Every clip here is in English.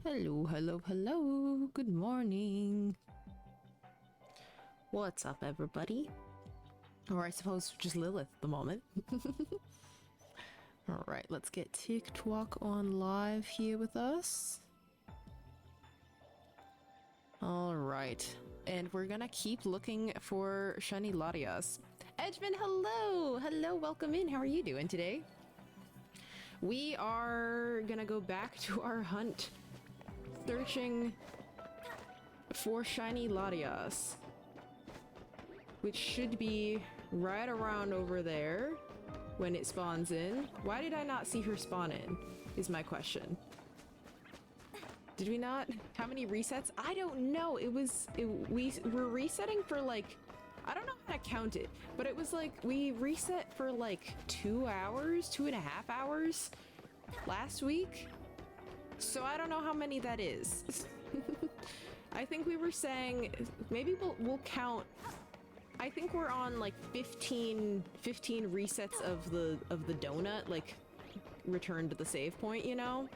Hello, hello, hello. Good morning. What's up, everybody? Or I suppose just Lilith at the moment. Alright, let's get TikTok on live here with us. Alright, and we're gonna keep looking for shiny Latias. Edgemon, hello! Hello, welcome in. How are you doing today? We are gonna go back to our hunt, searching for shiny Latias, which should be right around over there when it spawns in. Why did I not see her spawn in, is my question. Did we not? How many resets? I don't know. We were resetting for like, I don't know how to count it, but it was like we reset for like 2 hours, 2.5 hours last week. So I don't know how many that is. I think we were saying maybe we'll count. I think we're on like 15 resets of the donut, like return to the save point, you know?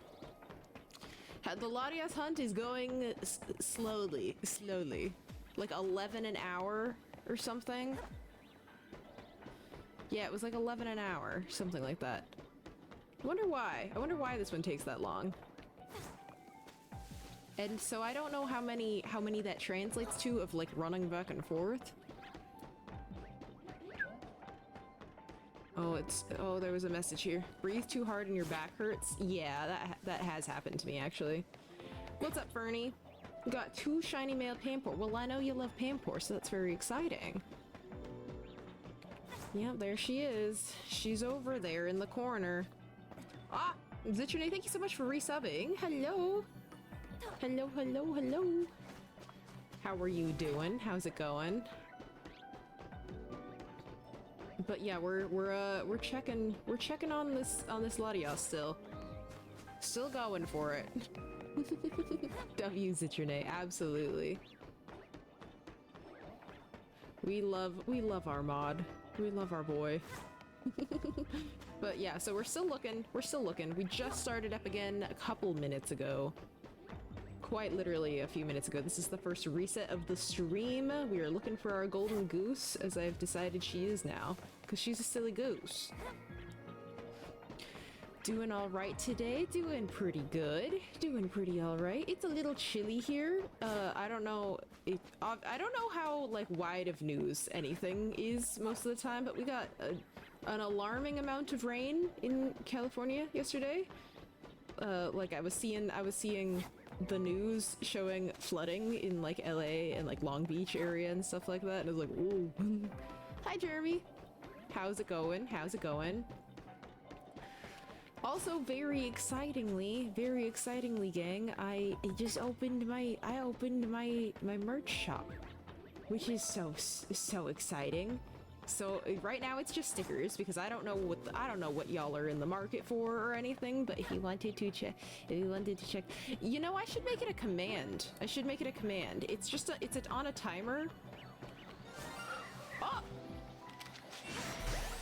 The Latias hunt is going slowly, like 11 an hour or something. Yeah, it was like 11 an hour, something like that. I wonder why this one takes that long. And so I don't know how many that translates to of like running back and forth. Oh, there was a message here. Breathe too hard and your back hurts. Yeah, that has happened to me actually. What's up, Fernie? Got 2 shiny male Pampor. Well, I know you love Pampor, so that's very exciting. Yeah, there she is. She's over there in the corner. Ah, Zitrone, thank you so much for resubbing. Hello. Hello. How are you doing? How's it going? But yeah, we're checking on this Latias still going for it. W Zitrone, absolutely. We love our mod. We love our boy. But yeah, so we're still looking. We just started up again a couple minutes ago. Quite literally a few minutes ago. This is the first reset of the stream. We are looking for our golden goose, as I've decided she is now, because she's a silly goose. Doing all right today. Doing pretty good. Doing pretty all right. It's a little chilly here. I don't know how like wide of news anything is most of the time, but we got an alarming amount of rain in California yesterday. Like I was seeing the news showing flooding in like LA and like Long Beach area and stuff like that, and I was like, ooh. Hi Jeremy, how's it going? Also, very excitingly gang, I opened my merch shop, which is so exciting. So right now it's just stickers because I don't know what y'all are in the market for or anything, but if you wanted to check, you know, I should make it a command. It's on a timer. Oh!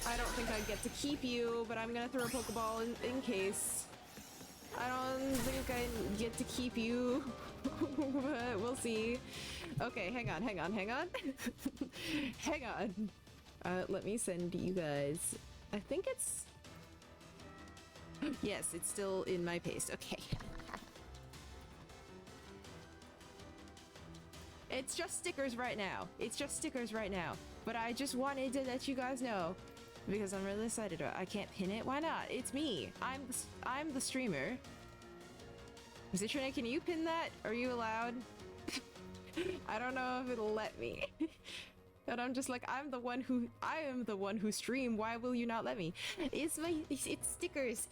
I don't think I get to keep you, but I'm gonna throw a Pokeball in case. I don't think I get to keep you, but we'll see. Okay, hang on. Hang on. Let me send you guys. I think it's... Yes, it's still in my paste. Okay. It's just stickers right now. But I just wanted to let you guys know, because I'm really excited about it. I can't pin it. Why not? It's me. I'm the streamer. Zitrone, can you pin that? Are you allowed? I don't know if it'll let me. And I'm just like, I am the one who stream. Why will you not let me? It's stickers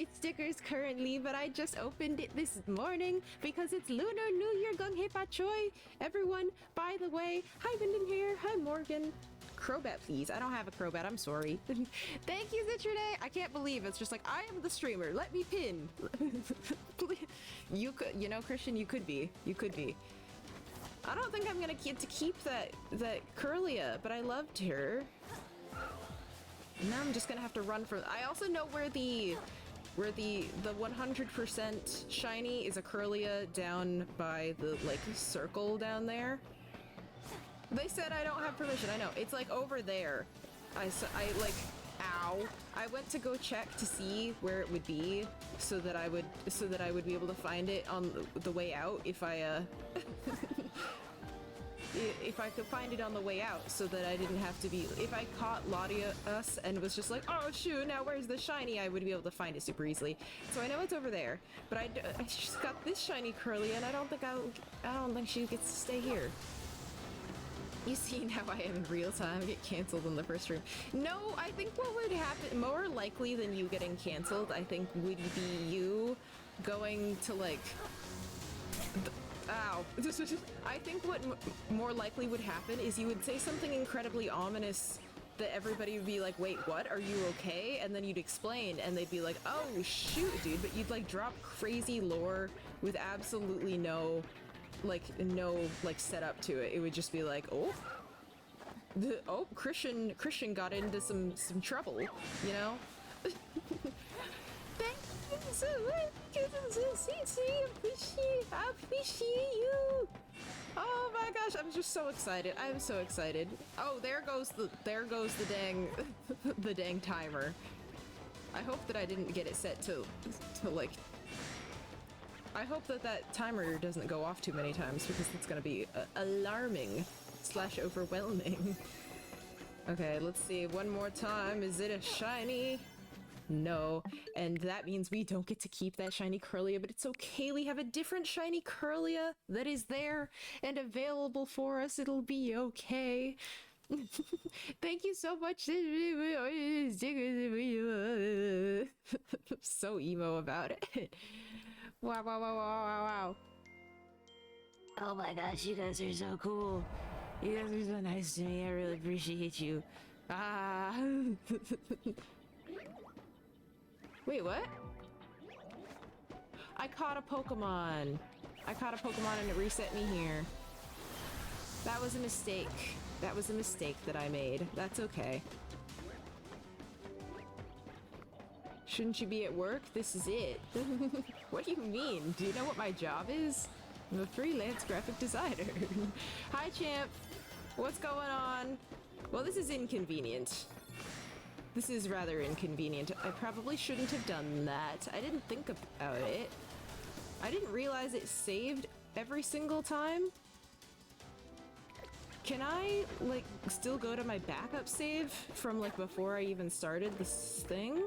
currently, but I just opened it this morning because it's Lunar New Year. Gung Hei Pa Choi. Everyone, by the way, hi Vinden here. Hi Morgan. Crobat, please. I don't have a Crobat. I'm sorry. Thank you, Zitrone. I can't believe it's just like, I am the streamer. Let me pin. You could, you know, Christian, you could be. I don't think I'm gonna get to keep that Curlia, but I loved her. Now I'm just gonna have to run for... I also know where the Where the 100% shiny is a Curlia down by the, like, circle down there. They said I don't have permission. I know. It's, like, over there. I like, ow. I went to go check to see where it would be so that I would be able to find it on the way out if I, if I could find it on the way out so that I didn't have to be... If I caught Latias and was just like, oh shoot, now where's the shiny? I would be able to find it super easily. So I know it's over there, but I just got this shiny Curly and I don't think she gets to stay here. You see how I am in real time. I get cancelled in the first stream. No, I think what would happen, more likely than you getting cancelled, I think would be you going to like... Ow. I think what more likely would happen is you would say something incredibly ominous that everybody would be like, wait, what? Are you okay? And then you'd explain and they'd be like, oh shoot, dude. But you'd like drop crazy lore with absolutely no setup to it. It would just be like, Christian got into some trouble, you know? Thank you so much, I appreciate you. Oh my gosh, I'm just so excited. I'm so excited. Oh, there goes the dang the dang timer. I hope that I didn't get it set to like, I hope that timer doesn't go off too many times because it's gonna be alarming / overwhelming. Okay, let's see. One more time. Is it a shiny? No. And that means we don't get to keep that shiny Curlia, but it's okay. We have a different shiny Curlia that is there and available for us. It'll be okay. Thank you so much. So emo about it. Wow, wow, wow, wow, wow, wow. Oh my gosh, you guys are so cool. You guys are so nice to me. I really appreciate you. Ah. Wait, what? I caught a Pokemon. I caught a Pokemon and it reset me here. That was a mistake. That was a mistake that I made. That's okay. Shouldn't you be at work? This is it. What do you mean? Do you know what my job is? I'm a freelance graphic designer. Hi, champ. What's going on? Well, this is inconvenient. This is rather inconvenient. I probably shouldn't have done that. I didn't think about it. I didn't realize it saved every single time. Can I, like, still go to my backup save from, like, before I even started this thing?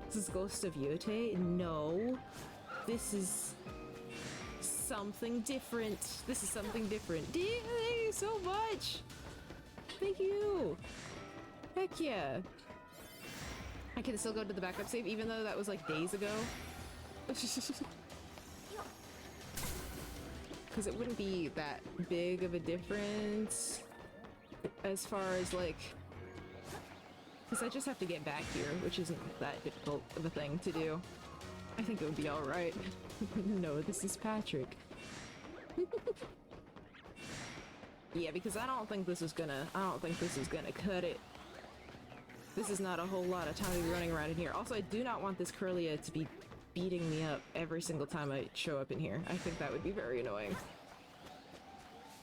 This is Ghost of Yote? No. This is something different. This is something different. Thank you so much! Thank you! Heck yeah. I can still go to the backup save even though that was like days ago. Because it wouldn't be that big of a difference as far as like... Because I just have to get back here, which isn't that difficult of a thing to do. I think it would be alright. No, this is Patrick. Yeah, because I don't think this is gonna cut it. This is not a whole lot of time to be running around in here. Also, I do not want this Curlia to be beating me up every single time I show up in here. I think that would be very annoying.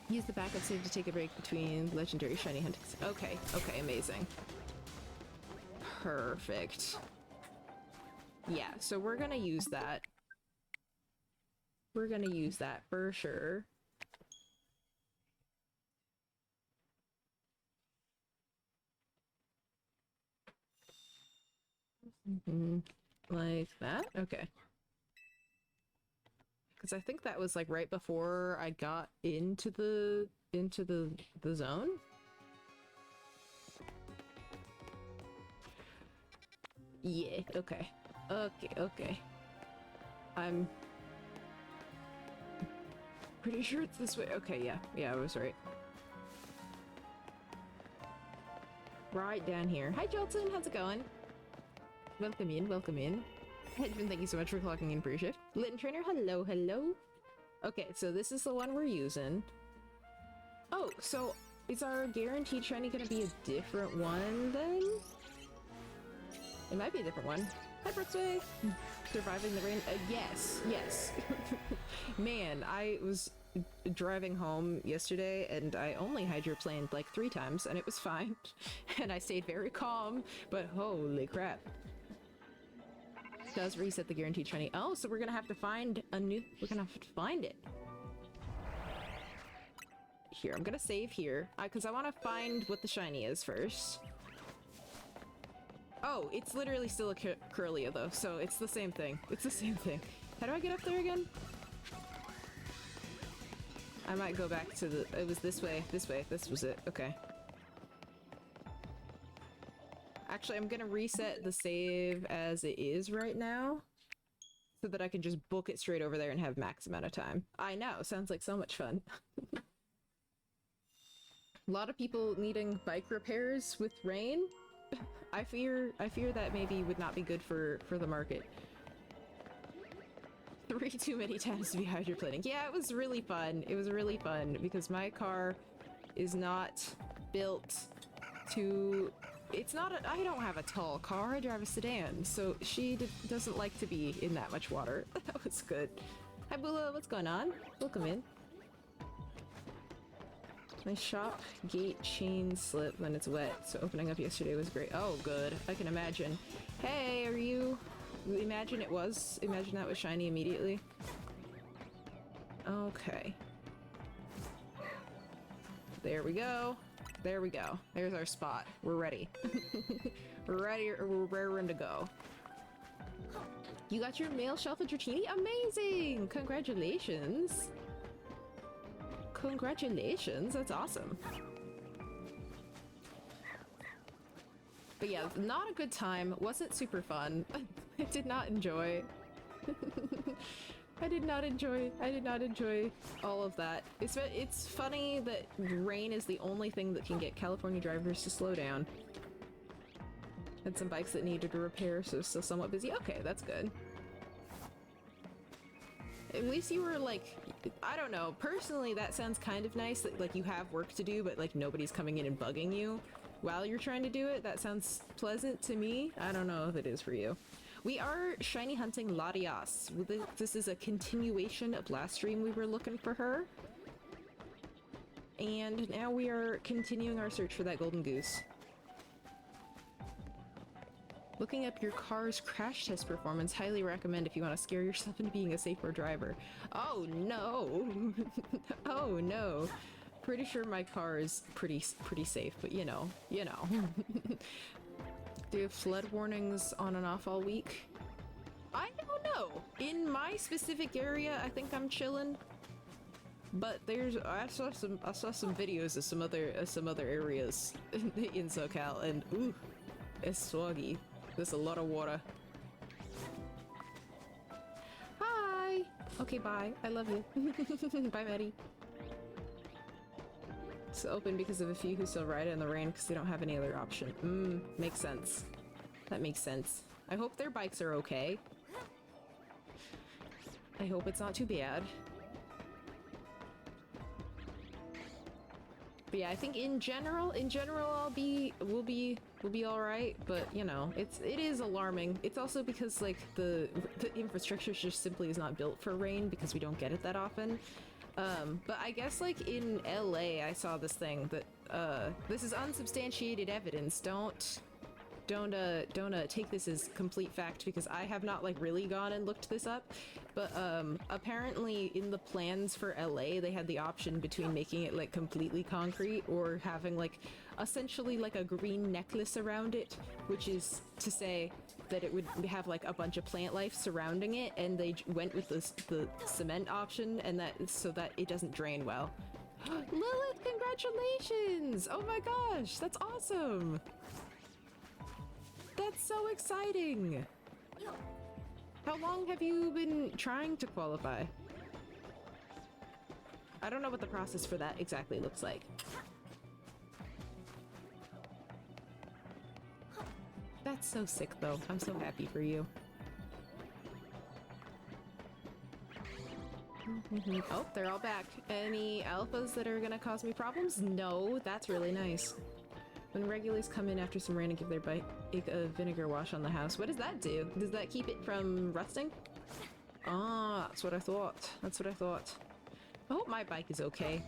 Use the backup save to take a break between legendary shiny hunting. Okay, okay, amazing. Perfect. Yeah, so we're gonna use that. We're gonna use that for sure. Like that? Okay. Because I think that was like right before I got into the zone. Yeah, okay. Okay. I'm pretty sure it's this way. Okay, yeah, I was right. Right down here. Hi, Jolton, how's it going? Welcome in, welcome in. Hedgeman, thank you so much for clocking in for your shift. Litten Trainer, hello, hello. Okay, so this is the one we're using. Oh, so is our guaranteed shiny gonna be a different one then? It might be a different one. Hi, Brooksway! Surviving the rain. Yes, yes. Man, I was driving home yesterday and I only hydroplaned like 3 times and it was fine. And I stayed very calm, but holy crap. Does reset the guaranteed shiny. Oh, so we're gonna have to find a new... We're gonna have to find it. Here, I'm gonna save here, because I want to find what the shiny is first. Oh, it's literally still a Kirlia though, so it's the same thing. It's the same thing. How do I get up there again? I might go back to the... It was this way, this was it. Okay. Actually, I'm gonna reset the save as it is right now, so that I can just book it straight over there and have max amount of time. I know, sounds like so much fun. A lot of people needing bike repairs with rain. I fear that maybe would not be good for the market. 3 too many times to be hydroplaning. Yeah, it was really fun. It was really fun because my car is not built to... It's not a... I don't have a tall car. I drive a sedan, so she doesn't like to be in that much water. That was good. Hi, Bula. What's going on? Welcome in. My shop gate chain slipped when it's wet, so opening up yesterday was great. Oh, good. I can imagine. Hey, are you... Imagine it was. Imagine that was shiny immediately. Okay. There we go. There we go. There's our spot. We're ready. We're ready. We're raring to go. You got your mail shelf at Dratini? Amazing! Congratulations! Congratulations, that's awesome. But yeah, not a good time. Wasn't super fun. I did not enjoy. I did not enjoy all of that. It's funny that rain is the only thing that can get California drivers to slow down. Had some bikes that needed a repair, so still somewhat busy. Okay, that's good. At least you were like, I don't know, personally that sounds kind of nice that like you have work to do but like nobody's coming in and bugging you while you're trying to do it. That sounds pleasant to me. I don't know if it is for you. We are shiny hunting Latias. This is a continuation of last stream. We were looking for her. And now we are continuing our search for that golden goose. Looking up your car's crash test performance, highly recommend if you want to scare yourself into being a safer driver. Oh no! Oh no! Pretty sure my car is pretty safe, but you know. Do you have flood warnings on and off all week? I don't know. In my specific area, I think I'm chilling. But I saw some videos of some other areas in SoCal, and ooh, it's swaggy. There's a lot of water. Hi! Okay, bye. I love you. Bye, Maddie. It's open because of a few who still ride it in the rain because they don't have any other option. Makes sense. That makes sense. I hope their bikes are okay. I hope it's not too bad. But yeah, I think in general, we'll be all right. But you know, it is alarming. It's also because like the infrastructure just simply is not built for rain because we don't get it that often. But I guess like in LA, I saw this thing that this is unsubstantiated evidence. Don't take this as complete fact because I have not like really gone and looked this up. But apparently in the plans for LA, they had the option between making it like completely concrete or having like essentially like a green necklace around it, which is to say that it would have like a bunch of plant life surrounding it, and they went with the cement option, and that so that it doesn't drain well. Lilith, congratulations! Oh my gosh, that's awesome! That's so exciting! How long have you been trying to qualify? I don't know what the process for that exactly looks like. That's so sick though. I'm so happy for you. Oh, they're all back. Any alphas that are gonna cause me problems? No, that's really nice. When regulars come in after some rain and give their bike a vinegar wash on the house. What does that do? Does that keep it from rusting? Ah, that's what I thought. That's what I thought. I hope my bike is okay.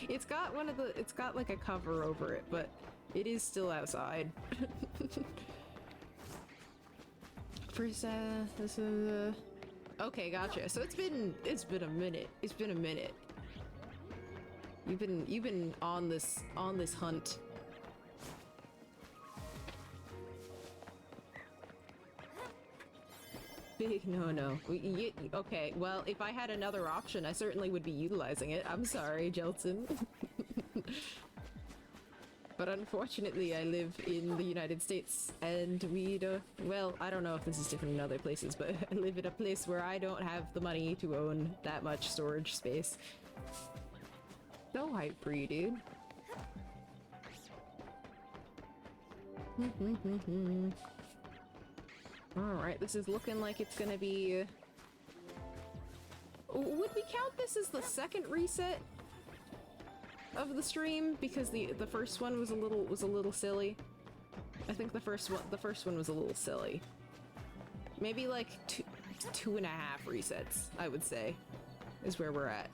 It's got it's got like a cover over it, but it is still outside. First, this is, okay, gotcha. So it's been a minute. It's been a minute. You've been on this hunt. Big no. Okay, well, if I had another option, I certainly would be utilizing it. I'm sorry, Jelton. But unfortunately, I live in the United States, and we don't... Well, I don't know if this is different in other places, but I live in a place where I don't have the money to own that much storage space. So hype for you, dude. Alright, this is looking like it's gonna be... Would we count this as the second reset of the stream? Because the first one was a little silly. I think the first one was a little silly. Maybe like two and a half resets, I would say, is where we're at.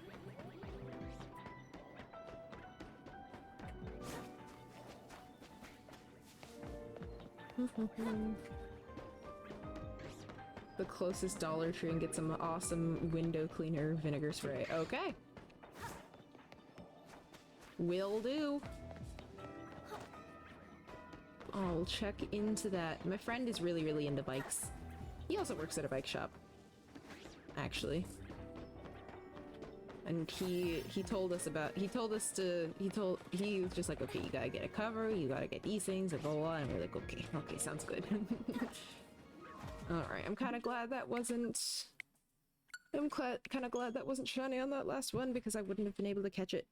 The closest Dollar Tree and get some awesome window cleaner vinegar spray. Okay. Will do. I'll check into that. My friend is really into bikes. He also works at a bike shop, actually. And he told us about, he was just like, okay, you gotta get a cover, you gotta get these things, and blah blah, and we're like, okay, sounds good. Alright, I'm kinda glad that wasn't... kinda glad that wasn't shiny on that last one, because I wouldn't have been able to catch it.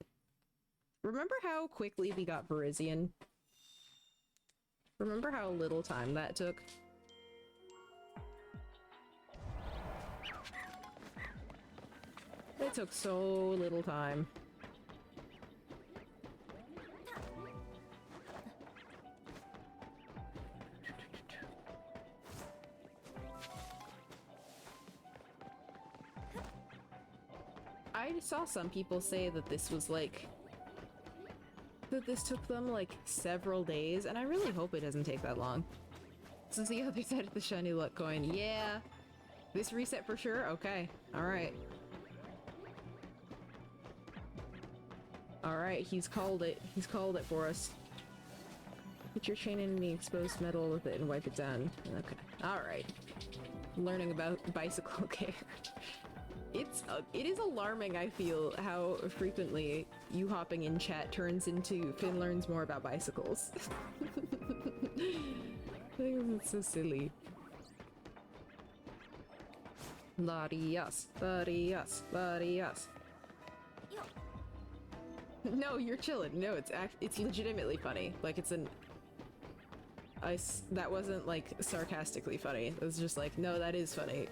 Remember how quickly we got Virizion? Remember how little time that took? It took so little time. I saw some people say that this was like... that this took them like several days, and I really hope it doesn't take that long. This is the other side of the shiny luck coin. Yeah! This reset for sure? Okay. Alright. Alright, he's called it. He's called it for us. Put your chain in the exposed metal with it and wipe it down. Okay. Alright. Learning about bicycle care. It is alarming, I feel, how frequently you hopping in chat turns into Finn learns more about bicycles. I think it's so silly. Larias, Larias, Larias. No, you're chilling. No, it's legitimately funny. Like, it's an... that wasn't, like, sarcastically funny. It was just like, no, that is funny.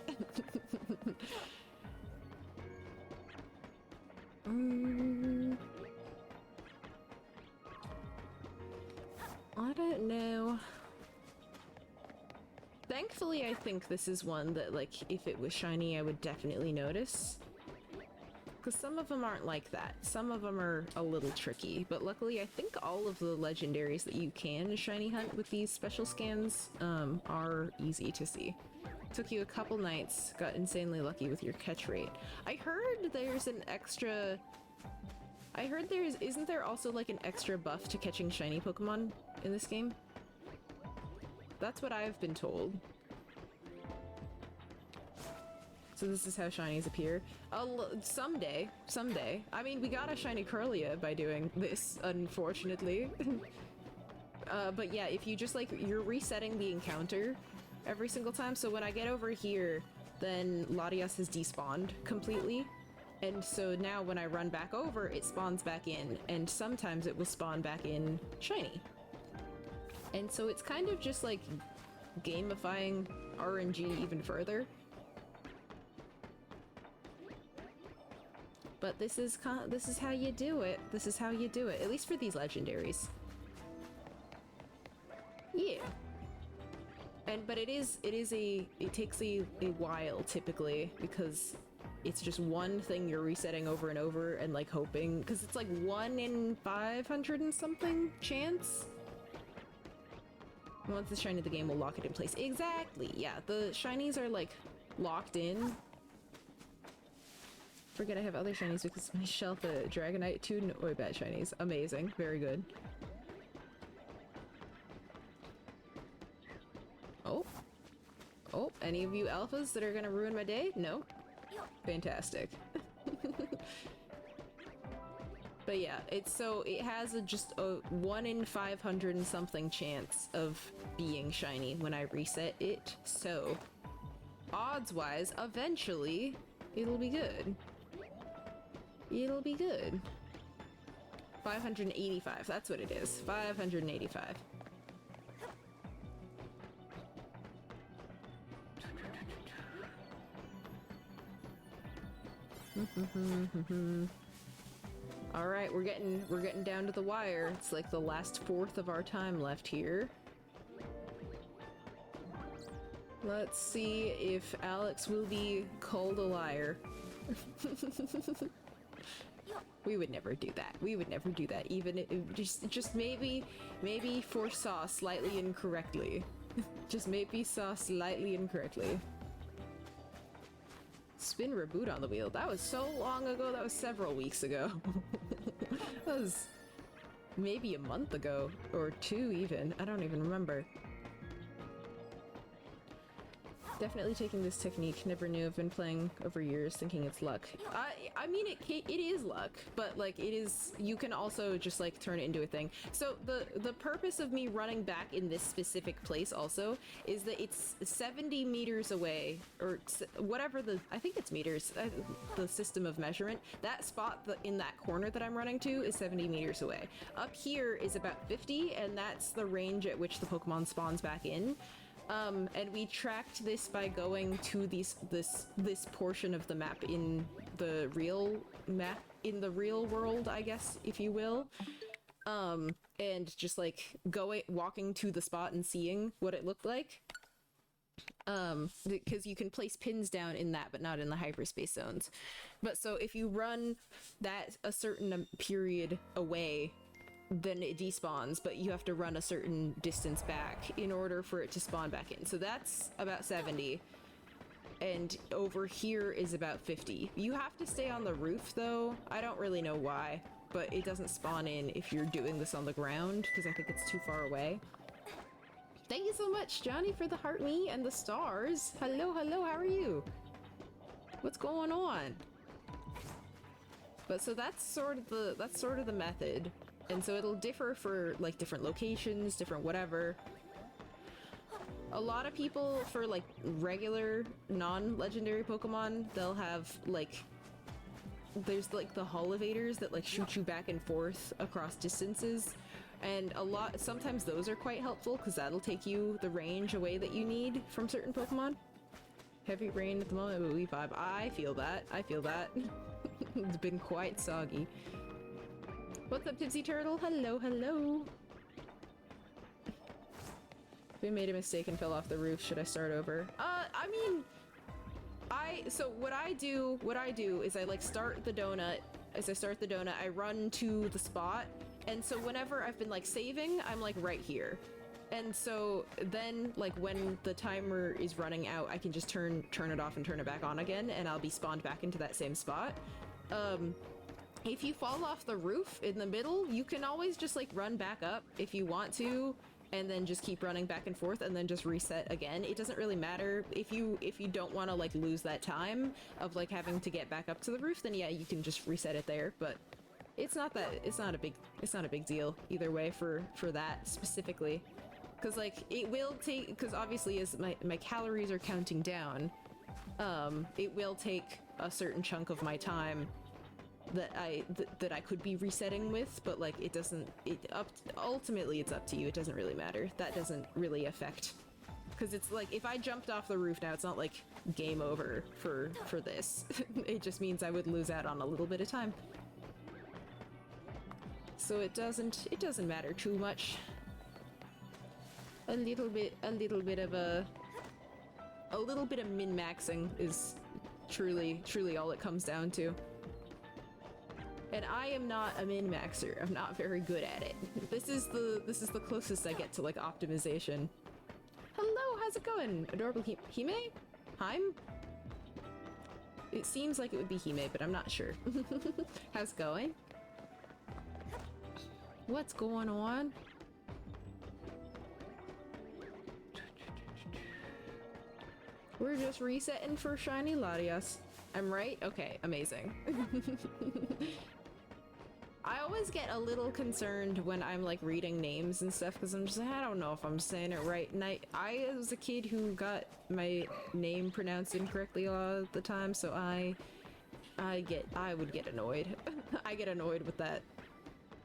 I don't know. Thankfully, I think this is one that, like, if it was shiny, I would definitely notice. Because some of them aren't like that. Some of them are a little tricky, but luckily I think all of the legendaries that you can shiny hunt with these special scans are easy to see. Took you a couple nights, got insanely lucky with your catch rate. I heard there's an extra... isn't there also like an extra buff to catching shiny Pokemon in this game? That's what I've been told. So this is how shinies appear. Someday. I mean, we got a shiny Curlia by doing this, unfortunately. But yeah, if you just like, you're resetting the encounter every single time. So when I get over here, then Latias has despawned completely. And so now when I run back over, it spawns back in, and sometimes it will spawn back in shiny. And so it's kind of just like gamifying RNG even further. But this is how you do it. This is how you do it, at least for these legendaries. Yeah. But it takes a while typically, because it's just one thing you're resetting over and over and like hoping, because it's like 1 in 500 and something chance. Once it's shiny, the game will lock it in place. Exactly, yeah, the shinies are like locked in. Forget I have other shinies because my shelf of Dragonite, 2 Noibat shinies. Amazing, very good. Oh. Oh, any of you alphas that are gonna ruin my day? No? Fantastic. But yeah, it has just a 1 in 500 and something chance of being shiny when I reset it, so odds-wise, eventually, it'll be good. It'll be good. 585, that's what it is. 585. All right, we're getting down to the wire. It's like the last fourth of our time left here. Let's see if Alex will be called a liar. We would never do that. We would never do that. Even just maybe foresaw slightly incorrectly. Just maybe saw slightly incorrectly. Spin reboot on the wheel. That was so long ago. That was several weeks ago. That was maybe a month ago or 2 even. I don't even remember. Definitely taking this technique. Never knew. I've been playing over years thinking it's luck. I mean, it is luck, but like it is, you can also just like turn it into a thing. So the purpose of me running back in this specific place also is that it's 70 meters away, or whatever I think it's meters, the system of measurement. That spot in that corner that I'm running to is 70 meters away. Up here is about 50, and that's the range at which the Pokemon spawns back in. And we tracked this by going to this portion of the map in the real world, I guess, if you will. And just like walking to the spot and seeing what it looked like. Because you can place pins down in that, but not in the hyperspace zones. But so if you run that a certain period away, then it despawns, but you have to run a certain distance back in order for it to spawn back in. So that's about 70. And over here is about 50. You have to stay on the roof though. I don't really know why, but it doesn't spawn in if you're doing this on the ground, because I think it's too far away. Thank you so much, Johnny, for the heart me and the stars. Hello, hello, how are you? What's going on? But so that's sort of the method. And so it'll differ for like different locations, different whatever. A lot of people, for like regular non-legendary Pokemon, they'll have like, there's like the Holovators that like shoot you back and forth across distances. And sometimes those are quite helpful because that'll take you the range away that you need from certain Pokemon. Heavy rain at the moment, but we vibe. I feel that. I feel that. It's been quite soggy. What's up, Tipsy Turtle? Hello, hello. We made a mistake and fell off the roof. Should I start over? I mean, so what I do is I like start the donut. As I start the donut, I run to the spot. And so whenever I've been like saving, I'm like right here. And so then like when the timer is running out, I can just turn it off and turn it back on again, and I'll be spawned back into that same spot. If you fall off the roof in the middle, you can always just like run back up if you want to, and then just keep running back and forth and then just reset again. It doesn't really matter if you don't want to like lose that time of like having to get back up to the roof, then yeah, you can just reset it there. But it's not a big deal either way for that specifically. Cause like it will take, cause obviously as my calories are counting down, it will take a certain chunk of my time that I could be resetting with, but like ultimately it's up to you. It doesn't really matter. That doesn't really affect, because it's like if I jumped off the roof now, it's not like game over for this. It just means I would lose out on a little bit of time. So it doesn't matter too much. a little bit of a little bit of min-maxing is truly all it comes down to. And I am not a min-maxer. I'm not very good at it. This is the closest I get to like optimization. Hello, how's it going? Adorable Hime? Heim? It seems like it would be Hime, but I'm not sure. How's it going? What's going on? We're just resetting for shiny Latias. I'm right? Okay, amazing. I always get a little concerned when I'm like reading names and stuff because I'm just like, I don't know if I'm saying it right. And I was a kid who got my name pronounced incorrectly a lot of the time, so I would get annoyed. I get annoyed with that.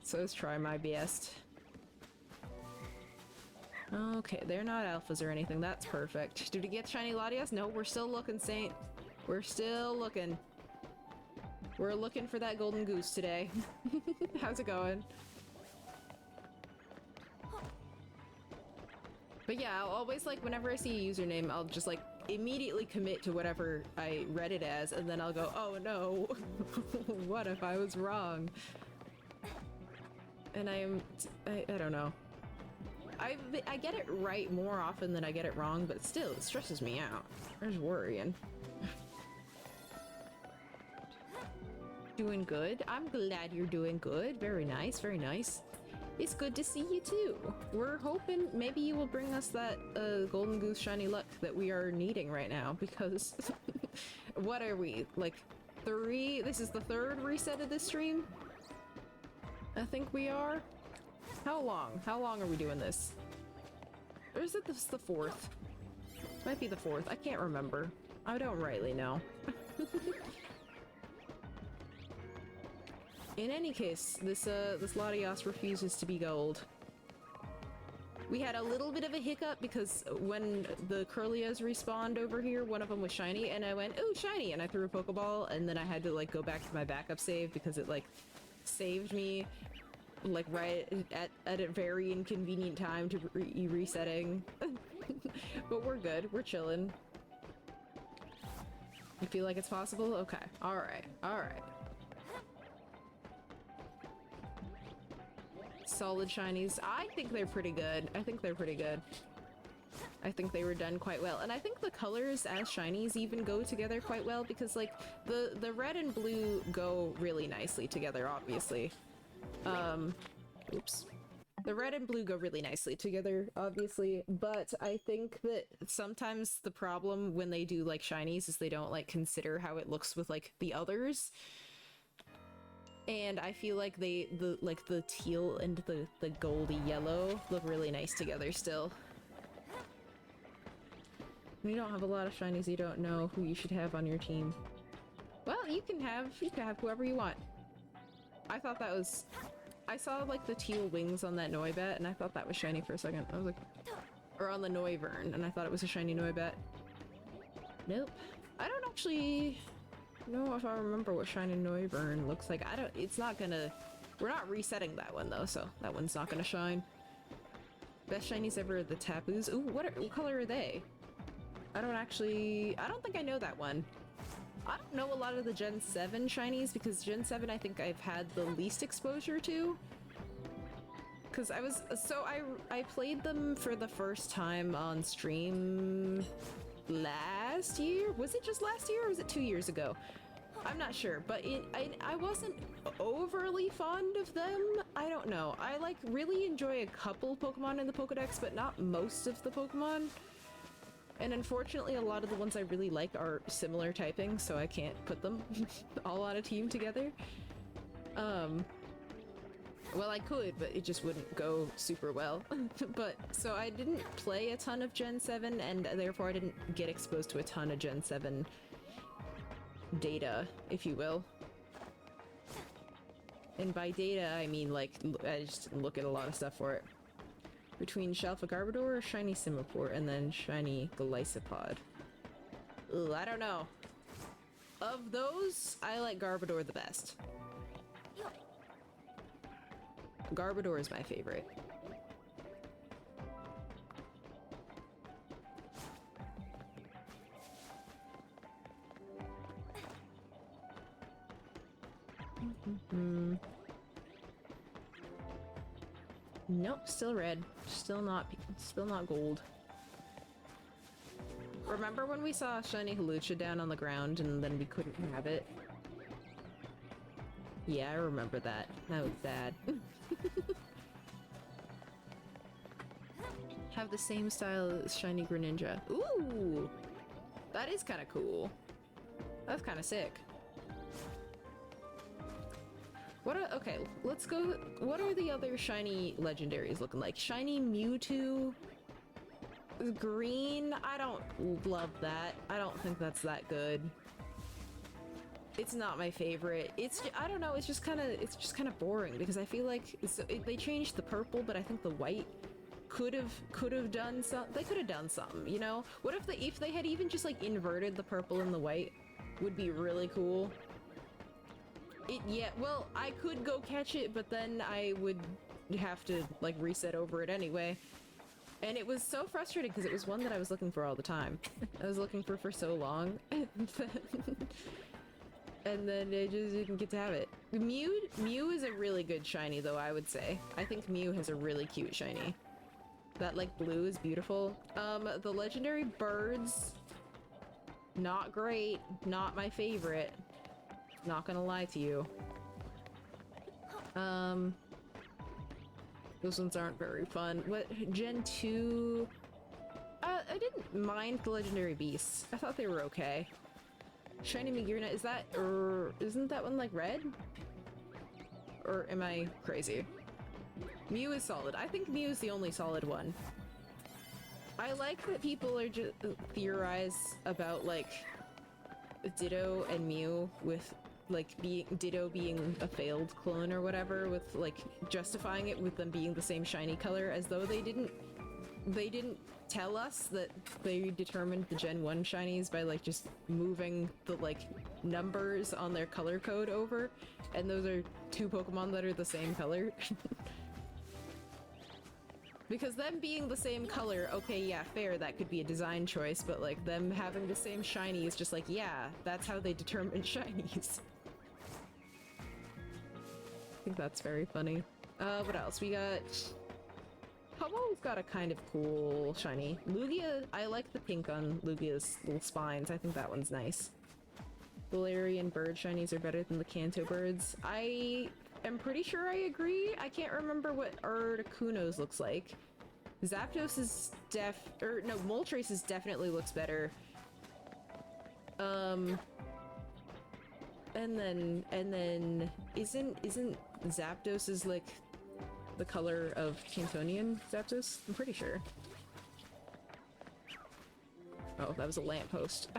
So let's try my best. Okay, they're not alphas or anything. That's perfect. Did we get shiny Latias? No, we're still looking, Saint. We're still looking. We're looking for that golden goose today. How's it going? But yeah, I'll always like, whenever I see a username, I'll just like immediately commit to whatever I read it as, and then I'll go, oh no, what if I was wrong? And I don't know. I get it right more often than I get it wrong, but still, it stresses me out. There's worrying. Doing good. I'm glad you're doing good. Very nice, very nice. It's good to see you too. We're hoping maybe you will bring us that golden goose shiny luck that we are needing right now, because what are we, like 3? This is the 3rd reset of this stream? I think we are. How long? How long are we doing this? Or is it this the 4th? Might be the 4th. I can't remember. I don't rightly know. In any case, this Latias refuses to be gold. We had a little bit of a hiccup because when the Curlias respawned over here, one of them was shiny, and I went, "Ooh, shiny!" and I threw a Pokeball, and then I had to like go back to my backup save because it like saved me like right at a very inconvenient time to resetting. But we're good. We're chilling. You feel like it's possible? Okay. All right. All right. Solid shinies. I think they're pretty good. I think they're pretty good. I think they were done quite well. And I think the colors as shinies even go together quite well because like the red and blue go really nicely together, obviously. Oops. The red and blue go really nicely together, obviously, but I think that sometimes the problem when they do like shinies is they don't like consider how it looks with like the others. And I feel like the teal and the goldy yellow look really nice together still. When you don't have a lot of shinies, you don't know who you should have on your team. Well, you can have whoever you want. I thought that was... I saw like the teal wings on that Noibat and I thought that was shiny for a second. I was like... Or on the Noivern, and I thought it was a shiny Noibat. Nope. I don't actually... know if I remember what shiny Noivern looks like. It's not gonna... We're not resetting that one though, so that one's not gonna shine. Best shinies ever are the Tapus. Ooh, what color are they? I don't think I know that one. I don't know a lot of the Gen 7 shinies because Gen 7 I think I've had the least exposure to. Because I played them for the first time on stream last year? Was it just last year or was it 2 years ago? I'm not sure, but I wasn't overly fond of them. I don't know. I like really enjoy a couple Pokemon in the Pokedex, but not most of the Pokemon. And unfortunately, a lot of the ones I really like are similar typing, so I can't put them all on a team together. Well, I could, but it just wouldn't go super well. But, so I didn't play a ton of Gen 7, and therefore I didn't get exposed to a ton of Gen 7 data, if you will. And by data, I mean, like, I just didn't look at a lot of stuff for it. Between Shalfa Garbodor, Shiny Simipour, and then Shiny Golisopod. Ugh, I don't know. Of those, I like Garbodor the best. Garbodor is my favorite. Nope, still red. Still not gold. Remember when we saw shiny Hawlucha down on the ground and then we couldn't have it? Yeah, I remember that. That was sad. Have the same style as shiny Greninja. Ooh! That is kind of cool. That's kind of sick. Okay, let's go. What are the other shiny legendaries looking like? Shiny Mewtwo? Green? I don't love that. I don't think that's that good. It's not my favorite. I don't know, it's just kind of boring because I feel like they changed the purple, but I think the white could have done something. They could have done something, you know? What if they had even just like inverted the purple and the white? Would be really cool. Yeah, well, I could go catch it, but then I would have to like reset over it anyway. And it was so frustrating because it was one that I was looking for all the time. I was looking for so long. And then I just didn't get to have it. Mew is a really good shiny though, I would say. I think Mew has a really cute shiny. That like blue is beautiful. The legendary birds, not great, not my favorite. Not gonna lie to you. Those ones aren't very fun. What, Gen 2? I didn't mind the legendary beasts. I thought they were okay. Shiny Magearna, is that, or isn't that one like red? Or am I crazy? Mew is solid. I think Mew is the only solid one. I like that people are just theorize about like Ditto and Mew with like Ditto being a failed clone or whatever, with like justifying it with them being the same shiny color, as though they didn't tell us that they determined the Gen 1 shinies by like just moving the like numbers on their color code over, and those are two Pokemon that are the same color. Because them being the same color, okay, yeah, fair, that could be a design choice, but like them having the same shiny is just like, yeah, that's how they determine shinies. I think that's very funny. What else? We got... Ho-Oh's got a kind of cool shiny. Lugia, I like the pink on Lugia's little spines. I think that one's nice. Galarian bird shinies are better than the Kanto birds. I am pretty sure I agree. I can't remember what Articuno's looks like. Zapdos is Moltres definitely looks better. And then isn't Zapdos's like the color of Cantonian Zapdos? I'm pretty sure. Oh, that was a lamppost.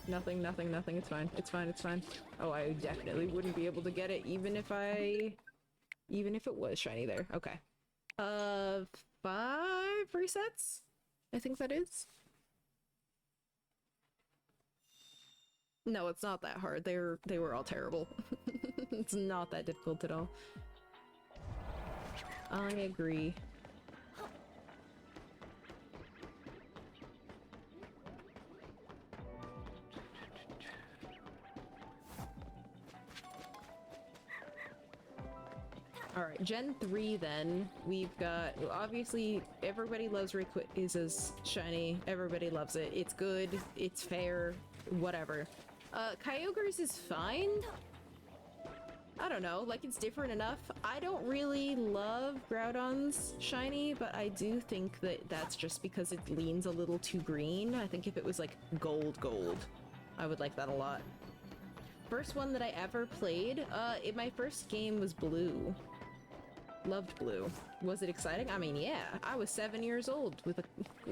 Nothing, it's fine. It's fine. Oh, I definitely wouldn't be able to get it even if it was shiny there. Okay. 5 resets? I think that is. No, it's not that hard. They were all terrible. It's not that difficult at all. I agree. Alright, Gen 3 then. We've got, obviously, everybody loves Rayquaza's shiny. Everybody loves it. It's good. It's fair. Whatever. Kyogre's is fine. I don't know, like it's different enough. I don't really love Groudon's shiny, but I do think that that's just because it leans a little too green. I think if it was like gold, I would like that a lot. First one that I ever played, my first game was Blue. Loved Blue. Was it exciting? I mean, yeah. I was 7 years old with a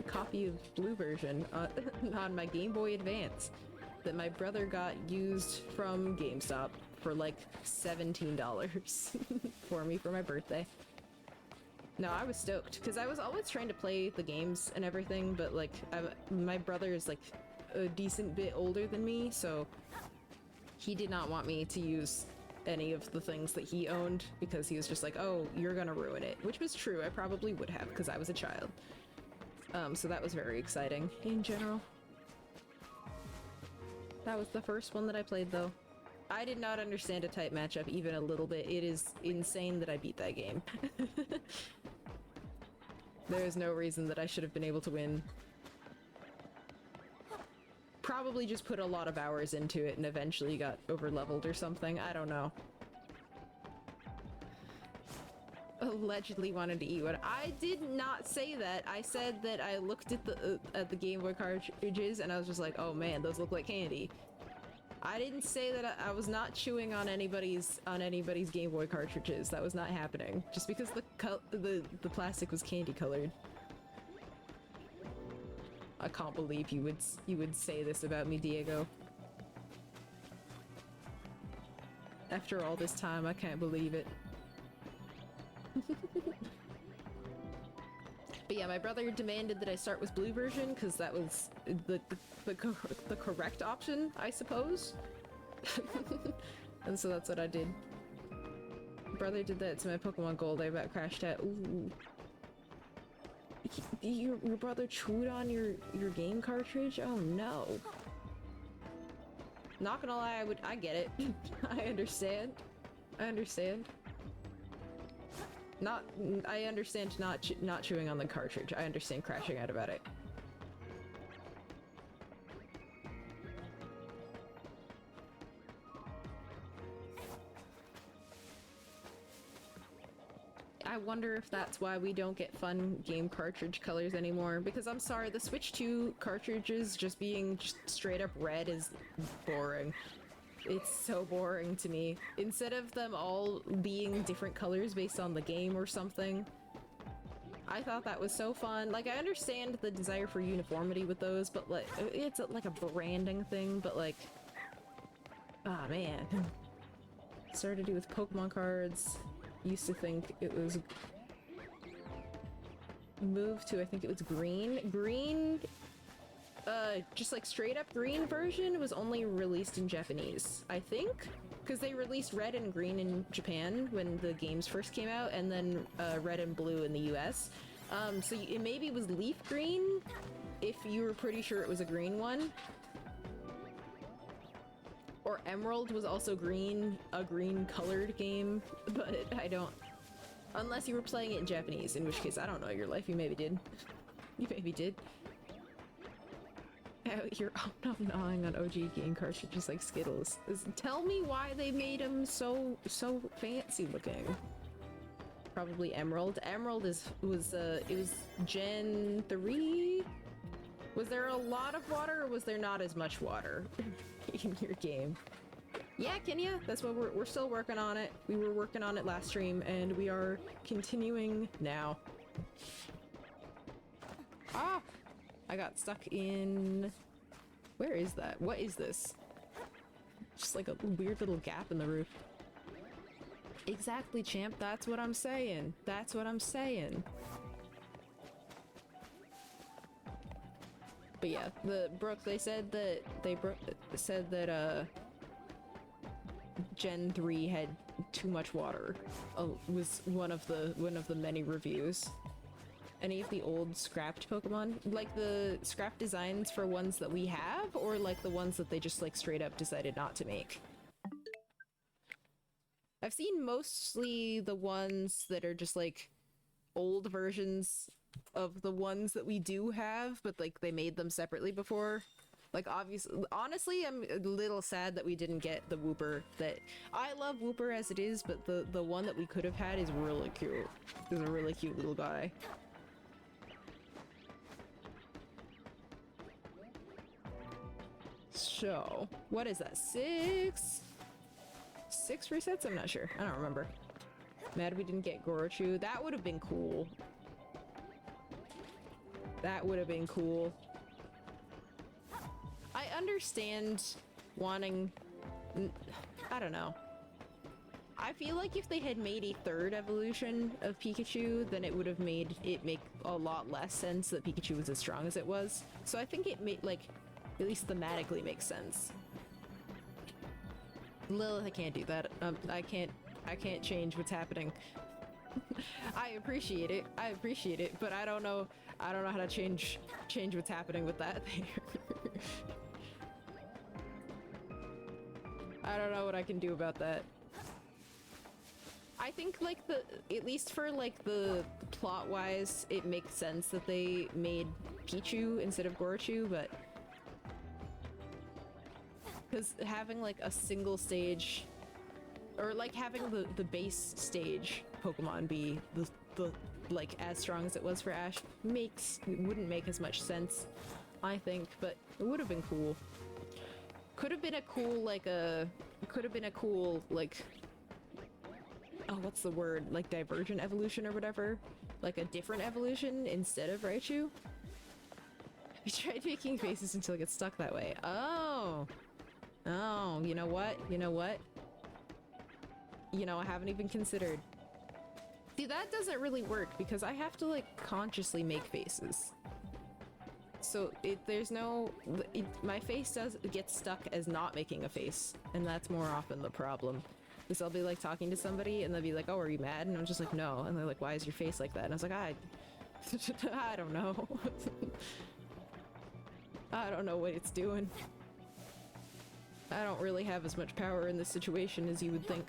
copy of Blue version on my Game Boy Advance that my brother got used from GameStop for like $17 for me for my birthday. No, I was stoked because I was always trying to play the games and everything, but like my brother is like a decent bit older than me, so he did not want me to use any of the things that he owned because he was just like, oh, you're gonna ruin it, which was true. I probably would have because I was a child. So that was very exciting in general. That was the first one that I played though. I did not understand a type matchup even a little bit. It is insane that I beat that game. There is no reason that I should have been able to win. Probably just put a lot of hours into it and eventually got over-leveled or something. I don't know. Allegedly wanted to eat one. I did not say that. I said that I looked at the Game Boy cartridges and I was just like, oh man, those look like candy. I didn't say that I was not chewing on anybody's Game Boy cartridges. That was not happening. Just because the plastic was candy colored. I can't believe you would say this about me, Diego. After all this time, I can't believe it. But yeah, my brother demanded that I start with blue version because that was the correct option, I suppose. And so that's what I did. Brother did that to my Pokemon Gold. I about crashed out. Ooh. Your brother chewed on your game cartridge? Oh no. Not gonna lie, I get it. I understand. I understand. I understand not chewing on the cartridge. I understand crashing out about it. I wonder if that's why we don't get fun game cartridge colors anymore, because I'm sorry, the Switch 2 cartridges just being straight up red is boring. It's so boring to me. Instead of them all being different colors based on the game or something. I thought that was so fun. Like, I understand the desire for uniformity with those, but like, it's like a branding thing, but like... Ah, man. Started to do with Pokemon cards. Used to think it was... Moved to, I think it was green. Green... just like straight up green version was only released in Japanese, I think? Because they released red and green in Japan when the games first came out, and then red and blue in the US. So it maybe was leaf green, if you were pretty sure it was a green one. Or Emerald was also green, a green colored game, but I don't... Unless you were playing it in Japanese, in which case I don't know your life, you maybe did. You maybe did. Out here, I'm gnawing on OG game cartridges like Skittles. Tell me why they made them so fancy looking. Probably Emerald. Emerald it was Gen 3? Was there a lot of water or was there not as much water in your game? Yeah, Kenya, that's what we're still working on it. We were working on it last stream and we are continuing now. Ah! I got stuck in... Where is that? What is this? Just like a weird little gap in the roof. Exactly, champ. That's what I'm saying. That's what I'm saying. But yeah, Brooke, they said that Gen 3 had too much water. Was one of the many reviews. Any of the old scrapped Pokemon? Like the scrap designs for ones that we have, or like the ones that they just like straight up decided not to make? I've seen mostly the ones that are just like old versions of the ones that we do have, but like they made them separately before. Like honestly, I'm a little sad that we didn't get the Wooper. That I love Wooper as it is, but the one that we could have had is really cute. Is a really cute little guy. So, what is that? 6 resets? I'm not sure. I don't remember. Mad we didn't get Gorochu. That would have been cool. That would have been cool. I understand wanting... I don't know. I feel like if they had made a third evolution of Pikachu, then it would have made it make a lot less sense that Pikachu was as strong as it was. So I think it made, like... At least thematically makes sense. Lilith, I can't do that. I can't change what's happening. I appreciate it, but I don't know how to change what's happening with that there. I don't know what I can do about that. I think, like, at least for, like, the plot-wise, it makes sense that they made Pichu instead of Gorochu, but... Because having, like, a single stage... Or, like, having the base stage Pokemon be the like, as strong as it was for Ash wouldn't make as much sense, I think, but it would have been cool. Could have been a cool, like, oh, what's the word? Like, divergent evolution or whatever? Like, a different evolution instead of Raichu? We tried making faces until it gets stuck that way. Oh! Oh, you know what? You know what? You know, I haven't even considered. See, that doesn't really work because I have to, like, consciously make faces. So, there's no... my face does get stuck as not making a face, and that's more often the problem. Because I'll be, like, talking to somebody, and they'll be like, oh, are you mad? And I'm just like, no. And they're like, why is your face like that? And I was like, I don't know. I don't know what it's doing. I don't really have as much power in this situation as you would think.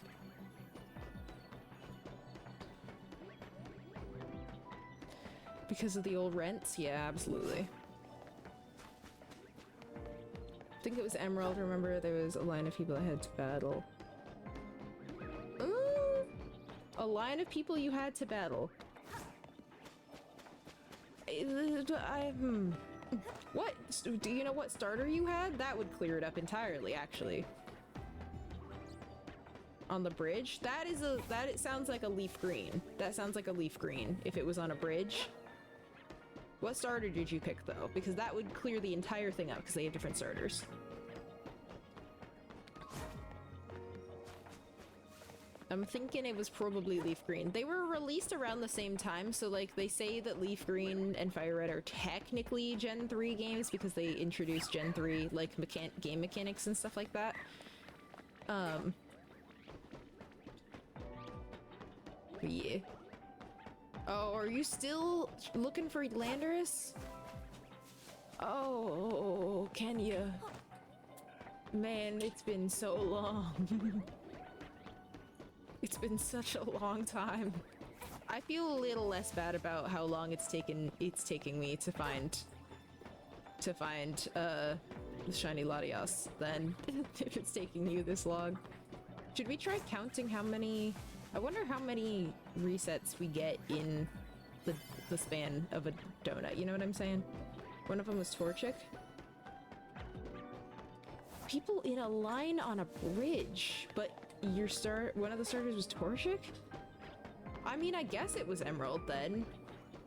Because of the old rents? Yeah, absolutely. I think it was Emerald. Remember, there was a line of people I had to battle. A line of people you had to battle. What? Do you know what starter you had? That would clear it up entirely, actually. On the bridge? It sounds like a leaf green. That sounds like a leaf green if it was on a bridge. What starter did you pick, though? Because that would clear the entire thing up, because they have different starters. I'm thinking it was probably Leaf Green. They were released around the same time, so, like, they say that Leaf Green and Fire Red are technically Gen 3 games because they introduced Gen 3, like, game mechanics and stuff like that. Yeah. Oh, are you still looking for Landorus? Oh, can you? Man, it's been so long. It's been such a long time. I feel a little less bad about how long it's taking me to find the shiny Latias than if it's taking you this long. Should we try counting how many? I wonder how many resets we get in the span of a donut. You know what I'm saying? One of them was Torchic. People in a line on a bridge, but one of the starters was Torchic? I mean, I guess it was Emerald then,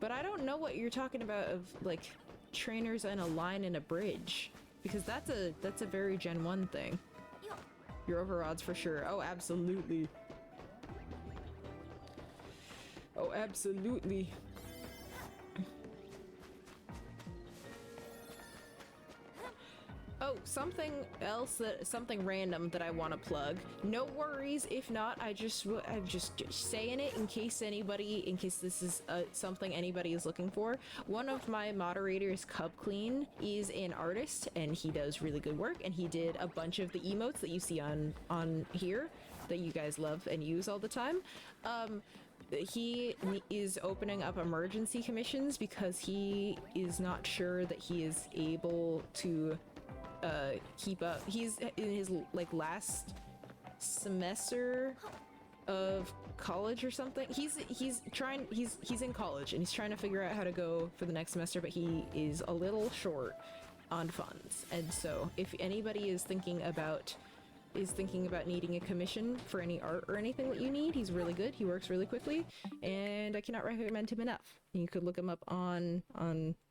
but I don't know what you're talking about of, like, trainers in a line in a bridge, because that's a very Gen 1 thing. You're over odds for sure. Oh, absolutely. Oh, absolutely. Oh, something else something random that I want to plug. No worries if not. I'm just saying it in case this is something anybody is looking for. One of my moderators, Cub Clean, is an artist and he does really good work, and he did a bunch of the emotes that you see on here that you guys love and use all the time. He is opening up emergency commissions because he is not sure that he is able to keep up. He's in his, like, last semester of college or something. He's in college and he's trying to figure out how to go for the next semester, but he is a little short on funds. And so if anybody is thinking about needing a commission for any art or anything that you need, he's really good. He works really quickly, and I cannot recommend him enough. You could look him up on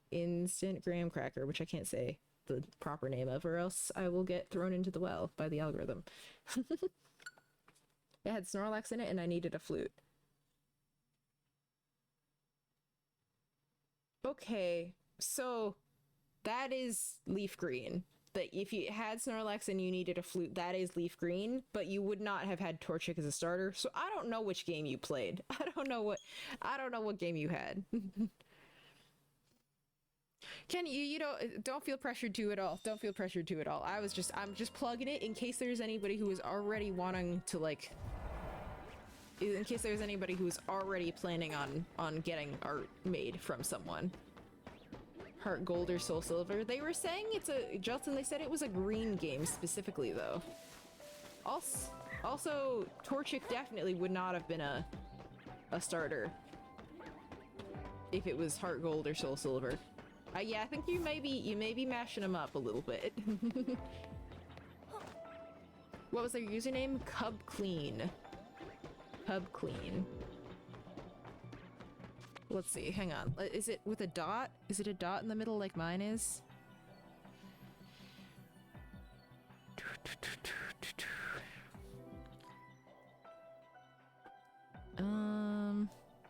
Instant Graham Cracker, which I can't say the proper name of, or else I will get thrown into the well by the algorithm. It had Snorlax in it, and I needed a flute. Okay, so that is Leaf Green. That if you had Snorlax and you needed a flute, that is Leaf Green, but you would not have had Torchic as a starter. So I don't know which game you played. I don't know what game you had. Ken, you don't feel pressured to at all. Don't feel pressured to at all. I'm just plugging it in case there's anybody who is already wanting to like, in case there's anybody who's already planning on getting art made from someone. Heart Gold or Soul Silver. They were saying it's a Jelton. They said it was a green game specifically though. Also, Torchic definitely would not have been a starter if it was Heart Gold or Soul Silver. Yeah, I think you may be mashing them up a little bit. What was their username? Cub Clean. Cub Clean. Let's see, hang on. Is it with a dot? Is it a dot in the middle like mine is?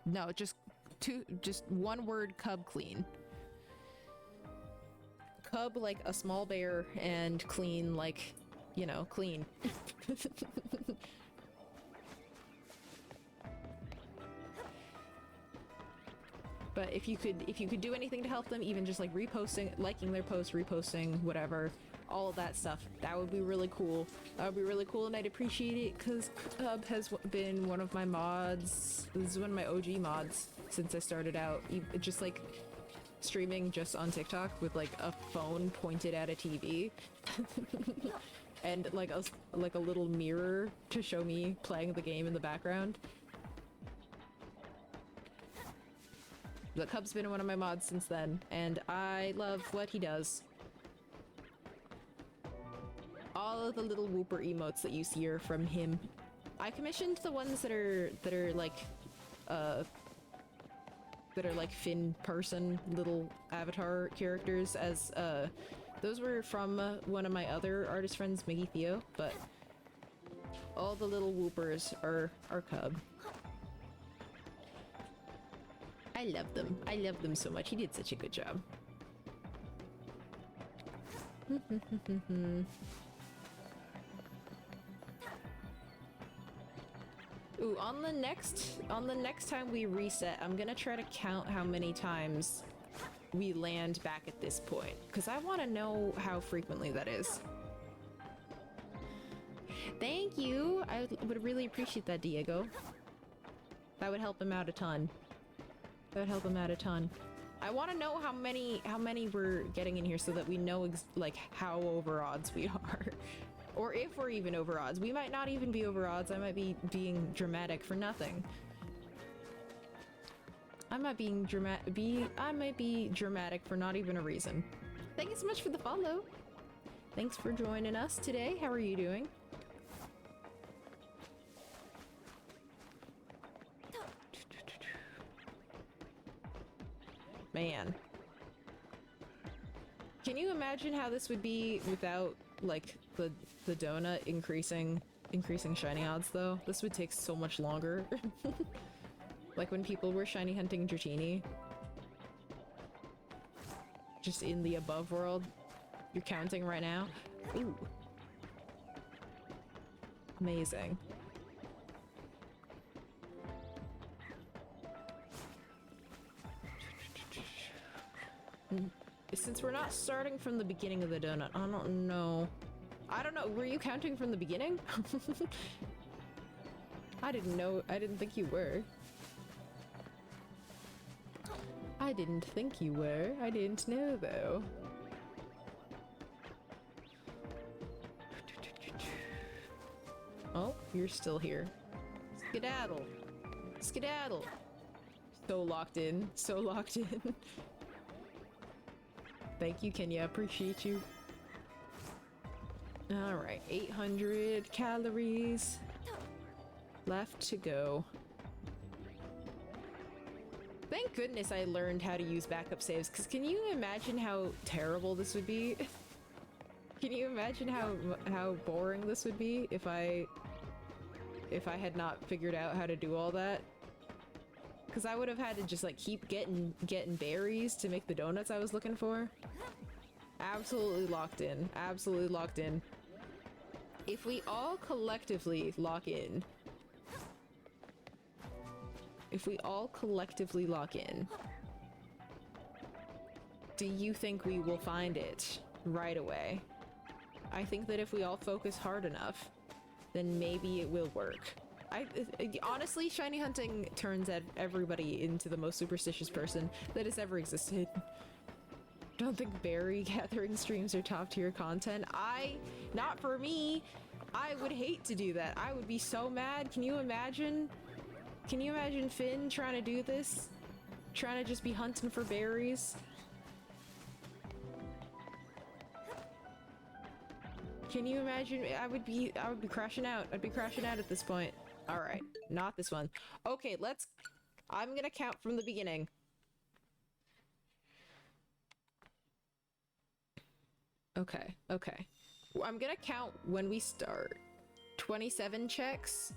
No, just one word, Cub Clean. Cub like a small bear and clean like, you know, clean. But if you could do anything to help them, even just like reposting, liking their posts, reposting, whatever, all of that stuff, that would be really cool. That would be really cool, and I'd appreciate it because Cub has been one of my mods. This is one of my OG mods since I started out. Just like streaming just on TikTok with like a phone pointed at a TV. And like a little mirror to show me playing the game in the background. The Cub's been one of my mods since then, and I love what he does. All of the little Whooper emotes that you see are from him. I commissioned the ones that are like Finn person little avatar characters as those were from one of my other artist friends, Miggy Theo, but all the little Whoopers are Cub. I love them. I love them so much. He did such a good job. Ooh, on the next time we reset, I'm gonna try to count how many times we land back at this point, because I want to know how frequently that is. Thank you! I would really appreciate that, Diego. That would help him out a ton. That would help him out a ton. I want to know how many we're getting in here so that we know like how over odds we are. Or if we're even over odds. We might not even be over odds. I might be being dramatic for nothing. I might be dramatic for not even a reason. Thank you so much for the follow. Thanks for joining us today. How are you doing? Man. Can you imagine how this would be without, like, the donut increasing shiny odds, though? This would take so much longer. Like when people were shiny hunting Dratini. Just in the above world. You're counting right now? Ooh. Amazing. Since we're not starting from the beginning of the donut, I don't know. Were you counting from the beginning? I didn't think you were. I didn't think you were. I didn't know, though. Oh, you're still here. Skedaddle. Skedaddle. So locked in. So locked in. Thank you, Kenya. Appreciate you. Alright, 800 calories left to go. Thank goodness I learned how to use backup saves, because can you imagine how terrible this would be? Can you imagine how boring this would be if I had not figured out how to do all that? Because I would have had to just like keep getting berries to make the donuts I was looking for. Absolutely locked in. Absolutely locked in. If we all collectively lock in. If we all collectively lock in. do you think we will find it right away? I think that if we all focus hard enough, then maybe it will work. Honestly, shiny hunting turns everybody into the most superstitious person that has ever existed. Don't think berry gathering streams are top tier content. Not for me. I would hate to do that. I would be so mad. Can you imagine? Can you imagine Finn trying to do this? Trying to just be hunting for berries? Can you imagine? I would be crashing out. I'd be crashing out at this point. All right, not this one. Okay, I'm gonna count from the beginning. Okay. I'm gonna count when we start. 27 checks.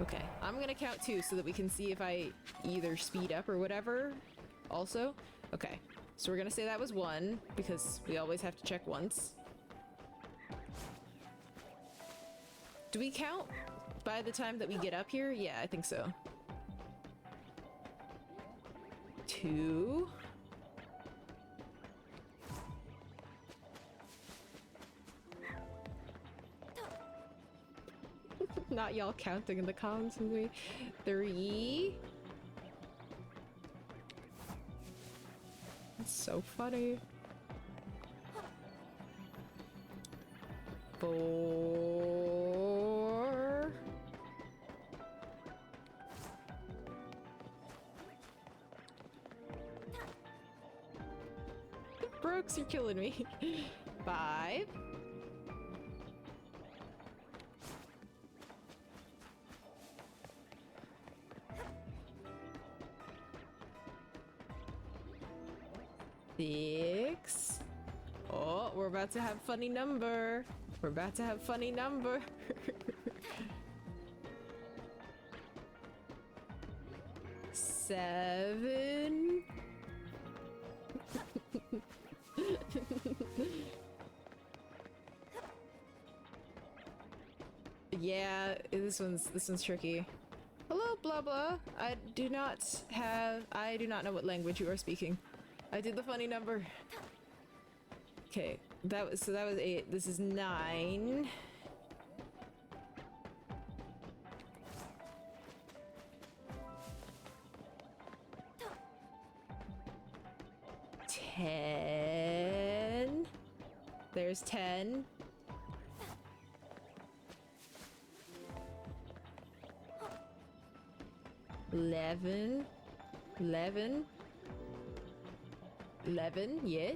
Okay, I'm gonna count too so that we can see if I either speed up or whatever. Also, okay. So we're gonna say that was 1 because we always have to check once. Do we count by the time that we get up here? Yeah, I think so. 2. Not y'all counting in the comments with me. 3. That's so funny. 4. Brooks, you're killing me. 5. 6. Oh, we're about to have funny number. We're about to have funny number. 7. Yeah, this one's tricky. Hello, blah blah. I do not know what language you are speaking. I did the funny number. Okay, that was 8. This is 9. There's 10. 11. 11, yeah.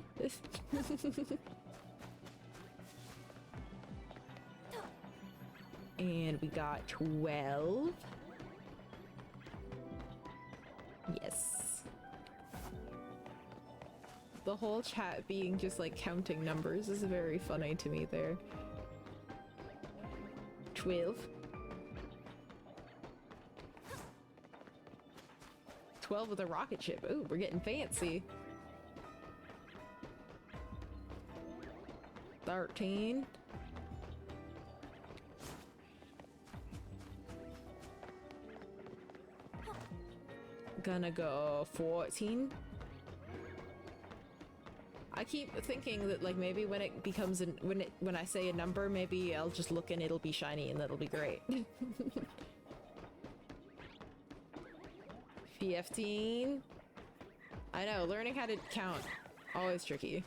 And we got 12. Yes. The whole chat being just like counting numbers is very funny to me there. 12. 12 with a rocket ship. Ooh, we're getting fancy. 13. Gonna go 14. I keep thinking that like maybe when it becomes when I say a number, maybe I'll just look and it'll be shiny and that'll be great. 15. I know, learning how to count always tricky.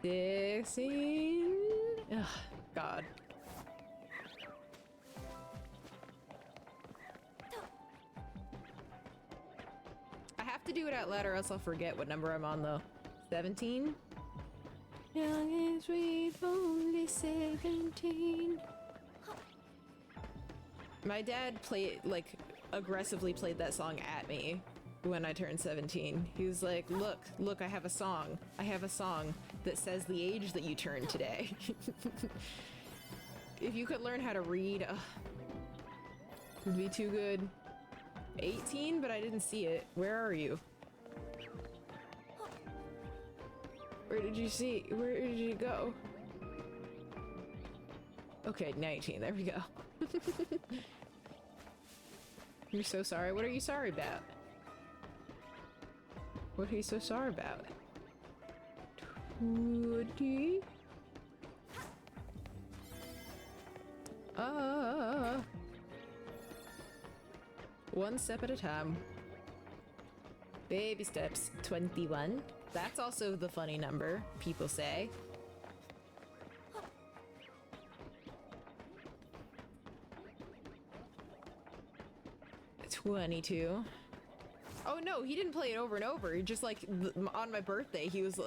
16. Ugh, God. I have to do it out loud or else I'll forget what number I'm on though. 17? Young and sweet, only 17. My dad aggressively played that song at me when I turned 17. He was like, look, I have a song. I have a song that says the age that you turned today. If you could learn how to read, it'd be too good. 18, but I didn't see it. Where are you? Where did you go? Okay, 19, there we go. You're so sorry. What are you sorry about? What are you so sorry about? 20? One step at a time. Baby steps. 21. That's also the funny number, people say. $22. Oh no, he didn't play it over and over. He just like on my birthday, he was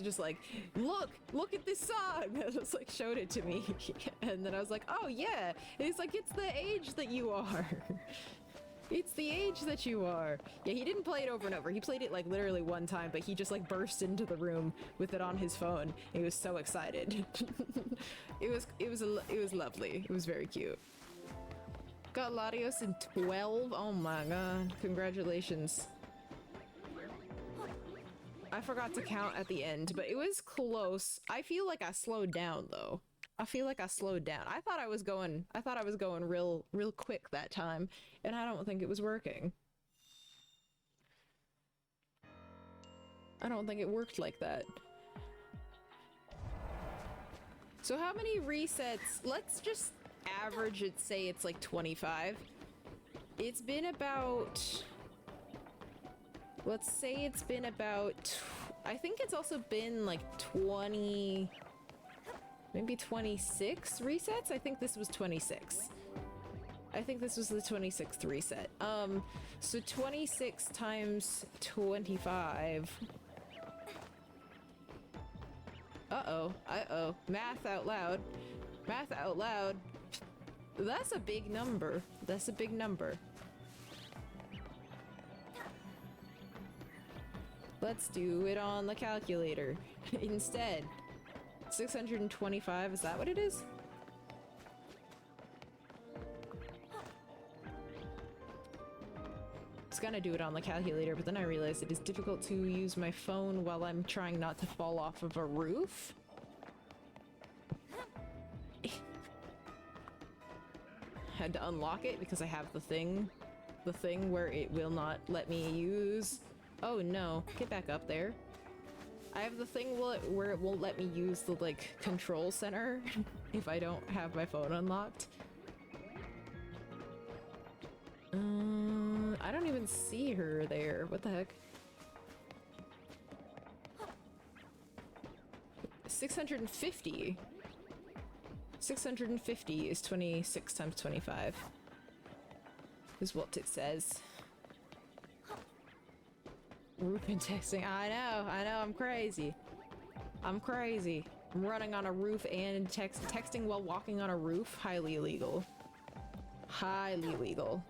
just like, look at this song. And just like showed it to me, and then I was like, oh yeah. And he's like, it's the age that you are. It's the age that you are. Yeah, he didn't play it over and over. He played it like literally one time, but he just like burst into the room with it on his phone. He was so excited. It was lovely. It was very cute. Got Latios in 12. Oh my god. Congratulations. I forgot to count at the end, but it was close. I feel like I slowed down though. I feel like I slowed down. I thought I was going real quick that time, and I don't think it was working. I don't think it worked like that. So how many resets? Let's just average it, say it's like 25. It's been about, let's say it's been about, I think it's also been like 20, maybe 26 resets. I think this was 26. I think this was the 26th reset. So 26 times 25. Uh-oh. Math out loud. Math out loud. That's a big number. That's a big number. Let's do it on the calculator instead. 625, is that what it is? I was gonna do it on the calculator, but then I realized it is difficult to use my phone while I'm trying not to fall off of a roof. Had to unlock it because I have the thing where it will not let me use. Oh no, get back up there. I have the thing where it won't let me use the like control center if I don't have my phone unlocked. I don't even see her there. What the heck? 650. 650 is 26 times 25. Is what it says. Roof and texting. I know, I'm crazy. I'm crazy. I'm running on a roof and texting while walking on a roof. Highly illegal. Highly illegal.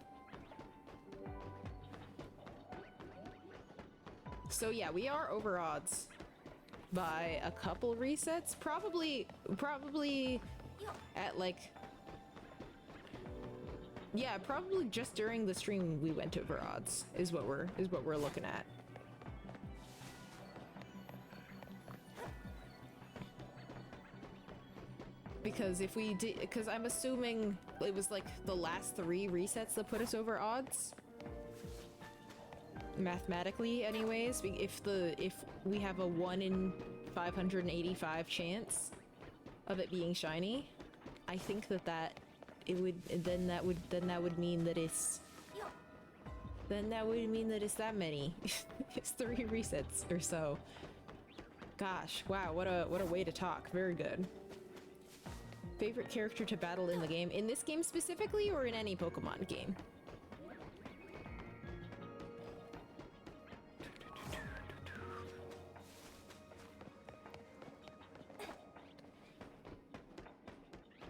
So yeah, we are over odds by a couple resets. Probably at like, yeah, probably just during the stream we went over odds is what we're looking at. Because if we did, because I'm assuming it was like the last 3 resets that put us over odds. Mathematically anyways, if we have a 1 in 585 chance of it being shiny, I think that would mean that it's that many. It's 3 resets or so. Gosh, wow, what a way to talk. Very good. Favorite character to battle in the game? In this game specifically, or in any Pokemon game?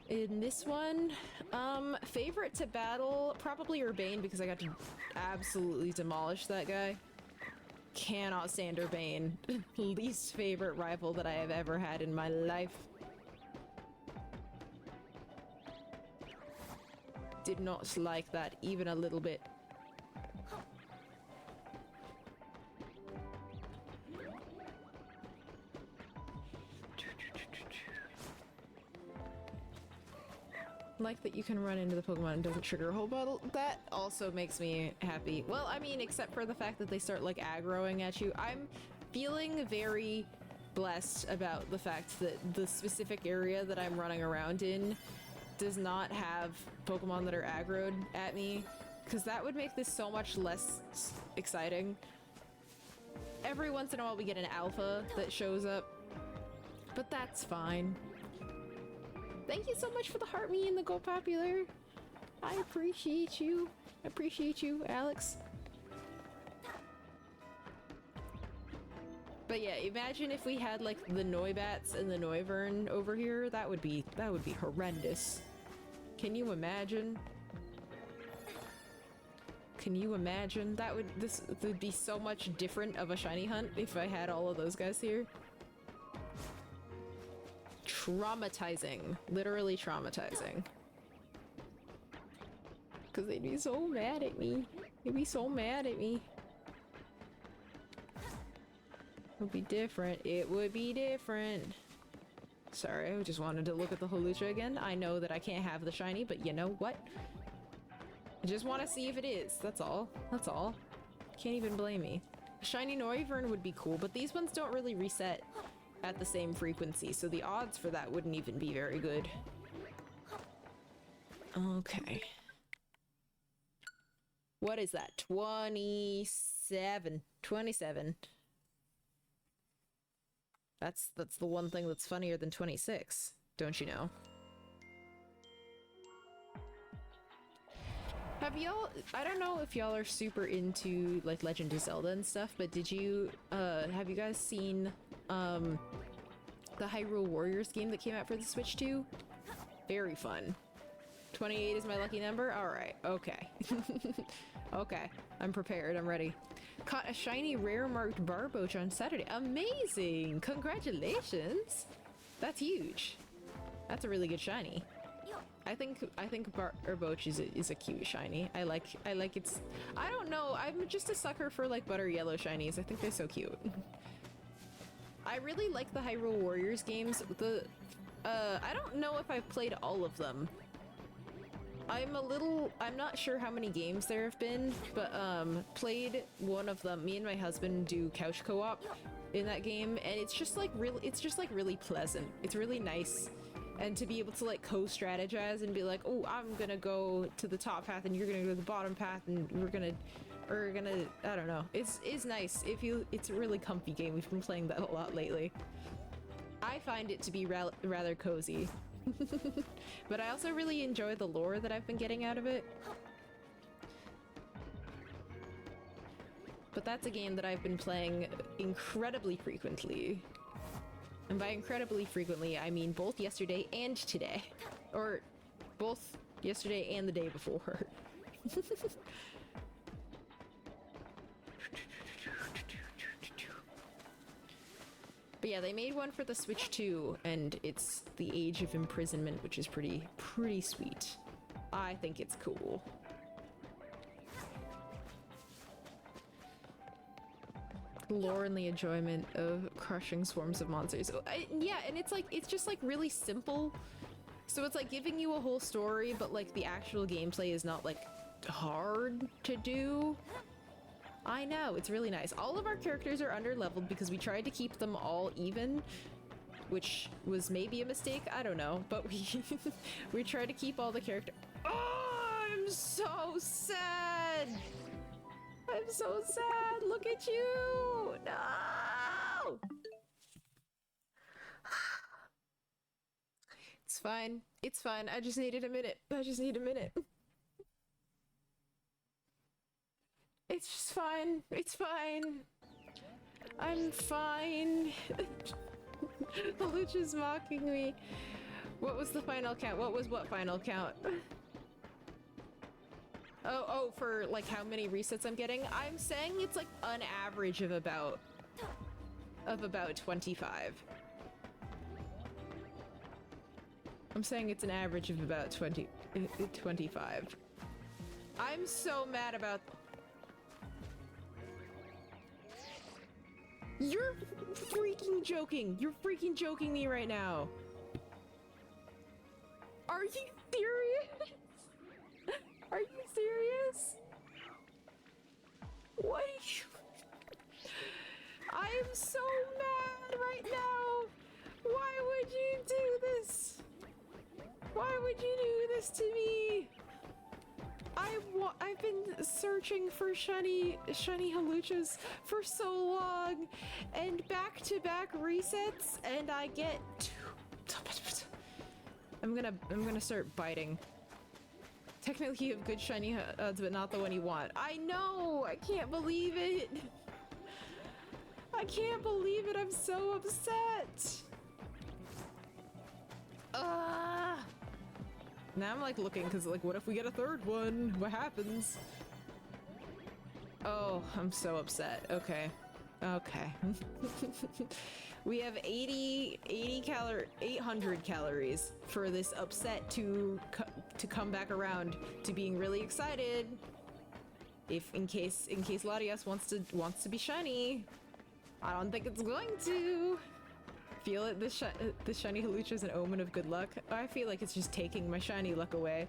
In this one, favorite to battle, probably Urbane, because I got to absolutely demolish that guy. Cannot stand Urbane. Least favorite rival that I have ever had in my life. Did not like that even a little bit. Like that you can run into the Pokemon and doesn't trigger a whole bottle. That also makes me happy. Well, I mean, except for the fact that they start like aggroing at you. I'm feeling very blessed about the fact that the specific area that I'm running around in does not have Pokemon that are aggroed at me, because that would make this so much less exciting. Every once in a while we get an alpha that shows up, but that's fine. Thank you so much for the heart me and the Go Popular. I appreciate you. I appreciate you, Alex. But yeah, imagine if we had like the Noibats and the Noivern over here. That would be horrendous. Can you imagine? Can you imagine? This would be so much different of a shiny hunt if I had all of those guys here. Traumatizing. Literally traumatizing. Because they'd be so mad at me. They'd be so mad at me. It would be different. It would be different. Sorry, I just wanted to look at the Hawlucha again. I know that I can't have the shiny, but you know what? I just want to see if it is. That's all. That's all. Can't even blame me. Shiny Noivern would be cool, but these ones don't really reset at the same frequency, so the odds for that wouldn't even be very good. Okay. What is that? 27. 27. That's the one thing that's funnier than 26, don't you know? Have y'all, I don't know if y'all are super into like Legend of Zelda and stuff, but did you have you guys seen the Hyrule Warriors game that came out for the Switch 2? Very fun. 28 is my lucky number? Alright, okay. Okay, I'm prepared, I'm ready. Caught a shiny rare marked Barboach on Saturday. Amazing! Congratulations! That's huge. That's a really good shiny. I think Barboach is a cute shiny. I like its, I don't know, I'm just a sucker for like butter yellow shinies. I think they're so cute. I really like the Hyrule Warriors games. I don't know if I've played all of them. I'm not sure how many games there have been, but played one of them. Me and my husband do couch co-op in that game, and it's just like really pleasant. It's really nice. And to be able to like co-strategize and be like, oh, I'm gonna go to the top path and you're gonna go to the bottom path and we're gonna, I don't know. It's nice. It's a really comfy game. We've been playing that a lot lately. I find it to be rather cozy. But I also really enjoy the lore that I've been getting out of it. But that's a game that I've been playing incredibly frequently. And by incredibly frequently, I mean both yesterday and today. Or both yesterday and the day before. But yeah, they made one for the Switch 2, and it's the Age of Imprisonment, which is pretty sweet. I think it's cool. Lore and the enjoyment of crushing swarms of monsters. Yeah, and it's just like really simple. So it's like giving you a whole story, but like the actual gameplay is not like hard to do. I know, it's really nice. All of our characters are under-leveled because we tried to keep them all even, which was maybe a mistake, I don't know, but we tried to keep all the characters. Oh, I'm so sad! I'm so sad! Look at you! No! It's fine. It's fine. I just needed a minute. I just need a minute. It's just fine. It's fine. I'm fine. The Lucha's mocking me. What was the final count? What final count? Oh, for like how many resets I'm getting? I'm saying it's like an average of about 25. I'm saying it's an average of about 25. I'm so mad about... You're freaking joking! You're freaking joking me right now! Are you serious? so mad right now. Why would you do this? Why would you do this to me? I've been searching for shiny Haluchas for so long, and back-to-back resets, and I get I'm gonna start biting. Technically you have good shiny HUDs, but not the one you want. I know! I can't believe it! I can't believe it! I'm so upset! Now I'm like looking, because like, what if we get a third one? What happens? Oh, I'm so upset. Okay. Okay. We have 800 calories for this upset to come back around to being really excited. If in case Latias wants to be shiny. I don't think it's going to. Feel it. The shiny Hawlucha is an omen of good luck. I feel like it's just taking my shiny luck away.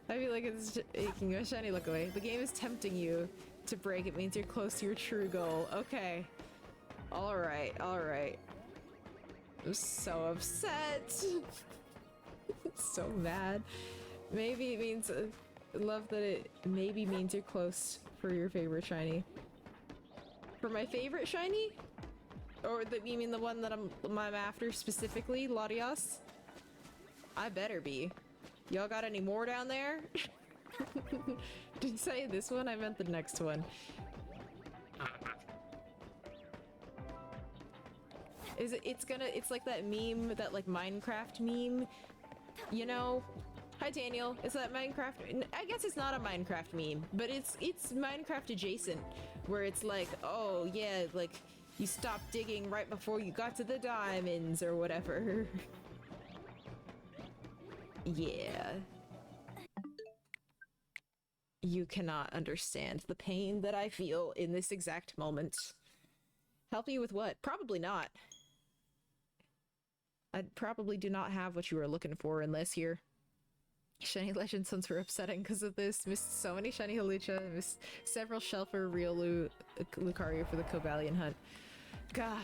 I feel like it's taking my shiny luck away. The game is tempting you to break. It means you're close to your true goal. Okay. Alright, alright. I'm so upset. So mad. Maybe it means love that it maybe means you're close for your favorite shiny. For my favorite shiny? Or you mean the one that I'm after specifically, Latias? I better be. Y'all got any more down there? Did you say this one? I meant the next one. It's like that meme, that like Minecraft meme, you know? Hi Daniel, it's that Minecraft, I guess it's not a Minecraft meme, but it's Minecraft adjacent, where it's like, oh yeah, like, you stopped digging right before you got to the diamonds or whatever. Yeah. You cannot understand the pain that I feel in this exact moment. Help you with what? Probably not. I probably do not have what you were looking for in this here. Shiny Legend Suns were upsetting because of this. Missed so many shiny Hawlucha. Missed several Shelfer, Real Lucario for the Cobalion hunt. God.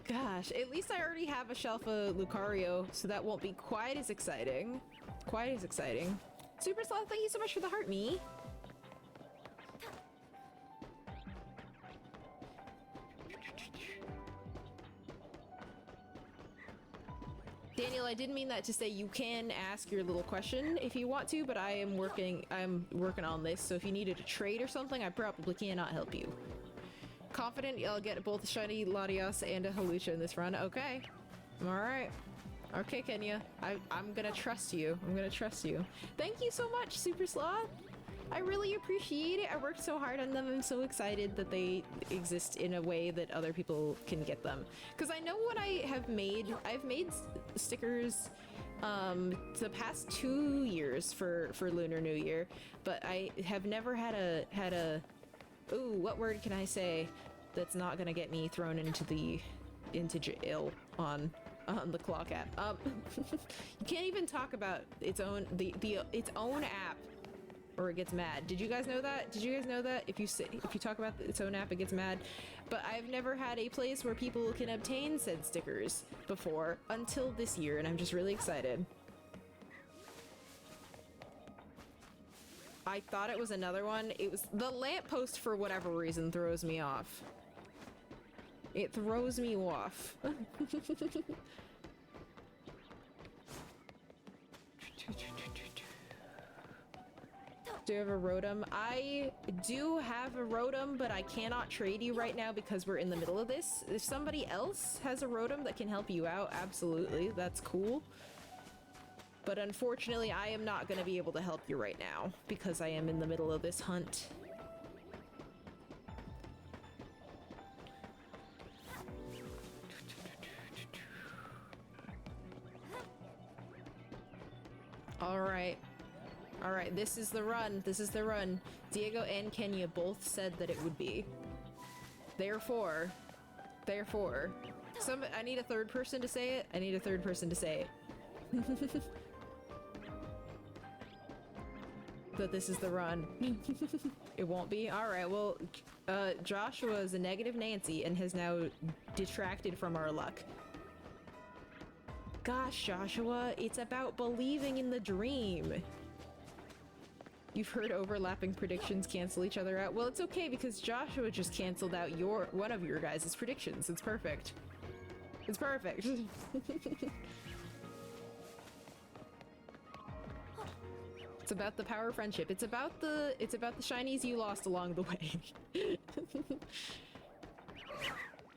Gosh, at least I already have a Shelfa Lucario, so that won't be quite as exciting. Quite as exciting. Super Sloth, thank you so much for the heart, me. Daniel, I didn't mean that to say you can ask your little question if you want to, but I'm working on this, so if you needed a trade or something, I probably cannot help you. Confident I'll get both a shiny Latias and a Hawlucha in this run. Okay. Alright. Okay, Kenya. I'm gonna trust you. I'm gonna trust you. Thank you so much, Super Sloth! I really appreciate it. I worked so hard on them. I'm so excited that they exist in a way that other people can get them. Because I know what I've made stickers the past 2 years for Lunar New Year, but I have never had a ooh, what word can I say that's not gonna get me thrown into jail on the clock app. You can't even talk about its own app or it gets mad. Did you guys know that? Did you guys know that if you talk about its own app, it gets mad? But I've never had a place where people can obtain said stickers before until this year, and I'm just really excited. I thought it was another one. It was the lamppost, for whatever reason, throws me off. It throws me off. Do you have a Rotom? I do have a Rotom, but I cannot trade you right now because we're in the middle of this. If somebody else has a Rotom that can help you out, absolutely, that's cool. But unfortunately, I am not going to be able to help you right now because I am in the middle of this hunt. Alright. Alright, this is the run. This is the run. Diego and Kenya both said that it would be. Therefore, I need a third person to say it. I need a third person to say it. that this is the run. It won't be? Alright, well, Joshua is a negative Nancy and has now detracted from our luck. Gosh, Joshua, it's about believing in the dream. You've heard overlapping predictions cancel each other out. Well, it's okay because Joshua just canceled out one of your guys' predictions. It's perfect. It's perfect. It's about the power of friendship. It's about the shinies you lost along the way.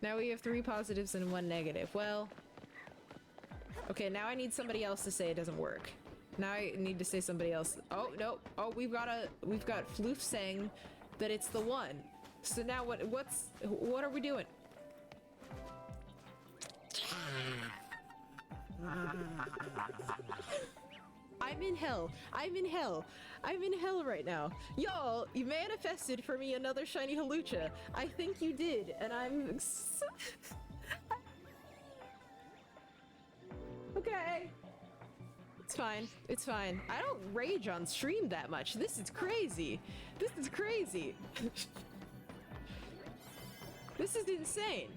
Now we have 3 positives and 1 negative. Well, okay, now I need somebody else to say it doesn't work. Now I need to say somebody else. Oh, no. Oh, we've got Floof saying that it's the one. So now what are we doing? I'm in hell. I'm in hell. I'm in hell right now. Y'all, you manifested for me another shiny Hawlucha. I think you did, and I'm so okay. It's fine. It's fine. I don't rage on stream that much. This is crazy. This is crazy. This is insane.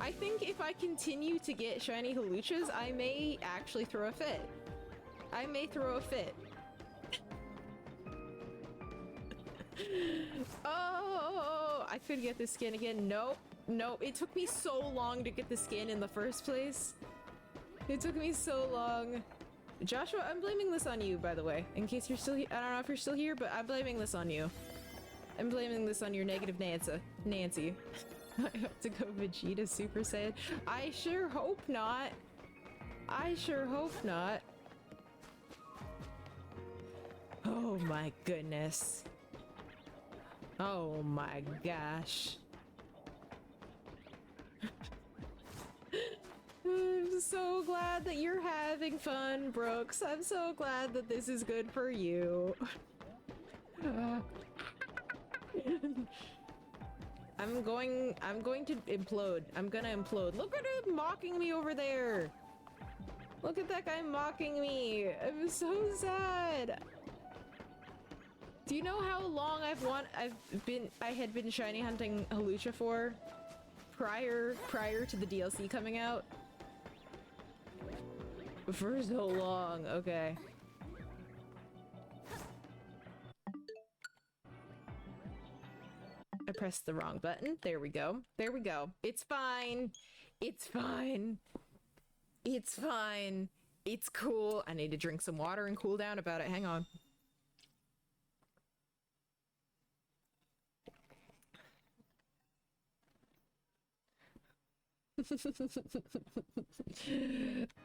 I think if I continue to get shiny Hawluchas, I may actually throw a fit. I may throw a fit. Oh, I could get this skin again. Nope. Nope. It took me so long to get the skin in the first place. It took me so long. Joshua, I'm blaming this on you, by the way. In case you're still here. I don't know if you're still here, but I'm blaming this on you. I'm blaming this on your negative Nancy. I have to go Vegeta Super Saiyan. I sure hope not. I sure hope not. Oh my goodness. Oh my gosh. I'm so glad that you're having fun, Brooks. I'm so glad that this is good for you. I'm going to implode. I'm gonna implode. Look at him mocking me over there. Look at that guy mocking me. I'm so sad. Do you know how long I had been shiny hunting Hawlucha for? Prior to the DLC coming out? For so long, okay. I pressed the wrong button. There we go. There we go. It's fine. It's fine. It's fine. It's cool. I need to drink some water and cool down about it. Hang on.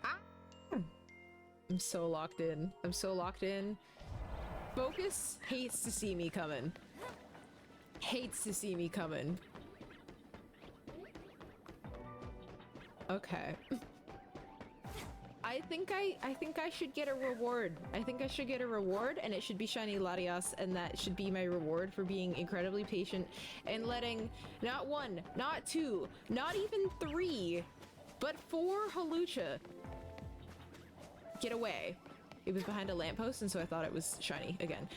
Ah! I'm so locked in. I'm so locked in. Focus hates to see me coming. Hates to see me coming. Okay. I think I should get a reward. I think I should get a reward, and it should be shiny Latias, and that should be my reward for being incredibly patient and letting not 1, not 2, not even 3, but 4 Hawlucha get away. It was behind a lamppost, and so I thought it was shiny again.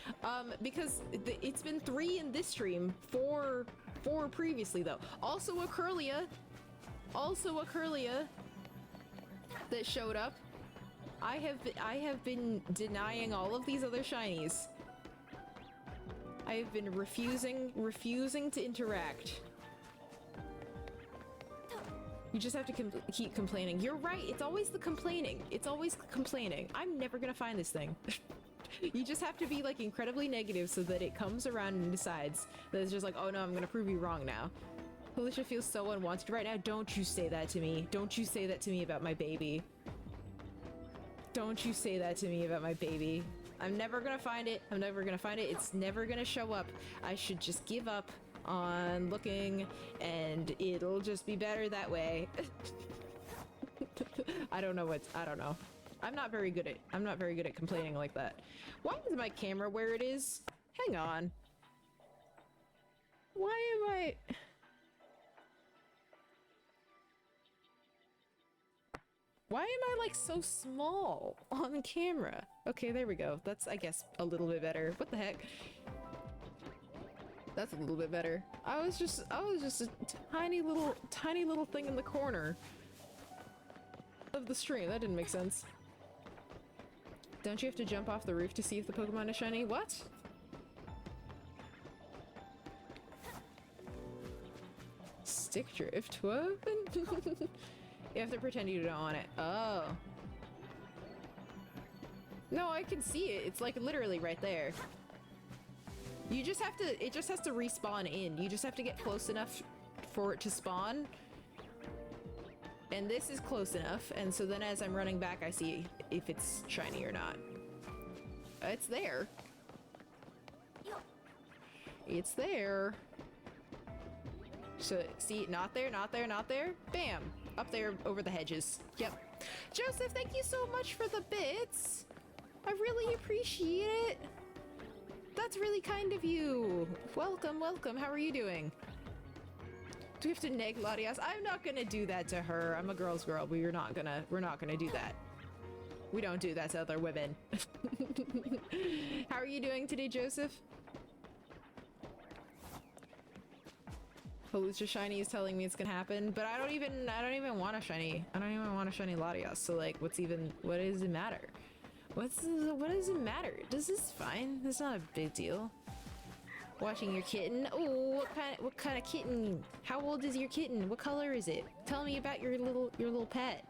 Because it's been 3 in this stream, 4 previously though. Also a Kirlia that showed up. I have been denying all of these other shinies. I have been refusing to interact. You just have to keep complaining. You're right, it's always the complaining. It's always complaining. I'm never gonna find this thing. You just have to be like incredibly negative so that it comes around and decides that it's just like, oh no, I'm gonna prove you wrong now. Hawlucha feels so unwanted right now. Don't you say that to me. Don't you say that to me about my baby. Don't you say that to me about my baby. I'm never gonna find it. I'm never gonna find it. It's never gonna show up. I should just give up on looking and it'll just be better that way. I don't know. I'm not very good at complaining like that. Why is my camera where it is? Hang on. Why am I... Why am I like so small on camera? Okay, there we go. That's, I guess, a little bit better. What the heck? That's a little bit better. I was just a tiny little thing in the corner of the stream. That didn't make sense. Don't you have to jump off the roof to see if the Pokemon is shiny? What? Stick drift? What? You have to pretend you don't want it. Oh. No, I can see it. It's like literally right there. You just have to, it just has to respawn in. You just have to get close enough for it to spawn. And this is close enough, and so then as I'm running back, I see if it's shiny or not. It's there. It's there. So, see, not there, not there, not there. Bam! Up there over the hedges. Yep. Joseph, thank you so much for the bits! I really appreciate it! That's really kind of you! Welcome, welcome, how are you doing? Do we have to neg Latias? I'm not gonna do that to her. I'm a girl's girl. We're not gonna do that. We don't do that to other women. How are you doing today, Joseph? Hawlucha shiny is telling me it's gonna happen, but I don't even want a shiny. I don't even want a shiny Latias. So like, what does it matter? What does it matter? This is fine. It's not a big deal. Watching your kitten. Oh, what kind of kitten? How old is your kitten? What color is it? Tell me about your little pet.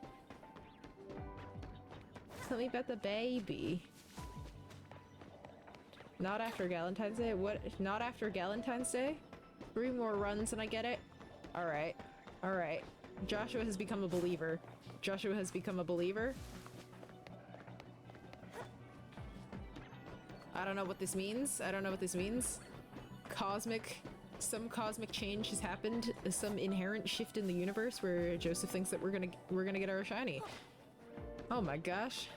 Tell me about the baby. Not after Galentine's Day? What? Not after Galentine's Day? 3 more runs and I get it? Alright. Alright. Joshua has become a believer. Joshua has become a believer. I don't know what this means. I don't know what this means. Some cosmic change has happened, some inherent shift in the universe where Joseph thinks that we're gonna get our shiny. Oh my gosh.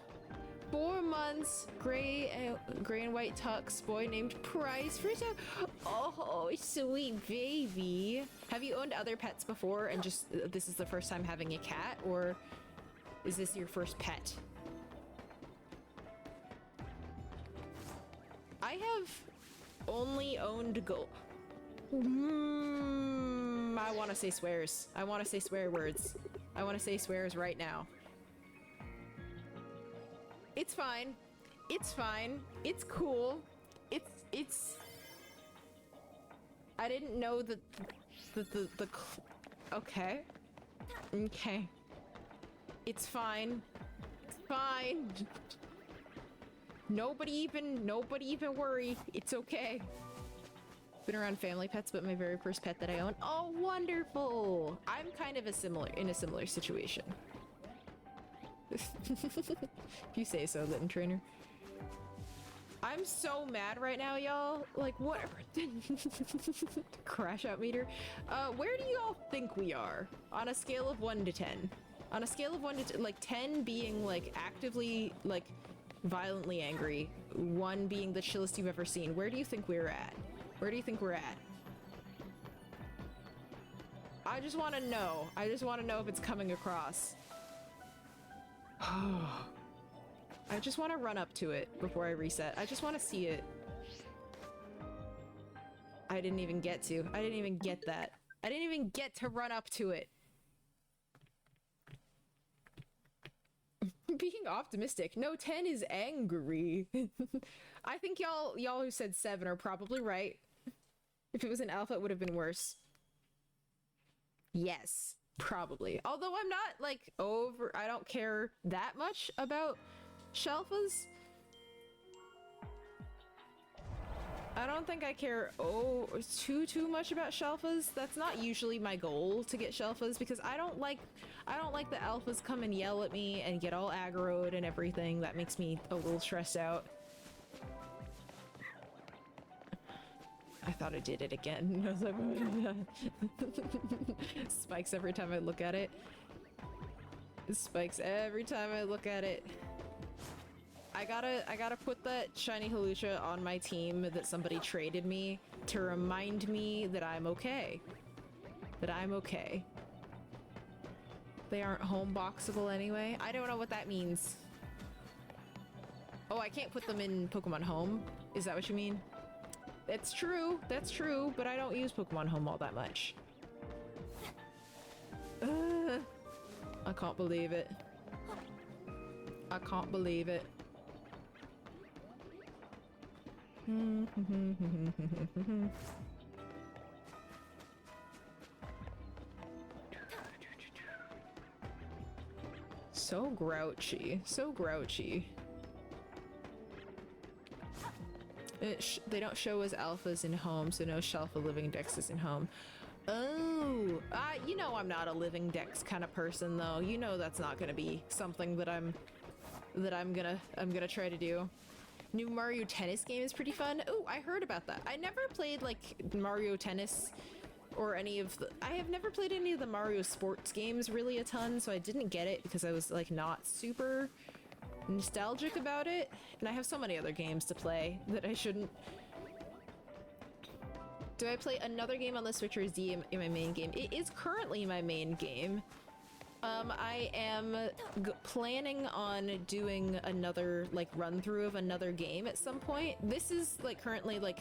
4 months, gray and white tux, boy named Price. Oh, sweet baby. Have you owned other pets before and just this is the first time having a cat, or is this your first pet? I have only owned I want to say swears. I want to say swear words. I want to say swears right now. It's fine. It's fine. It's cool. It's... I didn't know that okay. Okay. It's fine. It's fine. Nobody even worry. It's okay. Been around family pets, but my very first pet that I own. Oh, wonderful! I'm kind of in a similar situation. If you say so, Litten Trainer. I'm so mad right now, y'all. Like, whatever. Crash out meter. Where do y'all think we are? On a scale of 1 to 10. On a scale of 1 to 10, like 10 being like actively, like, violently angry, 1 being the chillest you've ever seen. Where do you think we're at? Where do you think we're at? I just want to know. I just want to know if it's coming across. I just want to run up to it before I reset. I just want to see it. I didn't even get to. I didn't even get that. I didn't even get to run up to it. Being optimistic. No, 10 is angry. I think y'all who said 7 are probably right. If it was an alpha, it would have been worse. Yes, probably. Although I'm not like I don't care that much about Shelfas. I don't think I care too much about Shelfas. That's not usually my goal, to get Shelfas, because I don't like the alphas come and yell at me and get all aggroed and everything. That makes me a little stressed out. I thought I did it again. I was like, spikes every time I look at it. Spikes every time I look at it. I gotta put that shiny Hawlucha on my team that somebody traded me to remind me that I'm okay. That I'm okay. They aren't home boxable anyway. I don't know what that means. Oh, I can't put them in Pokemon Home? Is that what you mean? That's true, but I don't use Pokemon Home all that much. I can't believe it. I can't believe it. So grouchy, so grouchy. They don't show as alphas in home, so no shelf of living dexes in home. Oh, you know I'm not a living dex kind of person though. You know that's not gonna be something that I'm gonna try to do. New Mario Tennis game is pretty fun. Oh, I heard about that. I never played like Mario Tennis or any of the, I have never played any of the Mario sports games really a ton, so I didn't get it because I was like not super nostalgic about it, and I have so many other games to play that I shouldn't. Do I play another game on the Switch, or is D in my main game? It is currently my main game. I am planning on doing another like run through of another game at some point. This is like currently like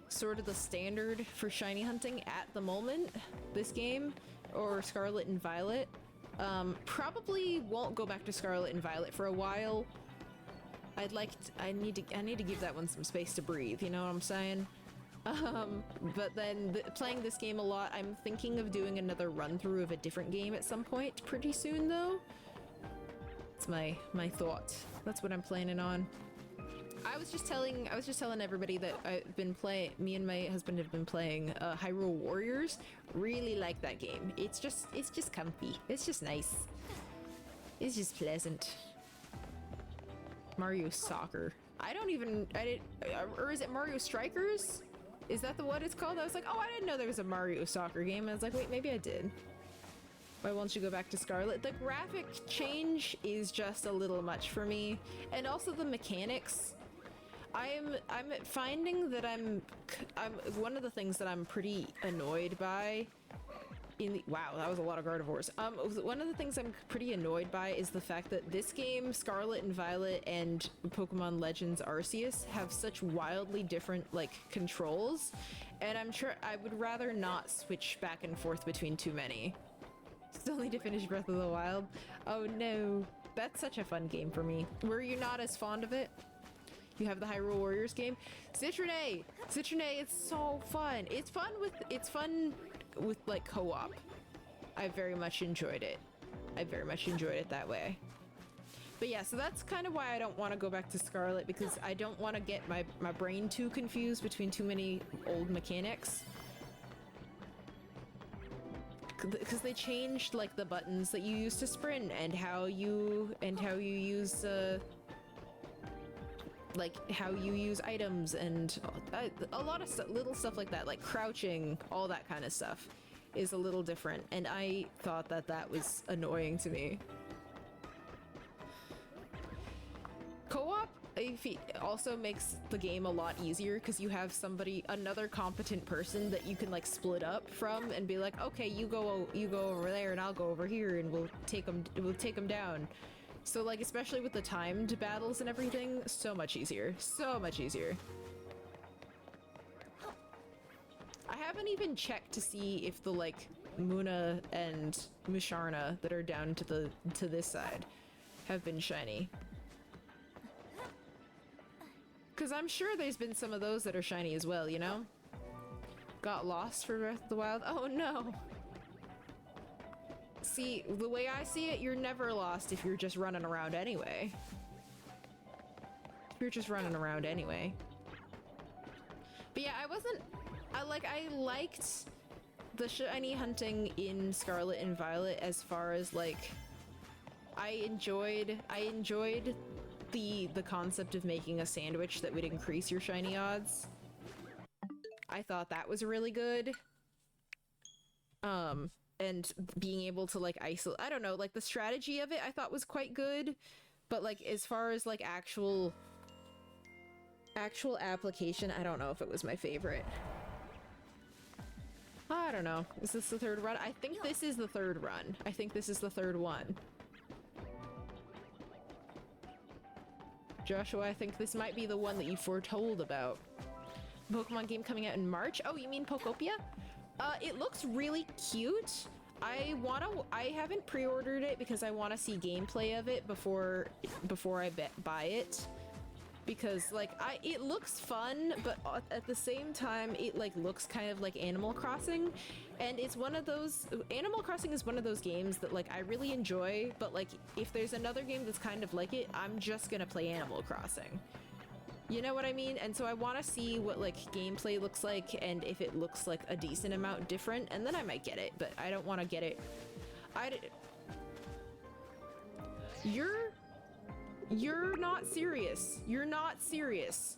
sort of the standard for shiny hunting at the moment, this game, or Scarlet and Violet. Probably won't go back to Scarlet and Violet for a while. I need to give that one some space to breathe, you know what I'm saying? But then playing this game a lot, I'm thinking of doing another run through of a different game at some point pretty soon though. It's my thought. That's what I'm planning on. I was just telling everybody that I've been playing, me and my husband have been playing Hyrule Warriors. Really like that game. It's just comfy. It's just nice. It's just pleasant. Mario Soccer. Or is it Mario Strikers? Is that what it's called? I was like, oh, I didn't know there was a Mario Soccer game. I was like, wait, maybe I did. Why won't you go back to Scarlet? The graphic change is just a little much for me. And also the mechanics. I'm finding that I'm one of the things that I'm pretty annoyed by wow, that was a lot of Gardevoirs. One of the things I'm pretty annoyed by is the fact that this game, Scarlet and Violet and Pokemon Legends Arceus, have such wildly different like controls, and I would rather not switch back and forth between too many. Still need to finish Breath of the Wild. Oh no, that's such a fun game for me. Were you not as fond of it? You have the Hyrule Warriors game? Citronade! Citronade, it's so fun. It's fun with like co-op. I very much enjoyed it. I very much enjoyed it that way. But yeah, so that's kind of why I don't want to go back to Scarlet, because I don't want to get my brain too confused between too many old mechanics. Because they changed like the buttons that you use to sprint and how you use like how you use items and a lot of little stuff like that, like crouching, all that kind of stuff is a little different, and I thought that was annoying to me. Co-op also makes the game a lot easier because you have another competent person that you can like split up from and be like, okay, you go over there and I'll go over here and we'll take them down. So like, especially with the timed battles and everything, so much easier. So much easier. I haven't even checked to see if the like Munna and Musharna that are down to this side have been shiny. Cause I'm sure there's been some of those that are shiny as well, you know? Got lost for Breath of the Wild? Oh no! See, the way I see it, you're never lost if you're just running around anyway. If you're just running around anyway. But yeah, I liked the shiny hunting in Scarlet and Violet as far as like, I enjoyed the concept of making a sandwich that would increase your shiny odds. I thought that was really good. And being able to like isolate, I don't know, like the strategy of it I thought was quite good, but like as far as like actual application, I don't know if it was my favorite. Hi. I don't know. Is this the third run? I think this is the third run. I think this is the third one. Joshua, I think this might be the one that you foretold about. Pokemon game coming out in March? Oh, you mean Pokopia? It looks really cute. I haven't pre-ordered it because I want to see gameplay of it before I buy it. Because like it looks fun, but at the same time it like looks kind of like Animal Crossing, and it's one of those Animal Crossing is one of those games that like I really enjoy, but like if there's another game that's kind of like it, I'm just gonna play Animal Crossing. You know what I mean? And so I want to see what like gameplay looks like, and if it looks like a decent amount different, and then I might get it, but I don't want to get it. You're not serious. You're not serious.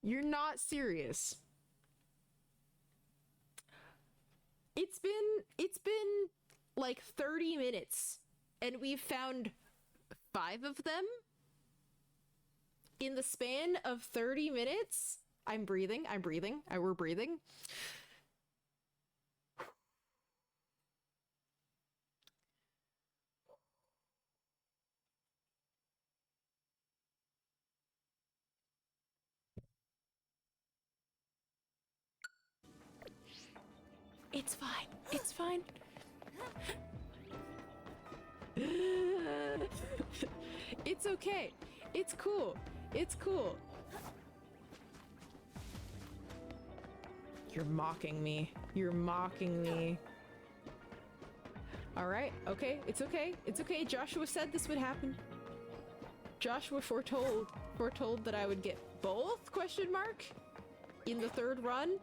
You're not serious. It's been like 30 minutes and we've found 5 of them in the span of 30 minutes. I'm breathing. We're breathing. It's fine. It's fine. It's okay. It's cool. It's cool. You're mocking me. You're mocking me. All right. Okay. It's okay. It's okay. Joshua said this would happen. Joshua foretold that I would get both ? In the third run.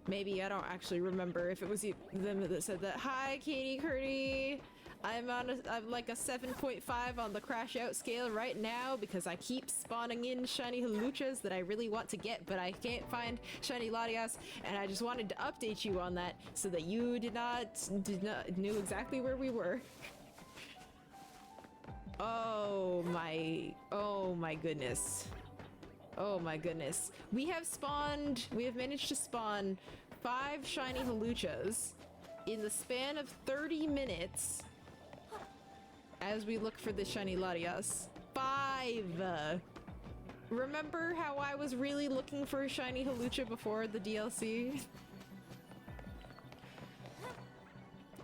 Maybe, I don't actually remember if it was them that said that. Hi, Katie Curdy. I'm like a 7.5 on the crash out scale right now because I keep spawning in shiny Hawluchas that I really want to get, but I can't find shiny Latias, and I just wanted to update you on that so that you did not knew exactly where we were. Oh my goodness. Oh my goodness. We have managed to spawn 5 shiny Hawluchas in the span of 30 minutes as we look for the shiny Latias. 5! Remember how I was really looking for a shiny Hawlucha before the DLC?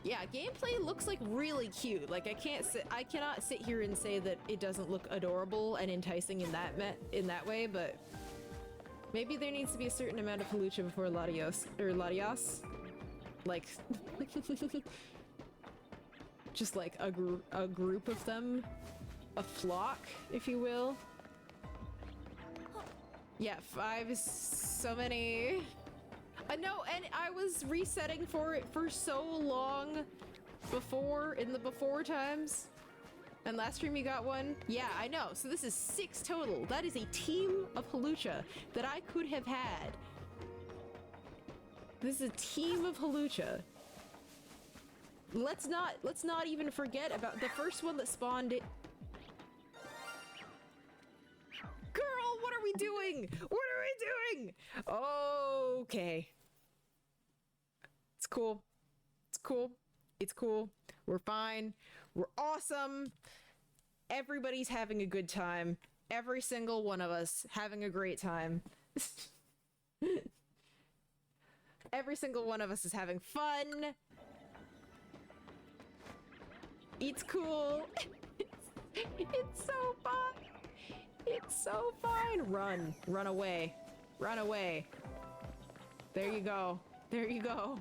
Yeah, gameplay looks like really cute. Like I cannot sit here and say that it doesn't look adorable and enticing in that way, but maybe there needs to be a certain amount of Hawlucha before Latias. Like just like a group of them, a flock, if you will. Yeah, 5 is so many. No, and I was resetting for it for so long before, in the before times. And last stream you got one? Yeah, I know. So this is 6 total. That is a team of Hawlucha that I could have had. This is a team of Hawlucha. Let's not even forget about the first one that spawned it. Girl, what are we doing? What are we doing? Okay. It's cool. It's cool. It's cool. We're fine. We're awesome. Everybody's having a good time. Every single one of us having a great time. Every single one of us is having fun. It's cool. It's so fun. It's so fine. Run. Run away. Run away. There you go. There you go.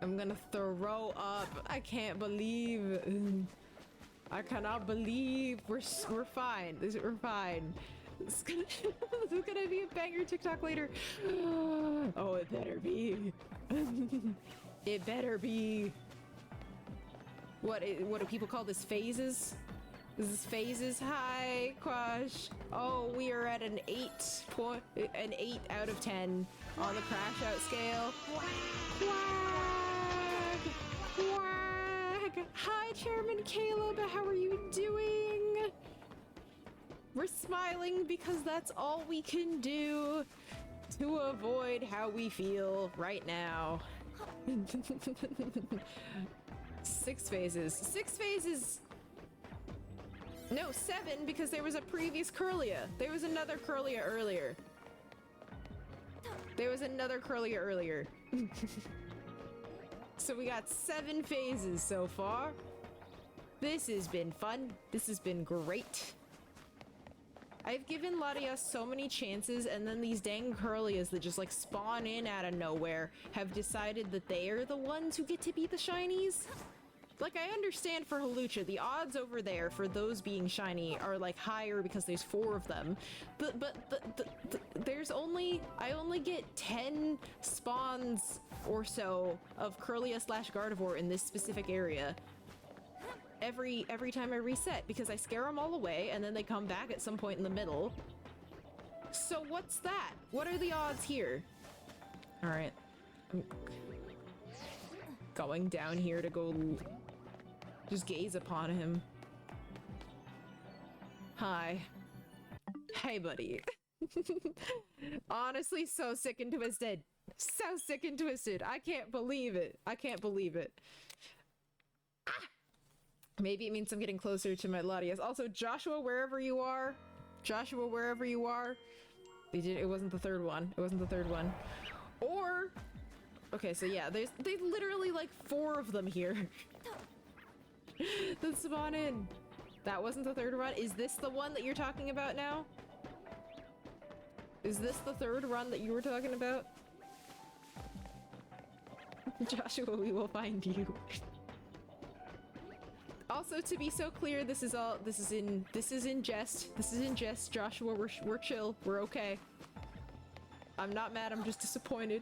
I'm gonna throw up. I can't believe. I cannot believe we're fine. We're fine. This is gonna be a banger TikTok later. Oh, it better be. It better be. What do people call this? Phases? This is phases. Hi, Quash. Oh, we are at an 8 out of 10 on the crash out scale. Quack! Quack! Hi, Chairman Caleb. How are you doing? We're smiling because that's all we can do to avoid how we feel right now. 6 phases. 6 phases. No, 7 because there was a previous Curlia. There was another Curlia earlier. So we got 7 phases so far. This has been fun. This has been great. I've given Latias so many chances, and then these dang Curlias that just like spawn in out of nowhere have decided that they are the ones who get to be the shinies. Like, I understand for Hawlucha, the odds over there for those being shiny are like higher because there's 4 of them, but there's only, I only get 10 spawns or so of Curlia / Gardevoir in this specific area every time I reset, because I scare them all away and then they come back at some point in the middle. So what's that? What are the odds here? All right, I'm going down here to go just gaze upon him. Hi. Hey, buddy. Honestly, so sick and twisted. So sick and twisted. I can't believe it. I can't believe it. Ah! Maybe it means I'm getting closer to my Latias. Also, Joshua, wherever you are. Joshua, wherever you are. It wasn't the third one. It wasn't the third one. Or... Okay, so yeah, there's literally like 4 of them here. That spawn in. That wasn't the third run. Is this the one that you're talking about now? Is this the third run that you were talking about? Joshua, we will find you. Also, to be so clear, this is in jest. This is in jest, Joshua. We're chill. We're okay. I'm not mad, I'm just disappointed.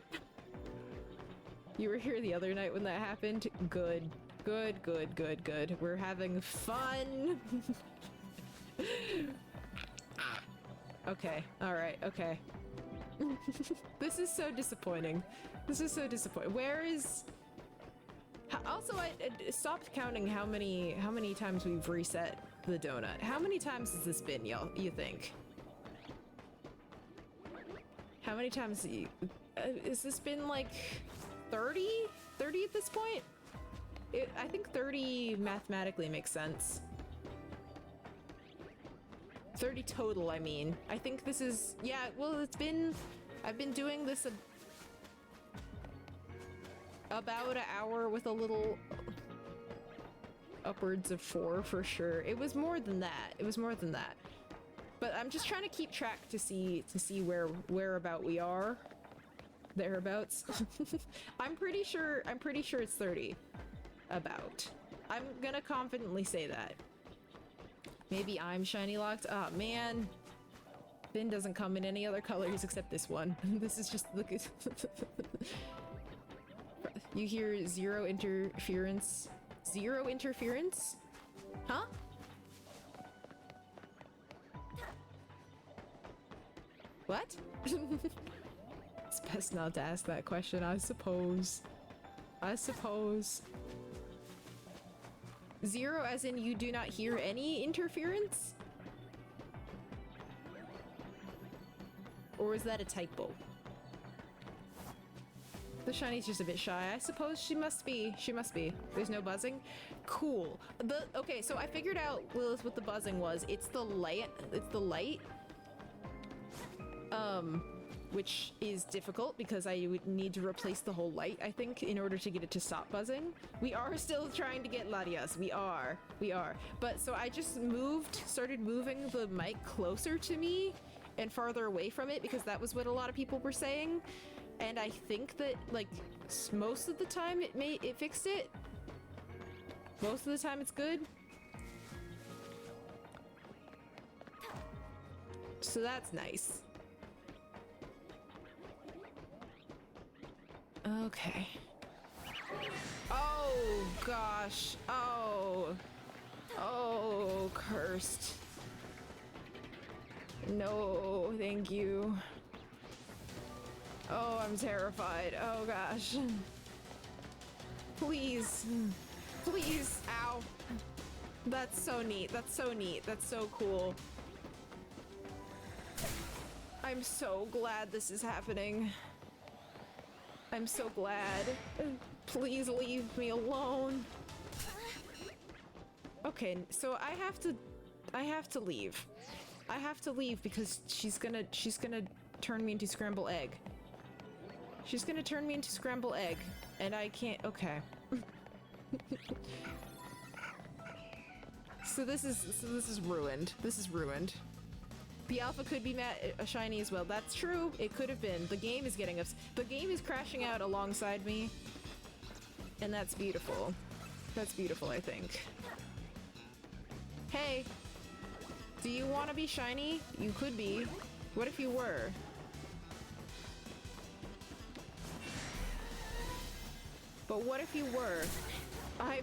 You were here the other night when that happened? Good. Good, good, good, good. We're having fun. Okay, alright, okay. This is so disappointing. This is so disappointing. Where is... Also, I stopped counting how many times we've reset the donut. How many times has this been, y'all, you think? How many times has this been, like, 30? 30 at this point? I think 30 mathematically makes sense. 30 total, I mean. I think this is... Yeah, well, I've been doing this about an hour with a little... upwards of 4 for sure. It was more than that. It was more than that. But I'm just trying to keep track to see whereabout we are. Thereabouts. I'm pretty sure it's 30. About. I'm gonna confidently say that. Maybe I'm shiny locked. Oh man. Finn doesn't come in any other colors except this one. This is just look at You hear 0 interference. 0 interference? Huh? What? It's best not to ask that question, I suppose. I suppose. 0 as in you do not hear any interference? Or is that a typo? The shiny's just a bit shy. I suppose she must be. She must be. There's no buzzing? Cool. Okay, so I figured out, Lilith, what the buzzing was. It's the light. It's the light. Which is difficult because I would need to replace the whole light, I think, in order to get it to stop buzzing. We are still trying to get Latias. We are. We are. But so I just started moving the mic closer to me and farther away from it because that was what a lot of people were saying. And I think that, like, most of the time it fixed it. Most of the time it's good. So that's nice. Okay. Oh, gosh. Oh. Oh, cursed. No, thank you. Oh, I'm terrified. Oh, gosh. Please. Please. Ow. That's so neat. That's so neat. That's so cool. I'm so glad this is happening. I'm so glad. Please leave me alone. Okay, so I have to leave. I have to leave because she's gonna turn me into scrambled egg. She's gonna turn me into scrambled egg, and I can't. Okay. So this is ruined. This is ruined. The alpha could be a shiny as well. That's true. It could have been. The game is getting us. The game is crashing out alongside me, and that's beautiful. That's beautiful, I think. Hey, do you want to be shiny? You could be. What if you were? But what if you were? I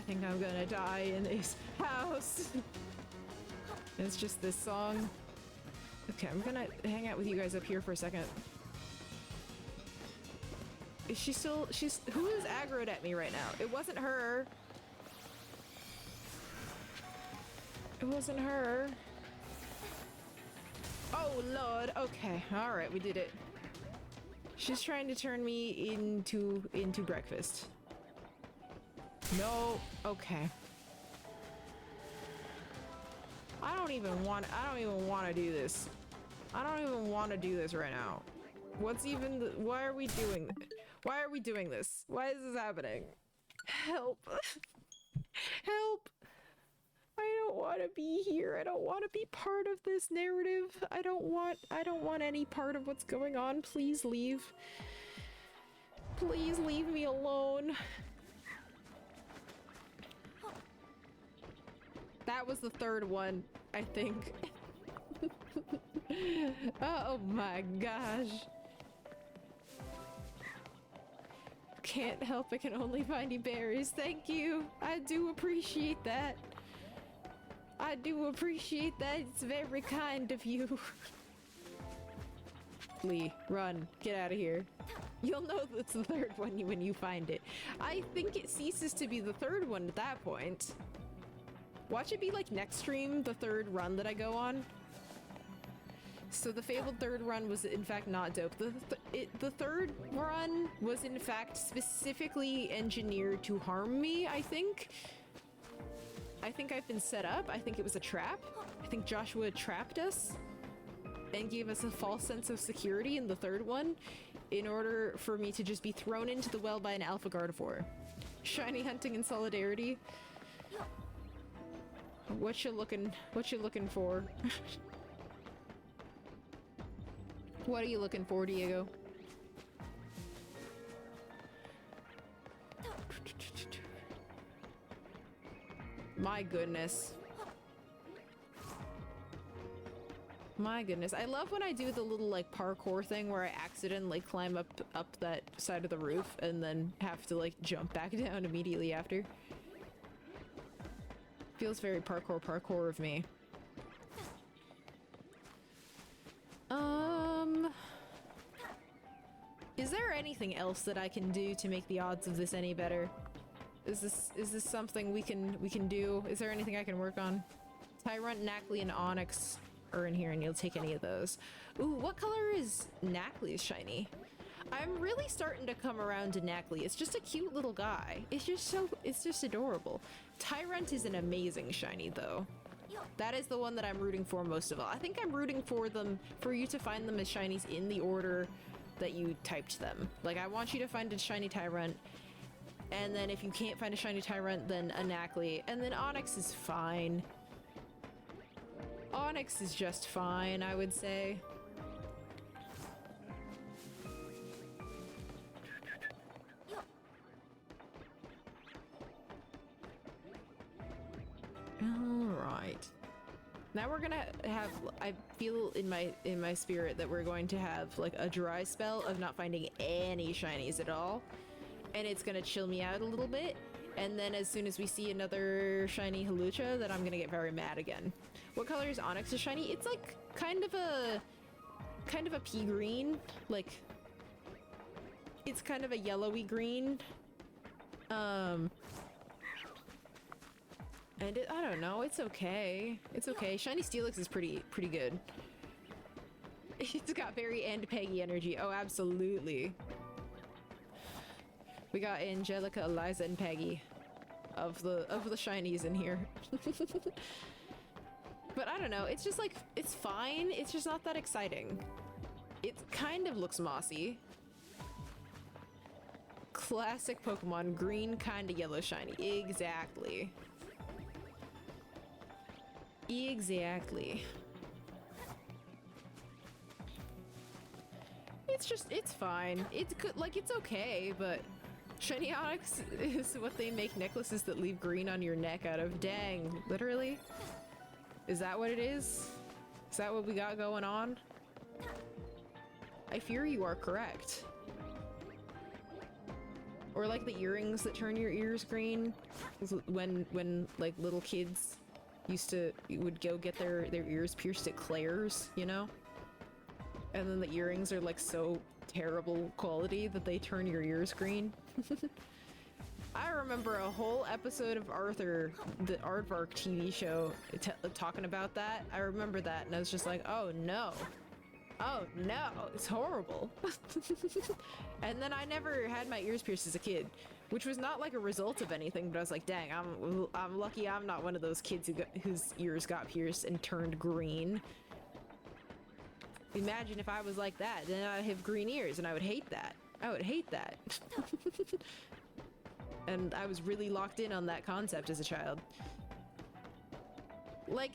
think I'm gonna die in this house. It's just this song. Okay, I'm gonna hang out with you guys up here for a second. Is she still- who is aggroed at me right now? It wasn't her. It wasn't her. Oh lord, okay, alright, we did it. She's trying to turn me into breakfast. No, okay. I don't even want to do this. I don't even want to do this right now. What's even why are we doing this? Why is this happening? Help. Help. I don't want to be here. I don't want to be part of this narrative. I don't want any part of what's going on. Please leave. Please leave me alone. That was the third one, I think. Oh my gosh. Can't help, I can only find you berries. Thank you. I do appreciate that. I do appreciate that. It's very kind of you. Lee, run. Get out of here. You'll know it's the third one when you find it. I think it ceases to be the third one at that point. Watch it be like next stream, the third run that I go on. So the fabled third run was in fact not dope. The third run was in fact specifically engineered to harm me, I think. I think I've been set up. I think it was a trap. I think Joshua trapped us and gave us a false sense of security in the third one in order for me to just be thrown into the well by an alpha Gardevoir. Shiny hunting in solidarity. What you looking for? What are you looking for, Diego? My goodness. My goodness. I love when I do the little like parkour thing where I accidentally climb up that side of the roof and then have to like jump back down immediately after. Feels very parkour of me. Is there anything else that I can do to make the odds of this any better? Is this something we can do? Is there anything I can work on? Tyrunt, Nacli, and Onyx are in here and you'll take any of those. Ooh, what color is Nacli's shiny? I'm really starting to come around to Nacli. It's just a cute little guy. It's just adorable. Tyrunt is an amazing shiny though. That is the one that I'm rooting for most of all. I think I'm rooting for you to find them as shinies in the order that you typed them. Like, I want you to find a shiny Tyrunt, and then if you can't find a shiny Tyrunt, then a Nacli, and then Onyx is fine. Onyx is just fine, I would say. Alright. Now we're gonna have, I feel in my spirit that we're going to have like a dry spell of not finding any shinies at all. And it's gonna chill me out a little bit. And then as soon as we see another shiny Hawlucha, then I'm gonna get very mad again. What color is Onyx's shiny? It's like kind of a pea green. Like, it's kind of a yellowy green. And I don't know, it's okay. It's okay. Shiny Steelix is pretty good. It's got very and Peggy energy. Oh, absolutely. We got Angelica, Eliza, and Peggy of the shinies in here. But I don't know, it's just like, it's fine, it's just not that exciting. It kind of looks mossy. Classic Pokemon, green, kinda yellow, shiny. Exactly. Exactly. It's just, it's fine. It's good, like, it's okay, but Shiny Onyx is what they make necklaces that leave green on your neck out of. Dang, literally? Is that what it is? Is that what we got going on? I fear you are correct. Or like the earrings that turn your ears green when like little kids would go get their ears pierced at Claire's, you know? And then the earrings are like so terrible quality that they turn your ears green. I remember a whole episode of Arthur, the Aardvark TV show, talking about that. I remember that, and I was just like, oh no. Oh no, it's horrible. And then I never had my ears pierced as a kid, which was not like a result of anything, but I was like, dang, I'm lucky I'm not one of those kids whose ears got pierced and turned green. Imagine if I was like that, then I'd have green ears, and I would hate that. I would hate that. And I was really locked in on that concept as a child. Like,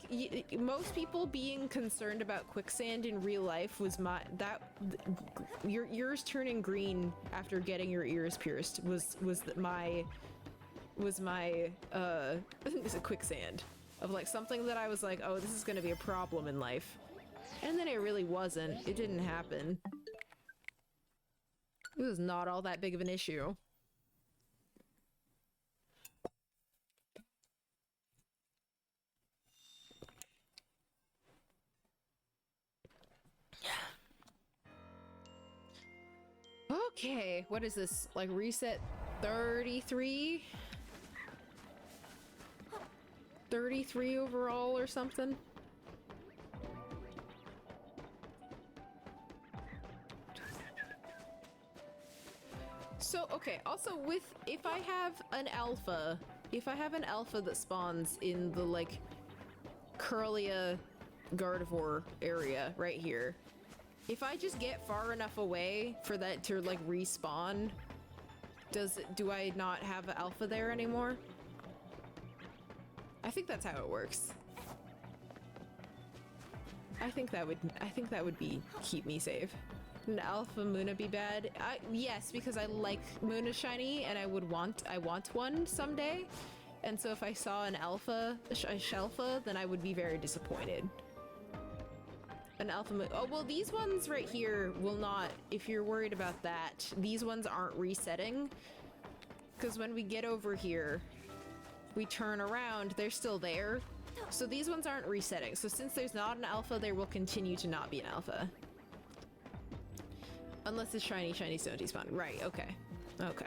most people being concerned about quicksand in real life was your ears turning green after getting your ears pierced was my quicksand of like something that I was like, oh, this is gonna be a problem in life. And then it really wasn't. It didn't happen. It was not all that big of an issue. Okay, what is this? Like reset 33? 33 overall or something? So, okay, also if I have an alpha that spawns in the, like, Curlia Gardevoir area right here, if I just get far enough away for that to, like, respawn, do I not have an alpha there anymore? I think that's how it works. I think that would keep me safe. An alpha Munna be bad? Yes, because I like Munna shiny and I want one someday. And so if I saw an alpha, a Shelfa, then I would be very disappointed. An alpha oh, well, these ones right here will not, if you're worried about that, these ones aren't resetting. Because when we get over here, we turn around, they're still there. So these ones aren't resetting. So since there's not an alpha, there will continue to not be an alpha. Unless it's shiny stone despawn. Right, okay. Okay.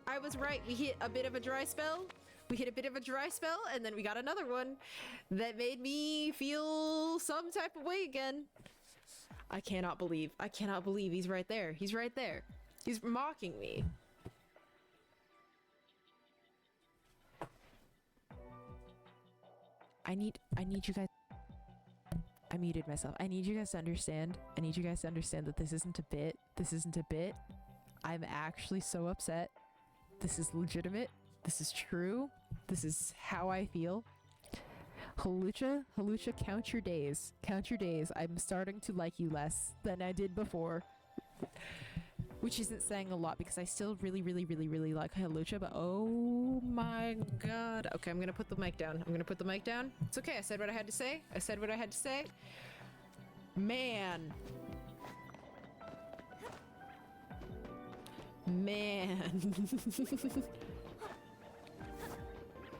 I was right, we hit a bit of a dry spell. And then we got another one that made me feel some type of way again. I cannot believe he's right there. He's right there. He's mocking me. I need you guys. I muted myself. I need you guys to understand. That this isn't a bit. I'm actually so upset. This is legitimate. This is true. This is how I feel. Hawlucha, count your days. I'm starting to like you less than I did before. Which isn't saying a lot because I still really like Hawlucha, but oh my god. Okay, I'm gonna put the mic down. It's okay, I said what I had to say. Man.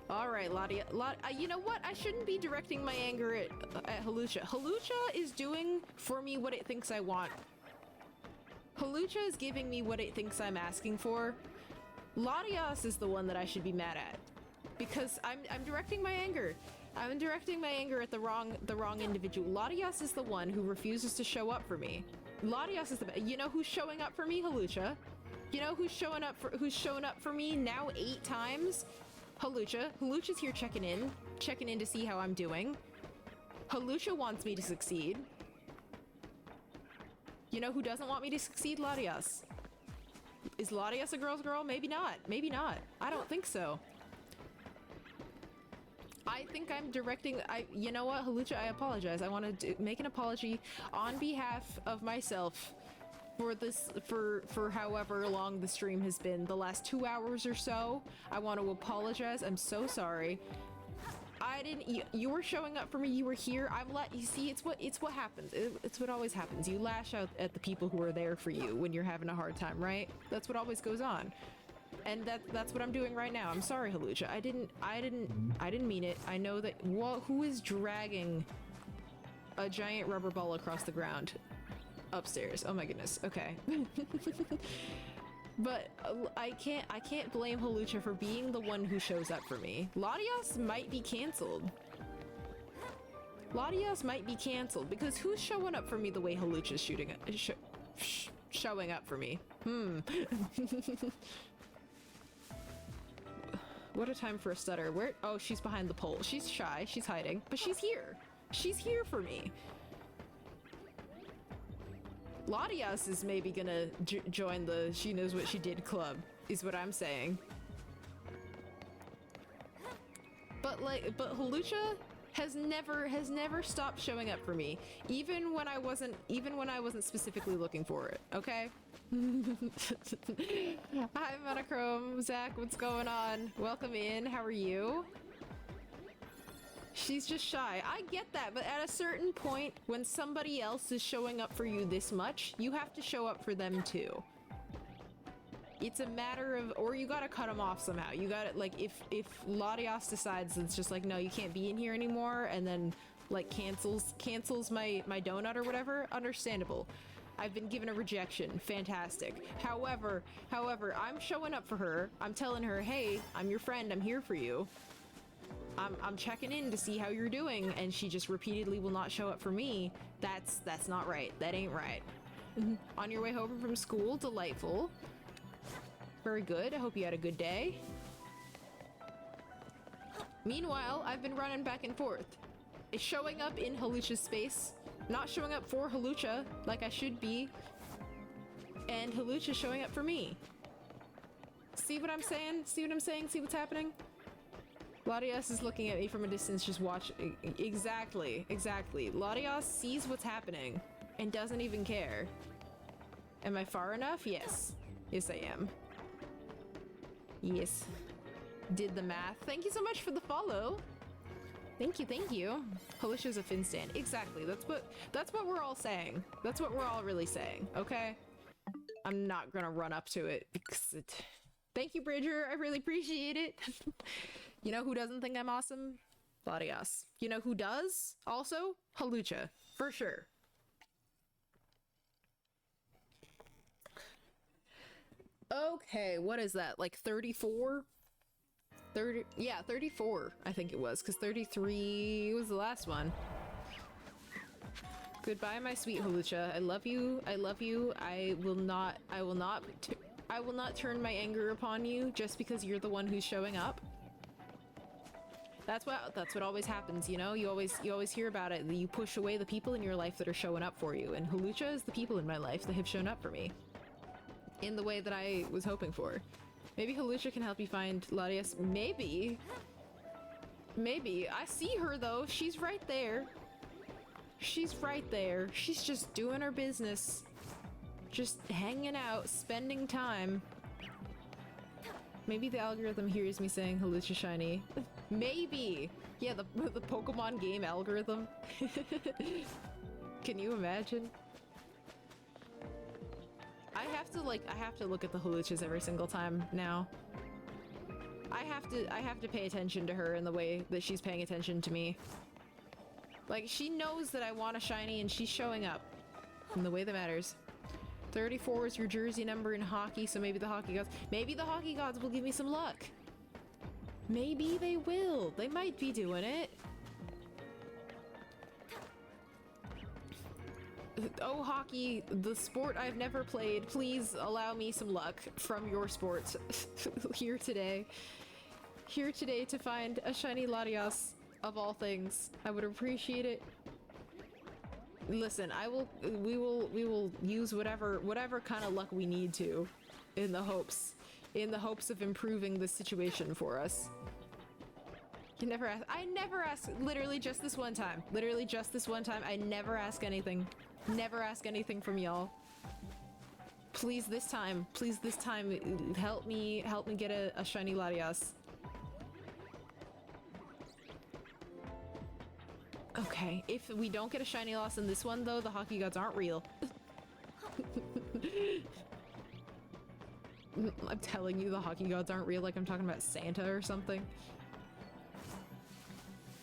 Alright, Ladia. You know what? I shouldn't be directing my anger at Hawlucha. Hawlucha is doing for me what it thinks I want. Hawlucha is giving me what it thinks I'm asking for. Latias is the one that I should be mad at. because I'm directing my anger. I'm directing my anger at the wrong individual. Latias is the one who refuses to show up for me. Latias is the, you know who's showing up for me? Halucha. You know who's shown up for me now 8 times? Halucha. Halucha's here checking in to see how I'm doing. Halucha wants me to succeed. You know who doesn't want me to succeed? Latias. Is Latias a girl's girl? Maybe not. Maybe not. I don't think so. I think I'm directing. You know what, Halucha? I apologize. I want to make an apology on behalf of myself for this, for however long the stream has been, the last 2 hours or so. I want to apologize. I'm so sorry. I didn't. You were showing up for me. You were here. You see, it's what happens. It's what always happens. You lash out at the people who are there for you when you're having a hard time, right? That's what always goes on. And that's what I'm doing right now. I'm sorry, Halucha. I didn't mean it. I know that. Who is dragging a giant rubber ball across the ground upstairs? Oh my goodness. Okay. But I can't blame Halucha for being the one who shows up for me. Latias might be canceled. Latias might be canceled because who's showing up for me the way Halucha's showing up for me? What a time for a stutter. Where? Oh, she's behind the pole. She's shy. She's hiding. But she's here. She's here for me. Latias is maybe gonna join the She Knows What She Did club, is what I'm saying. But Halucha has never stopped showing up for me, even when I wasn't specifically looking for it, okay? Hi Monochrome, Zach, what's going on? Welcome in, how are you? She's just shy. I get that, but at a certain point, when somebody else is showing up for you this much, you have to show up for them too. It's a matter of, or you gotta cut them off somehow. You gotta, like, if Latias decides it's just like, no, you can't be in here anymore, and then, like, cancels my donut or whatever, understandable. I've been given a rejection. Fantastic. However, I'm showing up for her. I'm telling her, hey, I'm your friend. I'm here for you. I'm checking in to see how you're doing, and she just repeatedly will not show up for me. That's not right. That ain't right. On your way home from school, delightful. Very good. I hope you had a good day. Meanwhile, I've been running back and forth. It's showing up in Halucha's space, not showing up for Halucha like I should be, and Halucha's showing up for me. See what I'm saying? See what I'm saying? See what's happening? Latias is looking at me from a distance, just watch. Exactly. Latias sees what's happening and doesn't even care. Am I far enough? Yes. Yes, I am. Yes. Did the math. Thank you so much for the follow. Thank you. Halucha's a fin stand. Exactly. That's what we're all saying. That's what we're all really saying, okay? I'm not gonna run up to it because it... Thank you, Bridger. I really appreciate it. You know who doesn't think I'm awesome? Latias. You know who does? Also, Halucha. For sure. Okay, what is that? Like 34? 30? Yeah, 34, I think it was, because 33 was the last one. Goodbye, my sweet Halucha. I love you. I will not turn my anger upon you just because you're the one who's showing up. That's what always happens, you know? You always hear about it. You push away the people in your life that are showing up for you, and Halucha is the people in my life that have shown up for me. In the way that I was hoping for. Maybe Halucha can help you find Latias. Maybe. I see her though. She's right there. She's just doing her business. Just hanging out, spending time. Maybe the algorithm hears me saying Halucha shiny. Maybe. Yeah, the Pokemon game algorithm. Can you imagine? I have to look at the Haluchas every single time now. I have to pay attention to her in the way that she's paying attention to me. Like, she knows that I want a shiny and she's showing up in the way that matters. 34 is your jersey number in hockey, so maybe the hockey gods will give me some luck. Maybe they will. They might be doing it. Oh, hockey, the sport I've never played. Please allow me some luck from your sport here today. Here today to find a shiny Latias of all things. I would appreciate it. Listen, we will use whatever kind of luck we need to in the hopes of improving the situation for us. You never ask. I never ask. Literally just this one time. Literally just this one time. I never ask anything. Never ask anything from y'all. Please this time. Please this time. Help me get a shiny Latias. Okay, if we don't get a shiny loss in this one though, the hockey gods aren't real. I'm telling you, the hockey gods aren't real, like I'm talking about Santa or something.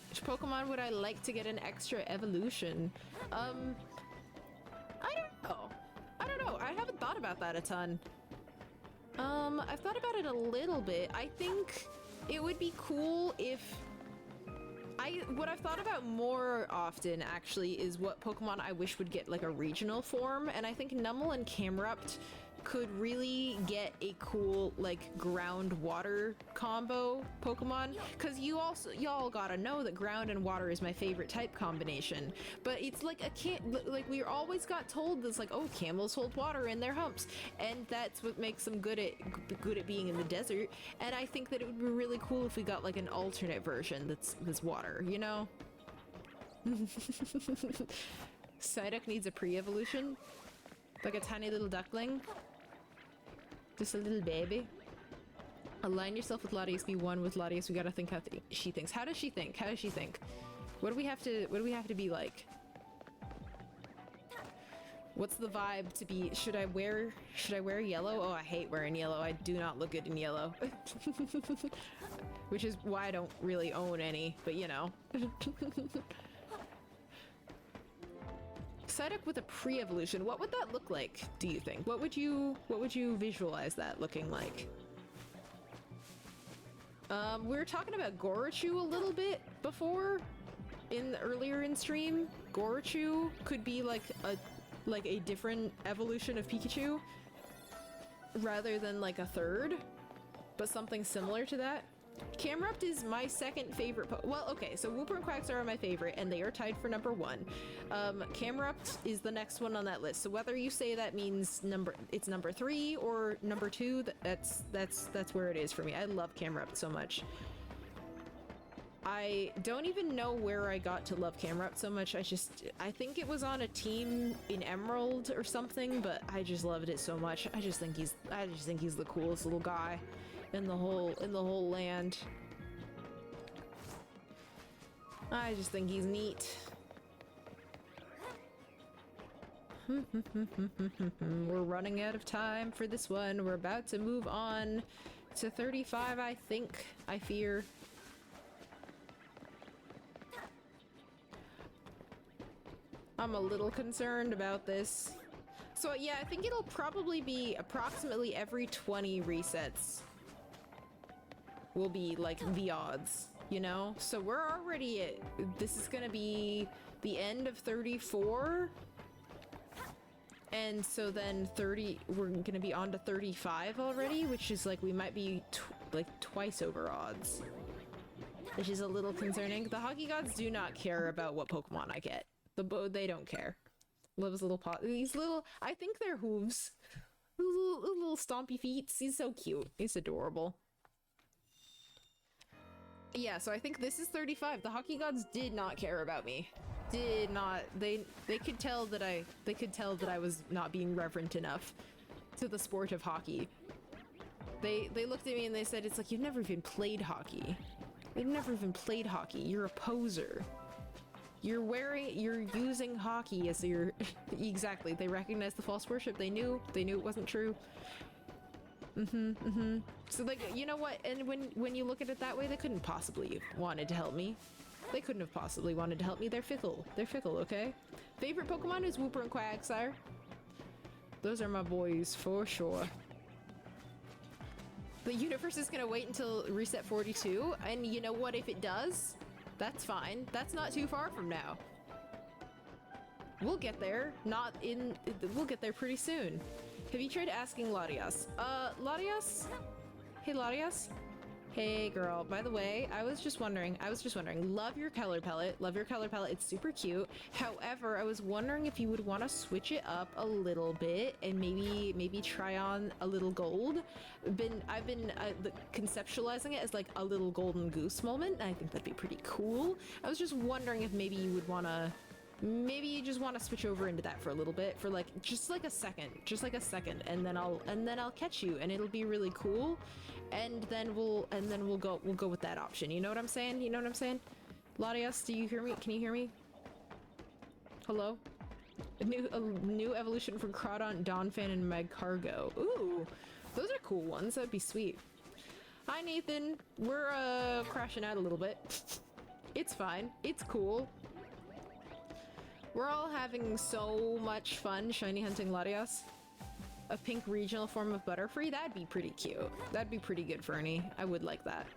Which Pokemon would I like to get an extra evolution? I don't know. I don't know. I haven't thought about that a ton. I've thought about it a little bit. I think it would be cool if... what I've thought about more often, actually, is what Pokemon I wish would get, like, a regional form, and I think Numel and Camerupt could really get a cool, like, ground-water combo Pokemon, because y'all gotta know that ground and water is my favorite type combination, but it's like like, we always got told this, like, oh, camels hold water in their humps, and that's what makes them good at being in the desert, and I think that it would be really cool if we got, like, an alternate version that's water, you know? Psyduck needs a pre-evolution? Like a tiny little duckling? Just a little baby. Align yourself with Latias, be one with Latias. We gotta think how she thinks. How does she think? How does she think? What do we have to be like? What's the vibe to be? Should I wear yellow? Oh, I hate wearing yellow. I do not look good in yellow. Which is why I don't really own any, but you know. Psyduck with a pre-evolution, what would that look like, do you think? What would you visualize that looking like? We were talking about Gorachu a little bit before, earlier in stream. Gorachu could be like a different evolution of Pikachu, rather than like a third, but something similar to that. Camerupt is my second favorite well, okay, so Wooper and Quagsire are my favorite, and they are tied for number 1. Camerupt is the next one on that list, so whether you say that means it's number 3 or number 2, that's where it is for me. I love Camerupt so much. I don't even know where I got to love Camerupt so much. I think it was on a team in Emerald or something, but I just loved it so much. I just think he's the coolest little guy in the whole land. I just think he's neat. We're running out of time for this one. We're about to move on to 35, I think. I fear. I'm a little concerned about this. So yeah, I think it'll probably be approximately every 20 resets will be like the odds, you know? So we're already at, this is gonna be the end of 34, and so then we're gonna be on to 35 already, which is like, we might be like twice over odds, which is a little concerning. The hockey gods do not care about what Pokemon I get. They don't care. Loves little these little, I think they're hooves. Little stompy feet. He's so cute. He's adorable. Yeah, so I think this is 35. The hockey gods did not care about me. Did not. They could tell that I was not being reverent enough to the sport of hockey. They looked at me and they said, it's like, you've never even played hockey. You've never even played hockey. You're a poser. You're using hockey as your... Exactly. They recognized the false worship. They knew it wasn't true. So like, you know what? And when you look at it that way, they couldn't possibly wanted to help me. They couldn't have possibly wanted to help me. They're fickle. They're fickle, okay? Favorite Pokemon is Wooper and Quagsire. Those are my boys for sure. The universe is gonna wait until reset 42, and you know what, if it does, that's fine. That's not too far from now. We'll get there. We'll get there pretty soon. Have you tried asking Latias? Latias? Hey, Latias? Hey, girl. By the way, I was just wondering, love your color palette. Love your color palette. It's super cute. However, I was wondering if you would want to switch it up a little bit and maybe try on a little gold. I've been conceptualizing it as like a little golden goose moment. I think that'd be pretty cool. I was just wondering if maybe you would want to maybe you just want to switch over into that for a little bit, for like just like a second, and then I'll catch you, and it'll be really cool, and then we'll go with that option. You know what I'm saying? You know what I'm saying? Latias, do you hear me? Can you hear me? Hello? A new evolution from Crawdaunt, Donphan, and Magcargo. Ooh, those are cool ones. That'd be sweet. Hi, Nathan. We're crashing out a little bit. It's fine. It's cool. We're all having so much fun shiny hunting Latias. A pink regional form of Butterfree? That'd be pretty cute. That'd be pretty good, Fernie. I would like that.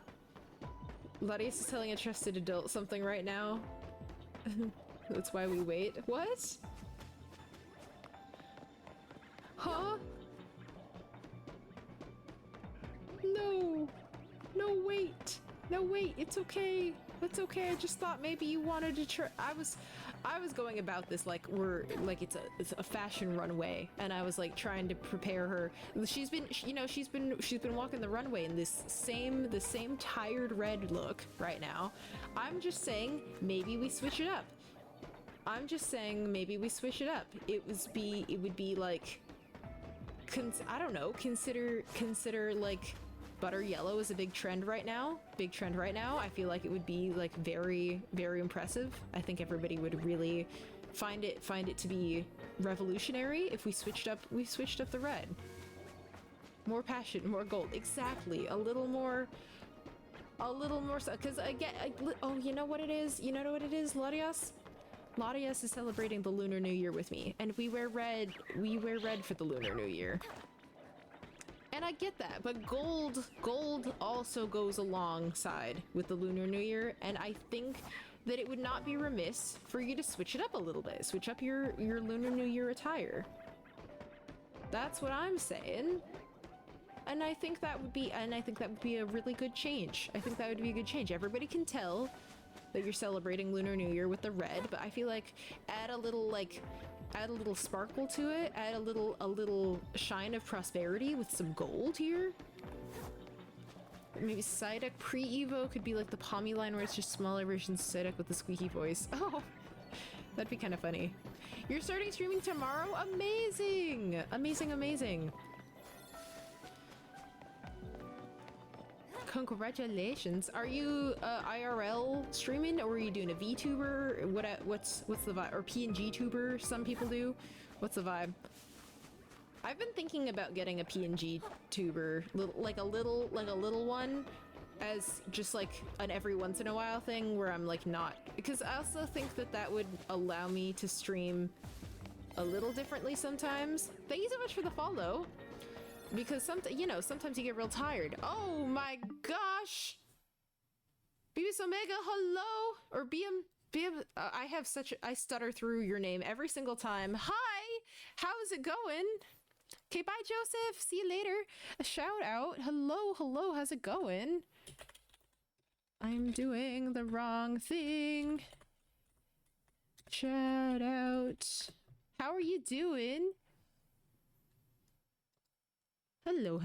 Latias is telling a trusted adult something right now. That's why we wait. What? Huh? No. No, wait. No, wait. It's okay. It's okay. I just thought maybe you wanted to try. I was going about this like it's a fashion runway, and I was like trying to prepare her. She's been walking the runway in the same tired red look right now. I'm just saying maybe we switch it up. It would be like, I don't know, consider like butter yellow is a big trend right now. I feel like it would be like very, very impressive. I think everybody would really find it to be revolutionary if we switched up the red. More passion, more gold. Exactly. A little more because oh, you know what it is? Latias? Latias is celebrating the Lunar New Year with me, and we wear red for the Lunar New Year. And I get that, but gold also goes alongside with the Lunar New Year, and I think that it would not be remiss for you to switch it up a little bit. Switch up your Lunar New Year attire. That's what I'm saying. And I think that would be a really good change. Everybody can tell that you're celebrating Lunar New Year with the red, but I feel like add a little sparkle to it, add a little shine of prosperity with some gold here. Maybe Psyduck pre-Evo could be like the Palmy line, where it's just smaller versions of Psyduck with the squeaky voice. Oh, that'd be kind of funny. You're starting streaming tomorrow? Amazing! Amazing. Congratulations. Are you IRL streaming, or are you doing a VTuber? What's the vibe? Or PNG tuber, some people do. What's the vibe? I've been thinking about getting a PNG tuber, like a little one, as just like an every once in a while thing, where I'm like not, because I also think that would allow me to stream a little differently sometimes. Thank you so much for the follow. Because sometimes you get real tired. Oh my gosh! Beavis Omega, hello! Or BM, I stutter through your name every single time. Hi! How's it going? Okay, bye Joseph, see you later. A shout out, hello, how's it going? I'm doing the wrong thing. Shout out. How are you doing? Hello.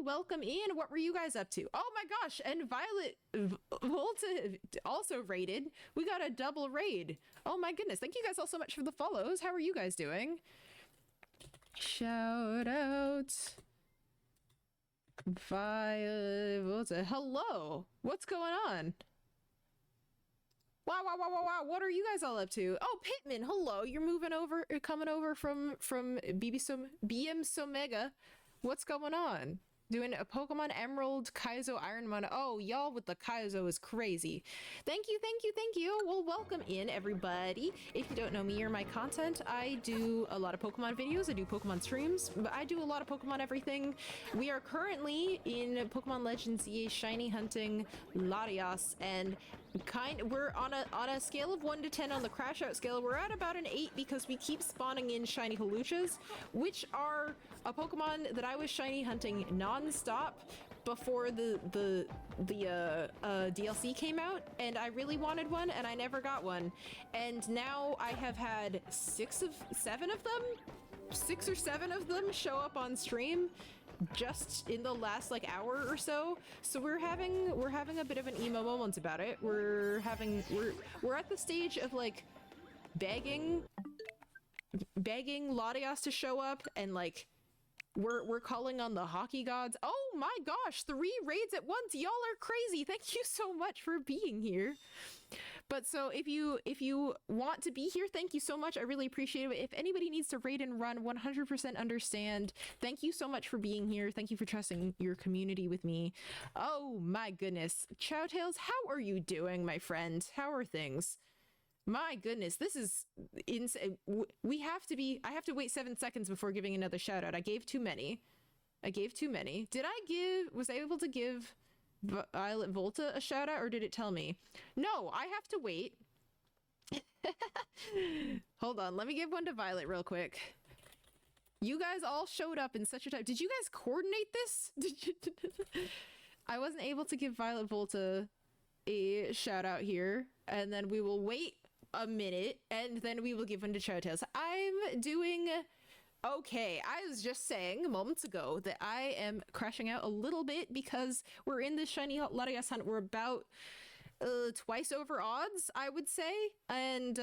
Welcome in. What were you guys up to? Oh my gosh. And Violet Volta also raided. We got a double raid. Oh my goodness. Thank you guys all so much for the follows. How are you guys doing? Shout out. Violet Volta. Hello. What's going on? Wow. What are you guys all up to? Oh, Pitman. Hello. You're coming over from BM Somega. What's going on? Doing a Pokemon Emerald Kaizo Ironmon. Oh, y'all with the Kaizo is crazy. Thank you, thank you, thank you. Well, welcome in, everybody. If you don't know me or my content, I do a lot of Pokemon videos. I do Pokemon streams, but I do a lot of Pokemon everything. We are currently in Pokemon Legends EA Shiny Hunting Latias, and we're on a scale of 1 to 10 on the crash out scale. We're at about an 8 because we keep spawning in shiny Holuchas, which are a Pokemon that I was shiny hunting non-stop before the DLC came out, and I really wanted one and I never got one. And now I have had 6 or 7 of them show up on stream just in the last like hour or so. So we're having a bit of an emo moment about it. We're at the stage of like begging Latias to show up, and like we're calling on the hockey gods. Oh my gosh, 3 raids at once. Y'all are crazy. Thank you so much for being here. But so if you want to be here, thank you so much. I really appreciate it. If anybody needs to raid and run, 100% understand. Thank you so much for being here. Thank you for trusting your community with me. Oh my goodness. Chowtails, how are you doing, my friend? How are things? My goodness, this is insane. I have to wait 7 seconds before giving another shout out. I gave too many. Was I able to give Violet Volta a shout out, or did it tell me? No, I have to wait. Hold on, let me give one to Violet real quick. You guys all showed up in such a time. Did you guys coordinate this? I wasn't able to give Violet Volta a shout out here, and then we will wait a minute, and then we will give one to Chowtails. I'm doing okay. I was just saying moments ago that I am crashing out a little bit because we're in this shiny Latias hunt. We're about twice over odds, I would say, and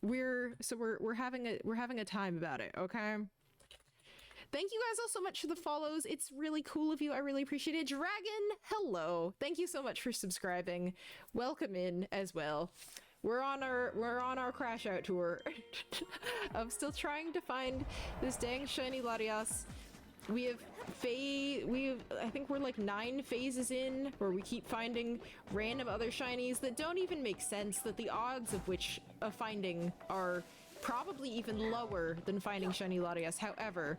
we're having a time about it. Okay. Thank you guys all so much for the follows. It's really cool of you. I really appreciate it. Dragon, hello. Thank you so much for subscribing. Welcome in as well. We're on our crash out tour. I'm still trying to find this dang shiny Latias. I think we're like 9 phases in where we keep finding random other shinies that don't even make sense, that the odds of which of finding are probably even lower than finding shiny Latias. However,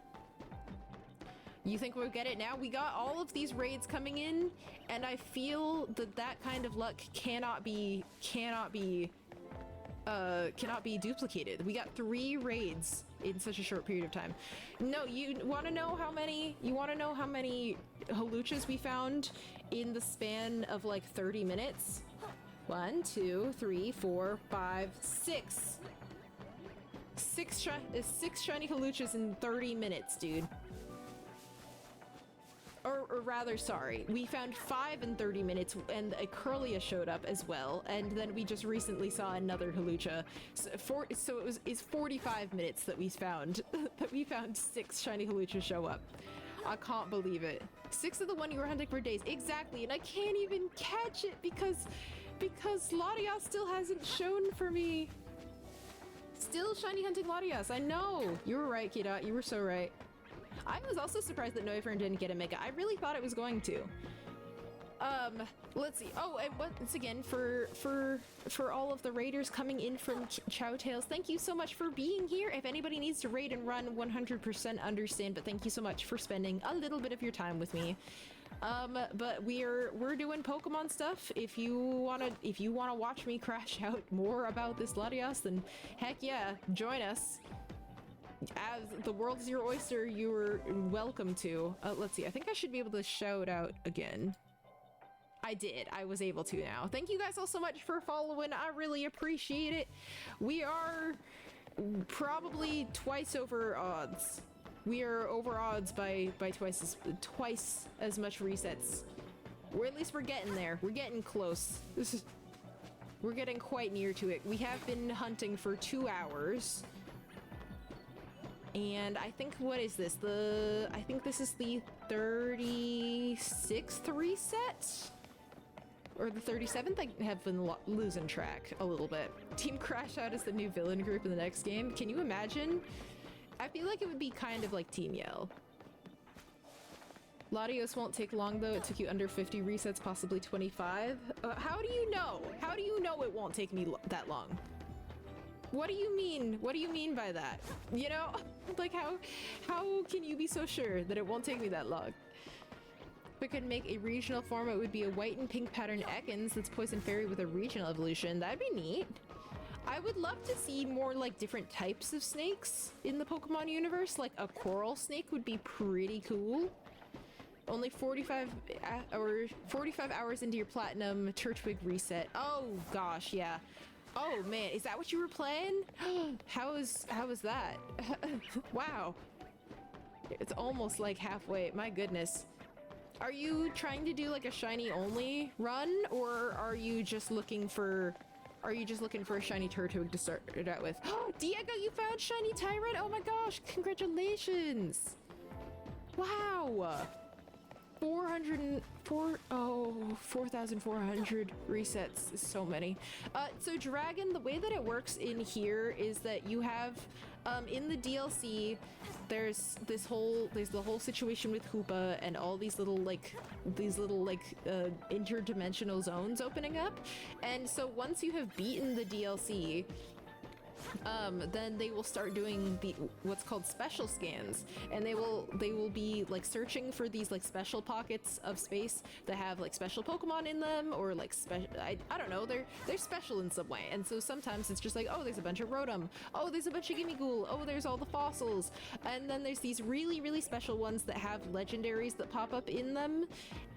you think we'll get it now? We got all of these raids coming in, and I feel that kind of luck cannot be duplicated. We got 3 raids in such a short period of time. No, you want to know how many Holuchas we found in the span of like 30 minutes? 1, 2, 3, 4, 5, 6. 6 shiny Holuchas in 30 minutes, dude. Or rather, sorry, we found 5 in 30 minutes, and a Curlia showed up as well, and then we just recently saw another Holucha. So it's 45 minutes that we found 6 shiny Holuchas show up. I can't believe it. 6 of the one you were hunting for days, exactly, and I can't even catch it because Latias still hasn't shown for me. Still shiny hunting Latias. I know. You were right, Kida. You were so right. I was also surprised that Noivern didn't get a Mega. I really thought it was going to. Let's see. Oh, and once again, for all of the raiders coming in from Chowtails, thank you so much for being here. If anybody needs to raid and run, 100% understand, but thank you so much for spending a little bit of your time with me. But we're doing Pokemon stuff. If you wanna watch me crash out more about this Latias, then heck yeah, join us. As the world is your oyster, you're welcome to. Let's see, I think I should be able to shout out again. I did. I was able to now. Thank you guys all so much for following. I really appreciate it. We are probably twice over odds. We are over odds by twice as much resets. Or at least we're getting there. We're getting close. We're getting quite near to it. We have been hunting for 2 hours. And I think, what is this? I think this is the 36th reset? Or the 37th? I have been losing track a little bit. Team Crash Out is the new villain group in the next game. Can you imagine? I feel like it would be kind of like Team Yell. Latios won't take long though. It took you under 50 resets, possibly 25. How do you know? How do you know it won't take me that long? What do you mean? What do you mean by that? You know, like how can you be so sure that it won't take me that long? If I could make a regional form, it would be a white and pink pattern Ekans that's Poison Fairy with a regional evolution. That'd be neat. I would love to see more like different types of snakes in the Pokemon universe. Like a coral snake would be pretty cool. Only 45 hours into your platinum Turtwig reset. Oh gosh, yeah. Oh man, is that what you were playing? How is that? Wow. It's almost like halfway. My goodness. Are you trying to do like a shiny only run, or are you just looking for a shiny Turtwig to start it out with? Diego, you found shiny Tyrant. Oh my gosh, congratulations. Wow. 4,400 resets is so many. So Dragon, the way that it works in here is that you have in the DLC there's the whole situation with Hoopa and all these little interdimensional zones opening up. And so once you have beaten the DLC, then they will start doing what's called special scans, and they will be like searching for these like special pockets of space that have like special Pokemon in them, or like I don't know, they're special in some way. And so sometimes it's just like, oh, there's a bunch of Rotom, oh, there's a bunch of Gimmighoul, oh, there's all the fossils, and then there's these really special ones that have legendaries that pop up in them.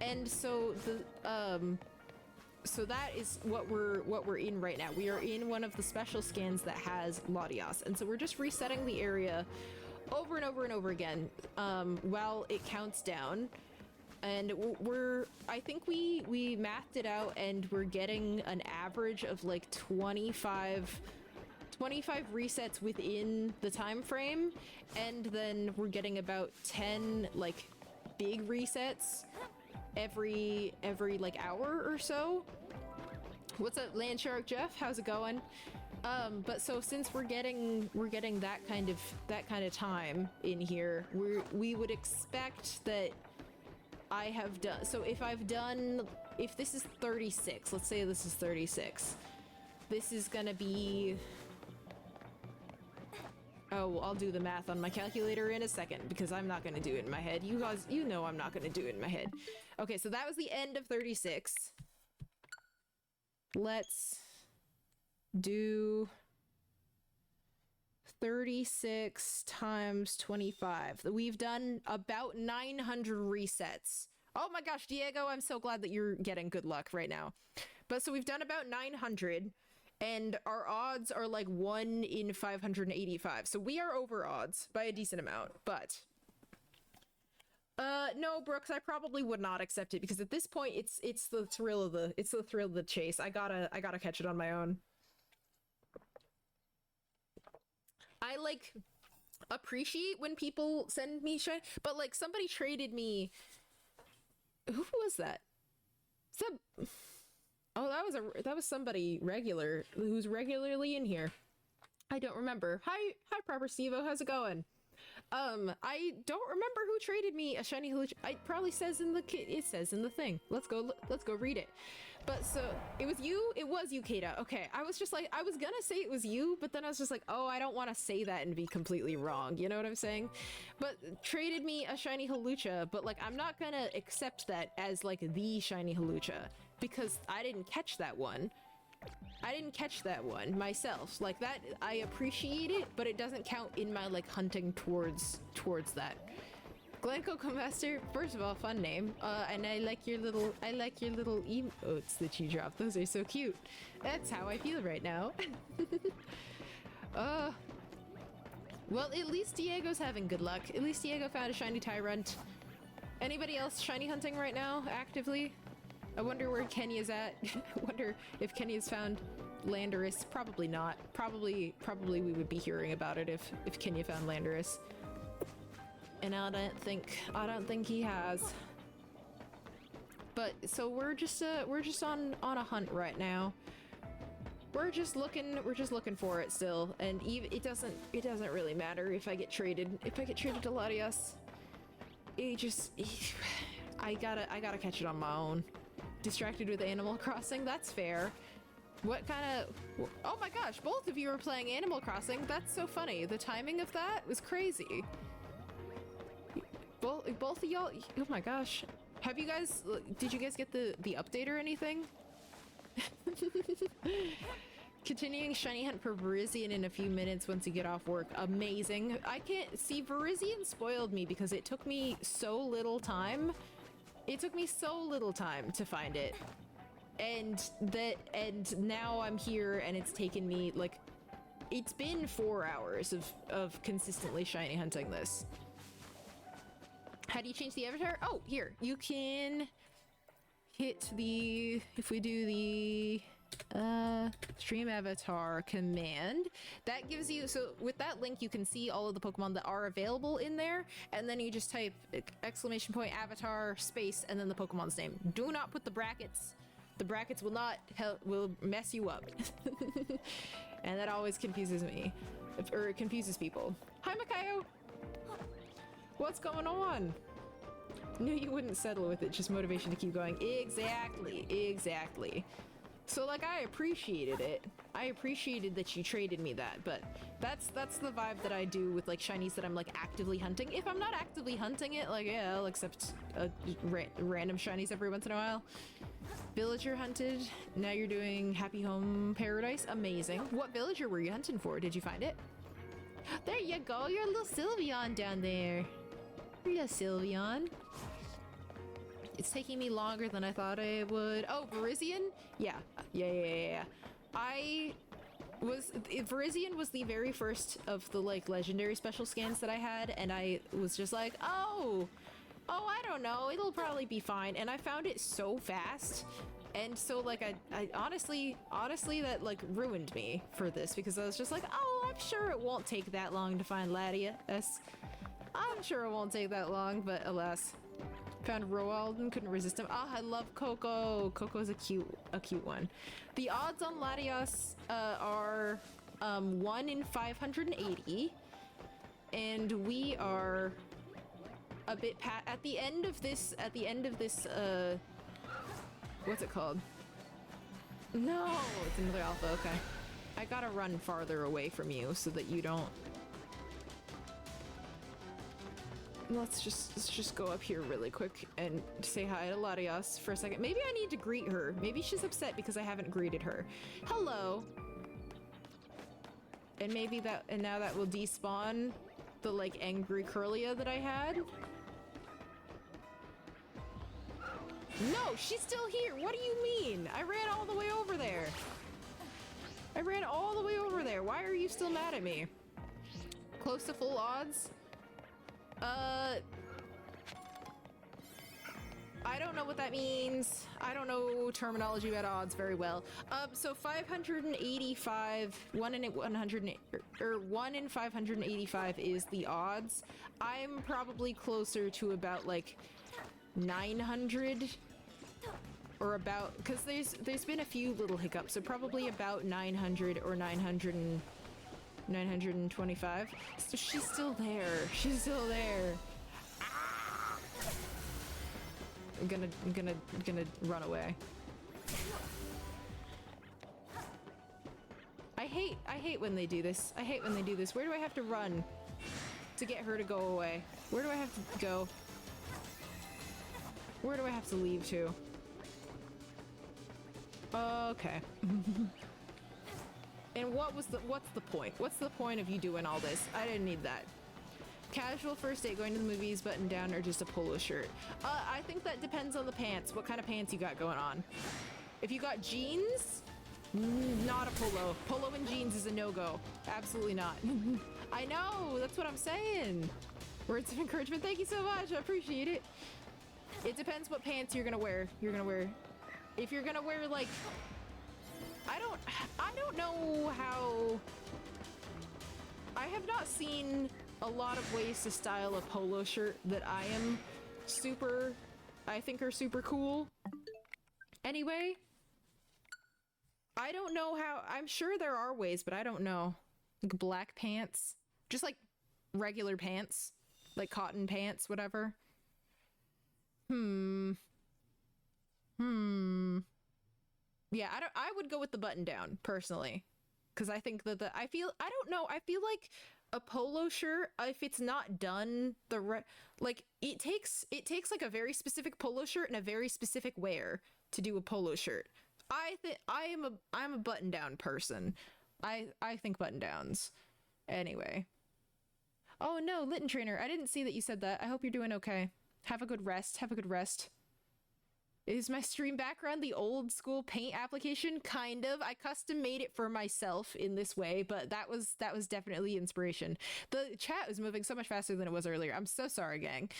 And so so that is what we're in right now. We are in one of the special scans that has Latias, and so we're just resetting the area over and over and over again while it counts down. And I think we mathed it out, and we're getting an average of like 25 resets within the time frame, and then we're getting about 10 like big resets every like hour or so. What's up, Landshark Jeff? How's it going? But so since we're getting that kind of time in here, we would expect that I have done. So if this is 36, let's say this is 36, this is gonna be. Oh, I'll do the math on my calculator in a second, because I'm not gonna do it in my head. You guys, you know I'm not gonna do it in my head. Okay, so that was the end of 36. Let's do 36 times 25. We've done about 900 resets. Oh my gosh, Diego, I'm so glad that you're getting good luck right now. But so we've done about 900. And our odds are like 1 in 585. So we are over odds by a decent amount, but no, Brooks, I probably would not accept it, because at this point it's the thrill of the chase. I gotta catch it on my own. I like appreciate when people send me shit, but like somebody traded me. Who was that? Oh, that was somebody regular who's regularly in here. I don't remember. Hi, Proper Stevo. How's it going? I don't remember who traded me a shiny Hulucha. It probably says in the thing. Let's go read it. But so it was you. It was you, Kata. Okay, I was just like, I was gonna say it was you, but then I was just like, oh, I don't want to say that and be completely wrong. You know what I'm saying? But traded me a shiny Hulucha, but like I'm not gonna accept that as like the shiny Hulucha, because I didn't catch that one. I didn't catch that one myself. Like that, I appreciate it, but it doesn't count in my like hunting towards that. Glencoe Master, first of all, fun name. And I like your little emotes that you drop. Those are so cute. That's how I feel right now. Well, at least Diego's having good luck. At least Diego found a shiny Tyrant. Anybody else shiny hunting right now, actively? I wonder where Kenya's at. I wonder if Kenya's found Landorus. Probably not. Probably we would be hearing about it if Kenya found Landorus. And I don't think he has. But so we're just on a hunt right now. We're just looking for it still, and even it doesn't really matter if I get traded to Latias. it just I gotta catch it on my own. Distracted with Animal Crossing, that's fair. What kind of... Oh my gosh, both of you are playing Animal Crossing. That's so funny. The timing of that was crazy. Both of y'all... Oh my gosh. Have you guys... Did you guys get the update or anything? Continuing shiny hunt for Virizion in a few minutes once you get off work. Amazing. I can't... See, Virizion spoiled me because it took me so little time. It took me so little time to find it. And now I'm here and it's taken me, like... It's been 4 hours of consistently shiny hunting this. How do you change the avatar? Oh, here. You can hit the... If we do the... stream avatar command, that gives you, so with that link you can see all of the Pokemon that are available in there, and then you just type exclamation point avatar space and then the Pokemon's name. Do not put the brackets. The brackets will not help, will mess you up. And that always confuses me, or it confuses people. Hi Makayo, what's going on? Knew you wouldn't settle with it, just motivation to keep going. Exactly. So, like, I appreciated it. I appreciated that you traded me that, but that's the vibe that I do with, like, shinies that I'm, like, actively hunting. If I'm not actively hunting it, like, yeah, I'll accept random shinies every once in a while. Villager hunted. Now you're doing Happy Home Paradise. Amazing. What villager were you hunting for? Did you find it? There you go. You're a little Sylveon down there. You're a Sylveon. It's taking me longer than I thought it would. Oh, Virizion? Yeah. Virizion was the very first of the, like, legendary special scans that I had, and I was just like, oh, I don't know, it'll probably be fine. And I found it so fast. And so, like, I honestly, that, like, ruined me for this, because I was just like, oh, I'm sure it won't take that long to find Latias. I'm sure it won't take that long, but alas. Found Roald and couldn't resist him. Ah, I love Coco. Coco's a cute one. The odds on Latias are 1 in 580, and we are a bit at the end of this. What's it called? No, it's another alpha. Okay, I gotta run farther away from you so that you don't. Let's just go up here really quick and say hi to Latias for a second. Maybe I need to greet her. Maybe she's upset because I haven't greeted her. Hello. And maybe that, and now that will despawn the, like, angry Curlia that I had. No, she's still here. What do you mean? I ran all the way over there. Why are you still mad at me? Close to full odds? I don't know what that means. I don't know terminology about odds very well. So 585, 1 in 585 is the odds. I'm probably closer to about, like, 900, or about, because there's been a few little hiccups, so probably about 900 or 925. So she's still there. I'm gonna run away. I hate when they do this. Where do I have to run to get her to go away? Where do I have to go? Where do I have to leave to? Okay. And what's the point? What's the point of you doing all this? I didn't need that. Casual first date, going to the movies, button down, or just a polo shirt? I think that depends on the pants. What kind of pants you got going on? If you got jeans, not a polo. Polo and jeans is a no-go. Absolutely not. I know, that's what I'm saying. Words of encouragement, thank you so much, I appreciate it. It depends what pants you're gonna wear. If you're gonna wear, like, I don't know how. I have not seen a lot of ways to style a polo shirt that I think are super cool. Anyway, I don't know how. I'm sure there are ways, but I don't know. Like black pants, just like regular pants, like cotton pants, whatever. Hmm. Hmm. Yeah, I would go with the button down personally, because I think that I don't know, I feel like a polo shirt, if it's not done the right, like it takes like a very specific polo shirt and a very specific wear to do a polo shirt. I think I'm a button down person. I think button downs. Anyway. Oh no, Litten Trainer, I didn't see that you said that. I hope you're doing okay. Have a good rest. Have a good rest. Is my stream background the old school paint application? Kind of. I custom made it for myself in this way, but that was definitely inspiration. The chat was moving so much faster than it was earlier. I'm so sorry, gang.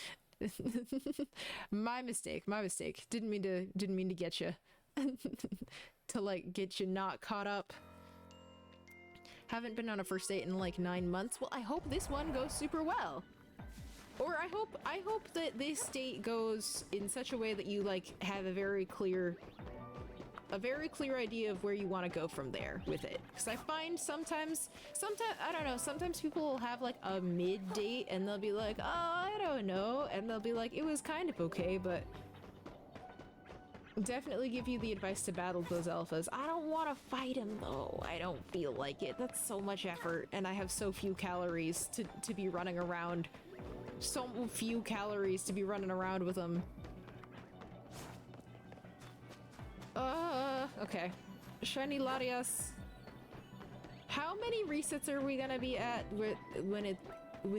My mistake. My mistake. Didn't mean to get you. To like get you not caught up. Haven't been on a first date in like 9 months. Well, I hope this one goes super well. Or I hope that this date goes in such a way that you like have a very clear idea of where you want to go from there with it. Because I find sometimes I don't know, sometimes people will have like a mid date and they'll be like, oh, I don't know, and they'll be like, it was kind of okay, but definitely give you the advice to battle those alphas. I don't want to fight him though. I don't feel like it. That's so much effort, and I have so few calories to be running around. So few calories to be running around with them. Okay. Shiny Latias. How many resets are we gonna be at with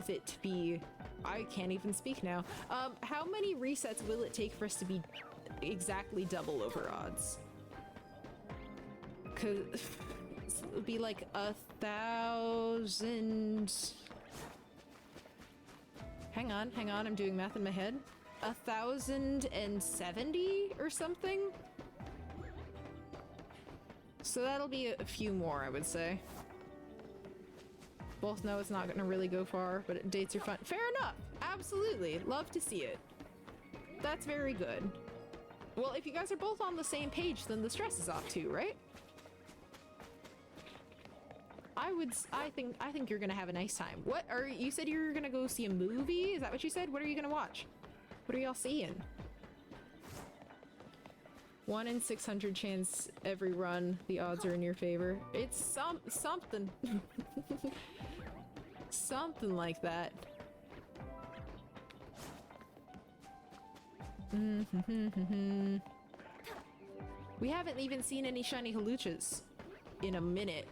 it to be... I can't even speak now. How many resets will it take for us to be exactly double over odds? Cause it would be like 1,000... Hang on, I'm doing math in my head. 1,070 or something? So that'll be a few more, I would say. Both know it's not gonna really go far, but dates are fun. Fair enough! Absolutely! Love to see it. That's very good. Well, if you guys are both on the same page, then the stress is off too, right? I think you're gonna have a nice time. What you said you were gonna go see a movie? Is that what you said? What are you gonna watch? What are y'all seeing? 1 in 600 chance every run, the odds are in your favor. It's something. Something like that. We haven't even seen any shiny Hawluchas in a minute.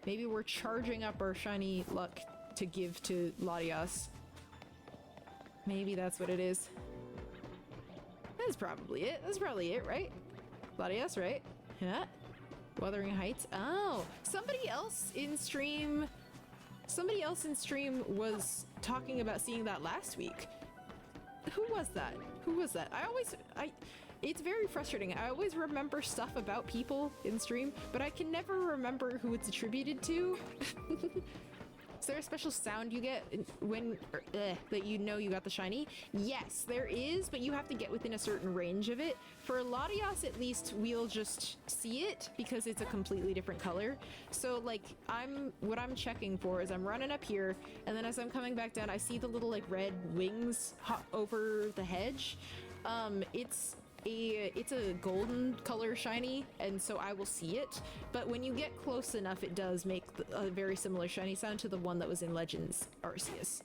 Maybe we're charging up our shiny luck to give to Latias. Maybe that's what it is. That's probably it. That's probably it, right? Latias, right? Yeah. Wuthering Heights. Oh, somebody else in stream was talking about seeing that last week. Who was that? It's very frustrating. I always remember stuff about people in stream, but I can never remember who it's attributed to. Is there a special sound you get when that you know you got the shiny? Yes, there is, but you have to get within a certain range of it. For Latias, at least, we'll just see it because it's a completely different color. So, like, what I'm checking for is I'm running up here, and then as I'm coming back down, I see the little, like, red wings hop over the hedge. It's a golden color shiny, and so I will see it, but when you get close enough, it does make a very similar shiny sound to the one that was in Legends Arceus.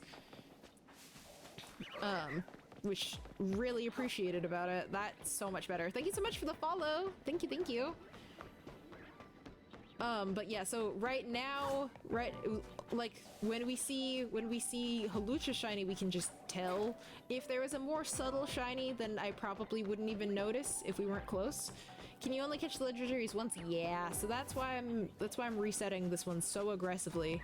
Which really appreciated about it. That's so much better. Thank you so much for the follow. Thank you. But yeah, so right now, like when we see Hawlucha shiny, we can just tell. If there was a more subtle shiny, then I probably wouldn't even notice if we weren't close. Can you only catch the legendaries once? Yeah, so that's why I'm resetting this one so aggressively,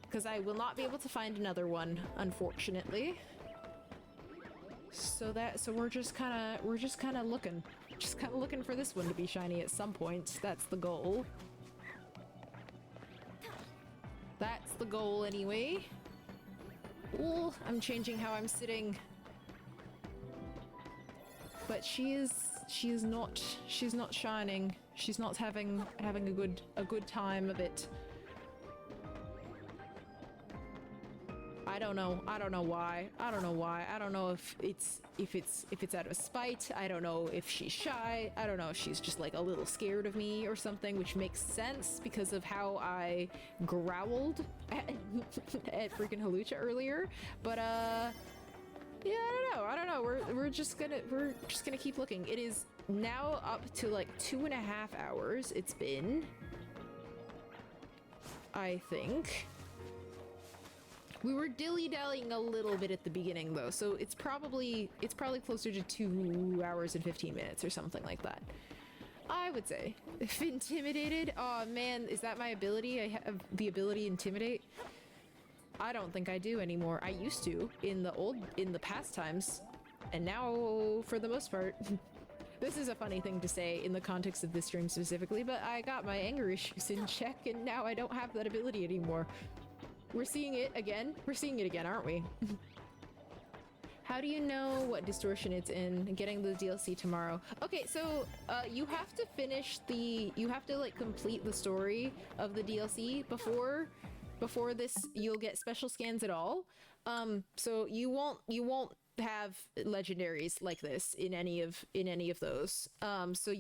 because I will not be able to find another one, unfortunately. So we're just kind of looking for this one to be shiny at some point. That's the goal. That's the goal anyway. Ooh, I'm changing how I'm sitting. But she's not shining. She's not having a good time of it. I don't know. I don't know why. I don't know why. I don't know if it's out of spite. I don't know if she's shy. I don't know if she's just like a little scared of me or something, which makes sense because of how I growled at freaking Halucha earlier. But yeah, I don't know. We're just gonna keep looking. It is now up to like 2.5 hours. It's been, I think. We were dilly-dallying a little bit at the beginning though, so it's probably closer to 2 hours and 15 minutes or something like that. I would say. If intimidated, oh man, is that my ability? I have the ability intimidate. I don't think I do anymore. I used to in the past times, and now for the most part. This is a funny thing to say in the context of this stream specifically, but I got my anger issues in check and now I don't have that ability anymore. We're seeing it again. We're seeing it again, aren't we? How do you know what distortion it's in? Getting the DLC tomorrow. Okay, so you have to finish you have to like complete the story of the DLC before this you'll get special scans at all. So you won't have legendaries like this in any of those. So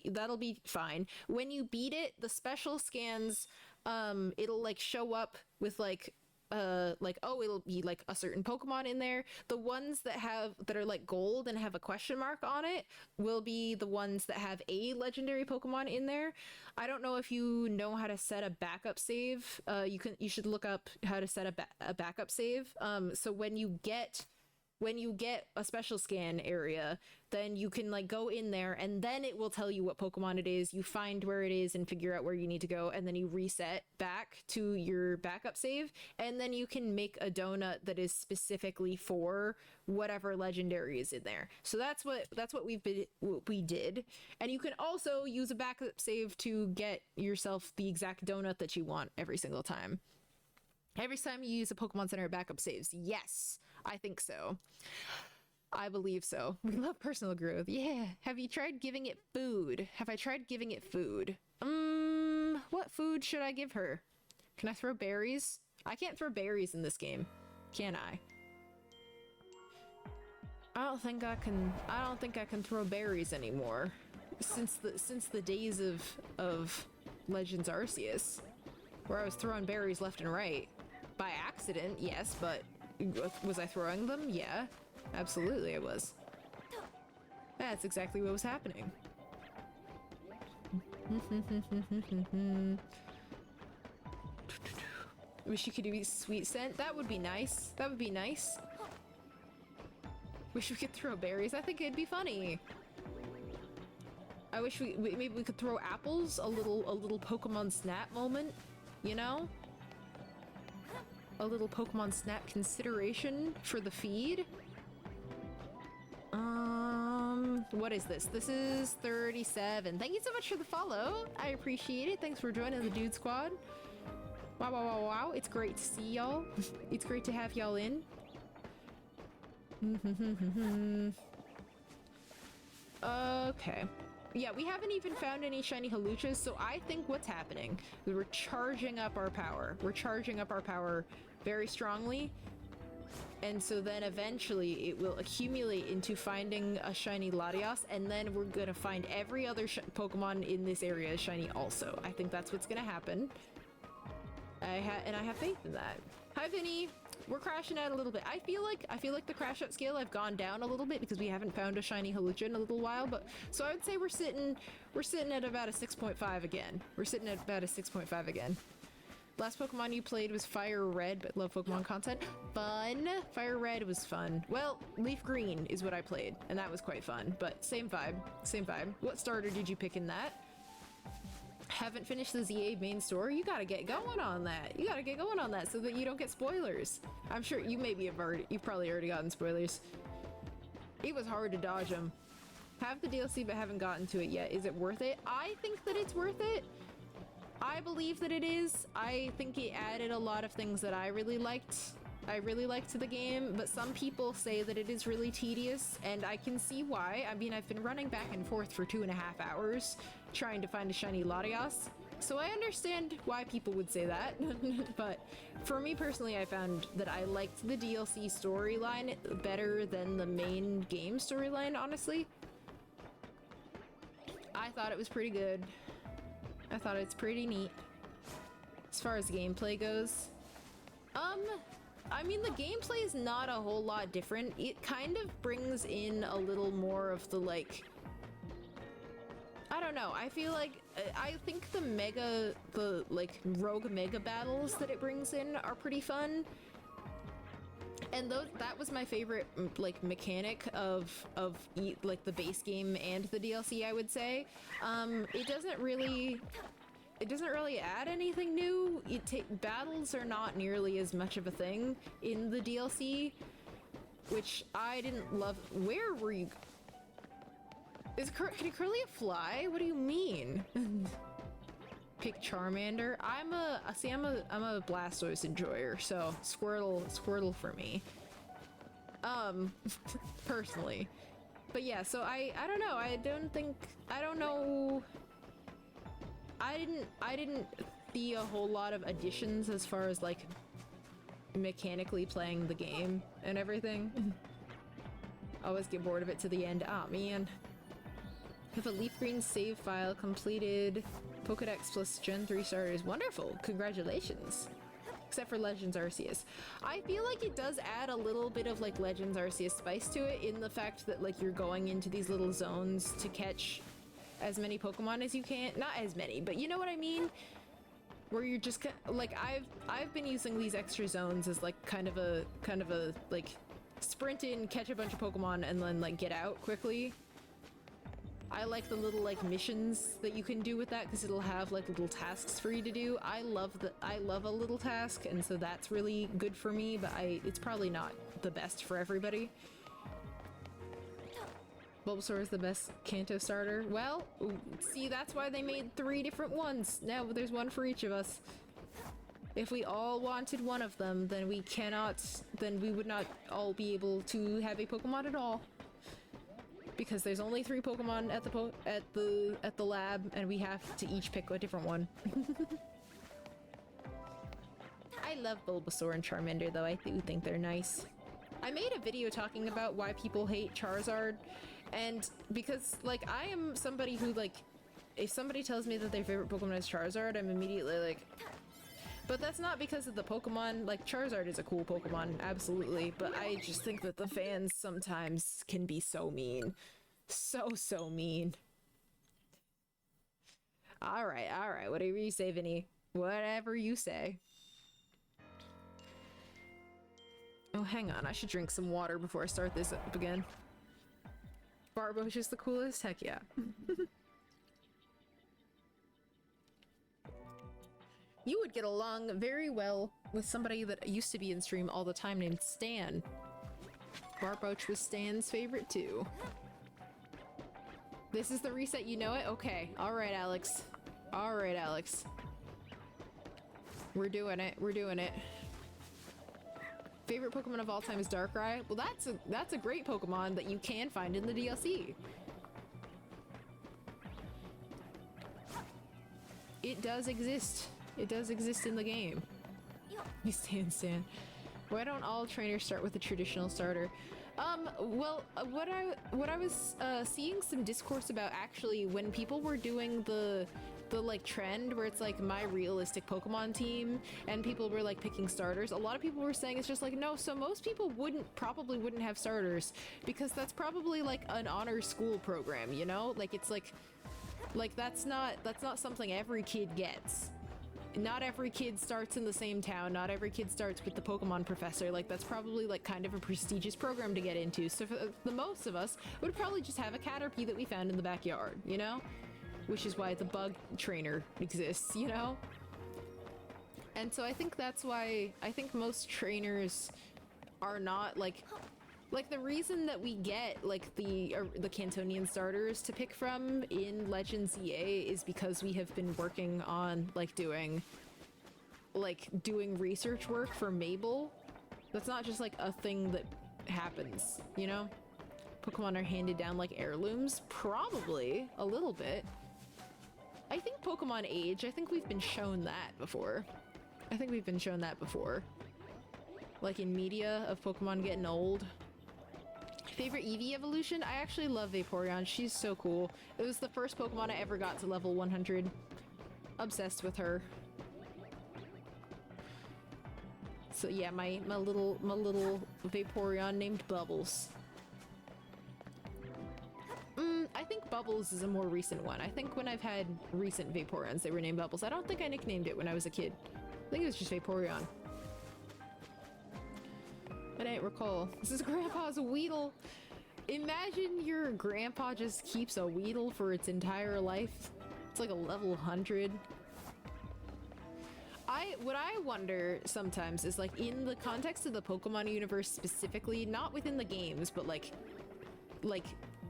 that'll be fine. When you beat it, the special scans, it'll like show up with like oh, it'll be like a certain Pokemon in there. The ones that are like gold and have a question mark on it will be the ones that have a legendary Pokemon in there. I don't know if you know how to set a backup save. You should look up how to set a backup save. So when you get a special scan area, then you can like go in there and then it will tell you what Pokemon it is. You find where it is and figure out where you need to go, and then you reset back to your backup save, and then you can make a donut that is specifically for whatever legendary is in there. So that's what we did. And you can also use a backup save to get yourself the exact donut that you want every single time. Every time you use a Pokemon Center backup saves. Yes, I think so. I believe so. We love personal growth. Yeah. Have you tried giving it food? Have I tried giving it food? What food should I give her? Can I throw berries? I can't throw berries in this game. Can I? I don't think I can throw berries anymore. Since the days of Legends Arceus, where I was throwing berries left and right. By accident, yes, but was I throwing them? Yeah, absolutely I was. That's exactly what was happening. Wish you could do sweet scent. That would be nice. That would be nice. Wish we could throw berries. I think it'd be funny. I wish maybe we could throw apples. A little Pokemon Snap moment, you know? A little Pokemon Snap consideration for the feed. What is this? This is 37. Thank you so much for the follow. I appreciate it. Thanks for joining the Dude Squad. Wow, wow, wow, wow. It's great to see y'all. It's great to have y'all in. Okay. Yeah, we haven't even found any shiny Haluchas, so I think what's happening is we're charging up our power. We're charging up our power very strongly, and so then eventually it will accumulate into finding a shiny Latias, and then we're gonna find every other Pokemon in this area shiny also. I think that's what's gonna happen. I have faith in that. Hi, Vinny. We're crashing out a little bit. I feel like the crash out scale I've gone down a little bit because we haven't found a shiny Halucha in a little while, but so I would say we're sitting at about a 6.5 again. We're sitting at about a 6.5 again. Last Pokemon you played was Fire Red, but love Pokemon content. Fun. Fire Red was fun. Well, Leaf Green is what I played, and that was quite fun, but same vibe. Same vibe. What starter did you pick in that? Haven't finished the ZA main story? You gotta get going on that. You gotta get going on that so that you don't get spoilers. I'm sure you you've probably already gotten spoilers. It was hard to dodge them. Have the DLC but haven't gotten to it yet. Is it worth it? I think that it's worth it. I believe that it is. I think it added a lot of things that I really liked to the game, but some people say that it is really tedious, and I can see why. I mean, I've been running back and forth for 2.5 hours trying to find a shiny Latias, So I understand why people would say that, but for me personally, I found that I liked the DLC storyline better than the main game storyline, honestly. I thought it was pretty good. I thought it's pretty neat. As far as gameplay goes, I mean, the gameplay is not a whole lot different. It kind of brings in a little more of the, like, I don't know, I feel like, I think the like, rogue mega battles that it brings in are pretty fun. And that was my favorite, like, mechanic of like, the base game and the DLC, I would say. It doesn't really add anything new. Battles are not nearly as much of a thing in the DLC, which I didn't love. Where were you? Can Curlia fly? What do you mean? Pick Charmander. I'm a Blastoise enjoyer, so Squirtle for me. Personally. But yeah, so I don't know. I don't know. I didn't see a whole lot of additions as far as, like, mechanically playing the game and everything. Always get bored of it to the end. Ah, man. Have a leaf green save file completed. Pokedex plus Gen 3 starters. Wonderful. Congratulations. Except for Legends Arceus. I feel like it does add a little bit of, like, Legends Arceus spice to it in the fact that, like, you're going into these little zones to catch as many Pokemon as you can. Not as many, but you know what I mean? Where you're just like, I've been using these extra zones as, like, kind of a like, sprint in, catch a bunch of Pokemon, and then, like, get out quickly. I like the little, like, missions that you can do with that because it'll have, like, little tasks for you to do. I love a little task, and so that's really good for me, but it's probably not the best for everybody. Bulbasaur is the best Kanto starter. Well, see, that's why they made 3 different ones. Now there's one for each of us. If we all wanted one of them, then we would not all be able to have a Pokemon at all. Because there's only 3 Pokemon at the lab, and we have to each pick a different one. I love Bulbasaur and Charmander, though. I do think they're nice. I made a video talking about why people hate Charizard, and because, like, I am somebody who, like, if somebody tells me that their favorite Pokemon is Charizard, I'm immediately like, but that's not because of the Pokemon. Like, Charizard is a cool Pokemon, absolutely, but I just think that the fans sometimes can be so mean. So mean. Alright, whatever you say, Vinny. Whatever you say. Oh, hang on, I should drink some water before I start this up again. Barboach is the coolest? Heck yeah. You would get along very well with somebody that used to be in stream all the time named Stan. Barboach was Stan's favorite too. This is the reset, you know it? Okay. Alright, Alex. Alright, Alex. We're doing it. We're doing it. Favorite Pokemon of all time is Darkrai? Well, that's a great Pokemon that you can find in the DLC. It does exist. It does exist in the game. You Stan. Why don't all trainers start with a traditional starter? Well, what I was seeing some discourse about, actually, when people were doing the like trend where it's like my realistic Pokemon team and people were like picking starters, a lot of people were saying it's just like, no, so most people probably wouldn't have starters because that's probably like an honor school program, you know? Like, it's like that's not something every kid gets. Not every kid starts in the same town. Not every kid starts with the Pokemon professor. Like, that's probably like kind of a prestigious program to get into. So for the most of us would probably just have a Caterpie that we found in the backyard, you know? Which is why the bug trainer exists, you know? And so I think that's why I think most trainers are not like the reason that we get like the Cantonian starters to pick from in Legends EA is because we have been working on doing research work for Mabel. That's not just like a thing that happens, you know? Pokemon are handed down like heirlooms? Probably a little bit. I think Pokemon age. I think we've been shown that before. I think we've been shown that before. Like in media of Pokemon getting old. Favorite Eevee evolution? I actually love Vaporeon. She's so cool. It was the first Pokemon I ever got to level 100. Obsessed with her. So yeah, my little Vaporeon named Bubbles. I think Bubbles is a more recent one. I think when I've had recent Vaporeons, they were named Bubbles. I don't think I nicknamed it when I was a kid. I think it was just Vaporeon. I don't recall. This is Grandpa's Weedle. Imagine your grandpa just keeps a Weedle for its entire life. It's like a level 100. What I wonder sometimes is, like, in the context of the Pokemon universe specifically, not within the games, but like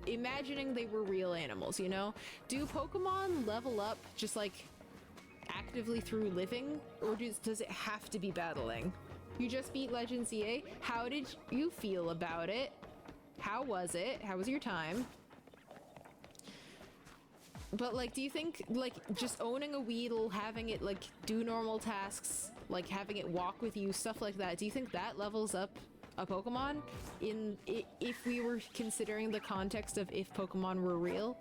imagining they were real animals, you know? Do Pokemon level up just like actively through living, or does it have to be battling? You just beat Legend CA. How did you feel about it? How was it? How was your time? But like, do you think like just owning a Weedle, having it like do normal tasks, like having it walk with you, stuff like that, do you think that levels up a Pokemon if we were considering the context of if Pokemon were real?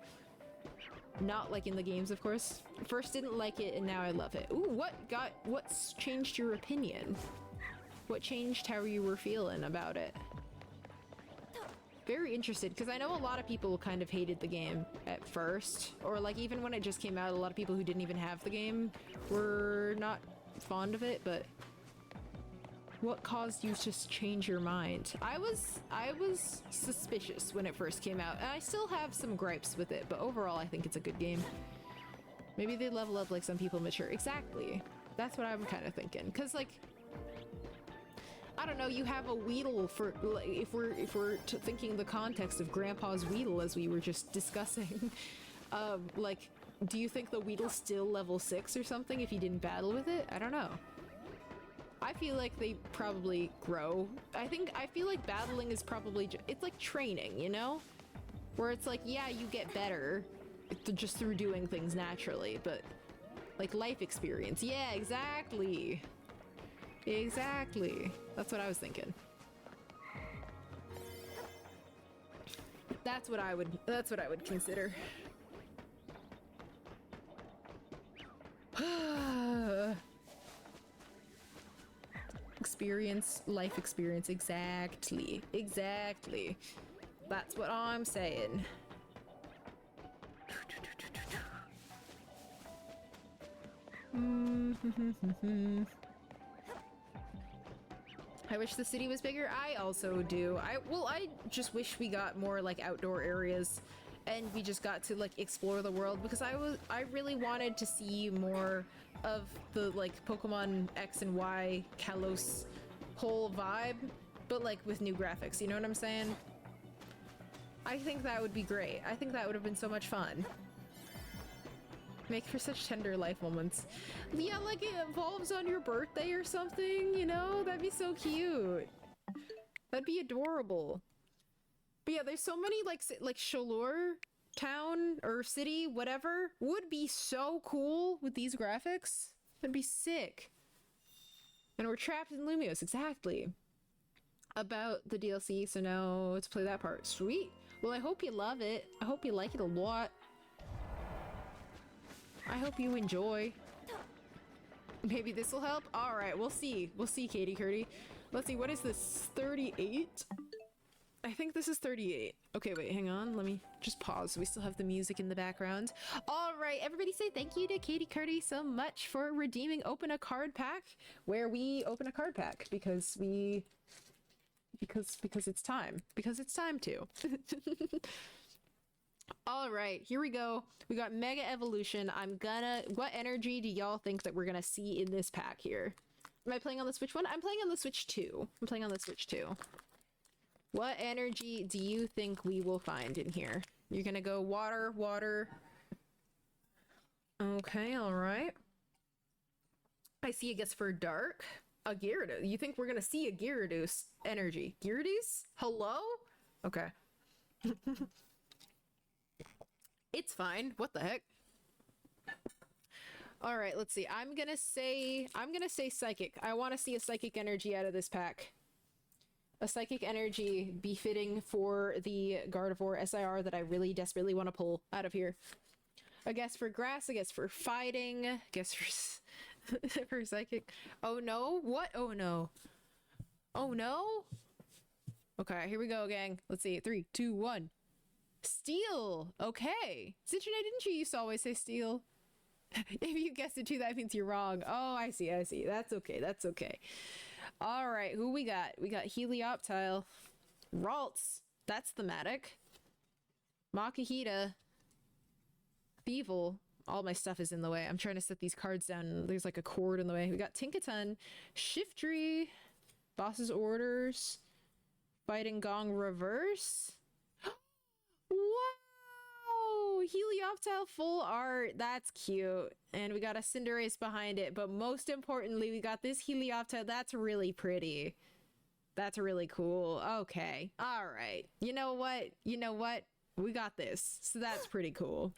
Not like in the games, of course. First didn't like it and now I love it. Ooh, what's changed your opinion? What changed how you were feeling about it? Very interested, because I know a lot of people kind of hated the game at first, or like even when it just came out, a lot of people who didn't even have the game were not fond of it, but what caused you to change your mind? I was suspicious when it first came out, and I still have some gripes with it, but overall I think it's a good game. Maybe they level up like some people mature. Exactly. That's what I'm kind of thinking, because like, I don't know, you have a Weedle for, like, if we're thinking the context of Grandpa's Weedle as we were just discussing, like, do you think the Weedle's still level 6 or something if you didn't battle with it? I don't know. I feel like they probably grow. I feel like battling is probably, it's like training, you know? Where it's like, yeah, you get better just through doing things naturally, but like life experience. Yeah, exactly. Exactly. That's what I was thinking. That's what I would consider. Experience, life experience, exactly. Exactly. That's what I'm saying. I wish the city was bigger. I also do. I just wish we got more like outdoor areas and we just got to like explore the world, because I really wanted to see more of the like Pokemon X and Y Kalos whole vibe, but like with new graphics, you know what I'm saying? I think that would be great. I think that would have been so much fun. Make for such tender life moments. Yeah, like it evolves on your birthday or something, you know? That'd be so cute. That'd be adorable. But yeah, there's so many like Shalor town or city, whatever, would be so cool with these graphics. That'd be sick. And we're trapped in Lumios, exactly. About the DLC, so now let's play that part. Sweet. Well, I hope you love it. I hope you like it a lot. I hope you enjoy. Maybe this will help? Alright, we'll see. We'll see, Katie Curdy. Let's see, what is this? 38? I think this is 38. Okay, wait, hang on. Let me just pause. We still have the music in the background. Alright, everybody say thank you to Katie Curdy so much for redeeming Open a Card Pack, where we open a card pack because it's time. Because it's time to. Alright, here we go. We got Mega Evolution. What energy do y'all think that we're gonna see in this pack here? Am I playing on the Switch 1? I'm playing on the Switch 2. I'm playing on the Switch 2. What energy do you think we will find in here? You're gonna go water, water. Okay, alright. I see, I guess, for dark. A Gyarados. You think we're gonna see a Gyarados energy? Gyarados? Hello? Okay. It's fine. What the heck? All right, let's see. I'm gonna say psychic. I want to see a psychic energy out of this pack. A psychic energy befitting for the Gardevoir SIR that I really desperately want to pull out of here. I guess for grass, I guess for fighting, I guess for for psychic. Oh no! What? Oh no! Oh no! Okay, here we go, gang. Let's see. 3, 2, 1. Steel! Okay. Citrine, didn't you used to always say steel? If you guessed it too, that means you're wrong. Oh, I see, I see. That's okay, that's okay. Alright, who we got? We got Helioptile. Ralts. That's thematic. Makihita. Thievul. All my stuff is in the way. I'm trying to set these cards down. There's like a cord in the way. We got Tinkaton. Shiftry. Boss's Orders. Fighting Gong Reverse. Wow! Helioptile full art. That's cute. And we got a Cinderace behind it. But most importantly, we got this Helioptile. That's really pretty. That's really cool. Okay. All right. You know what? You know what? We got this. So that's pretty cool.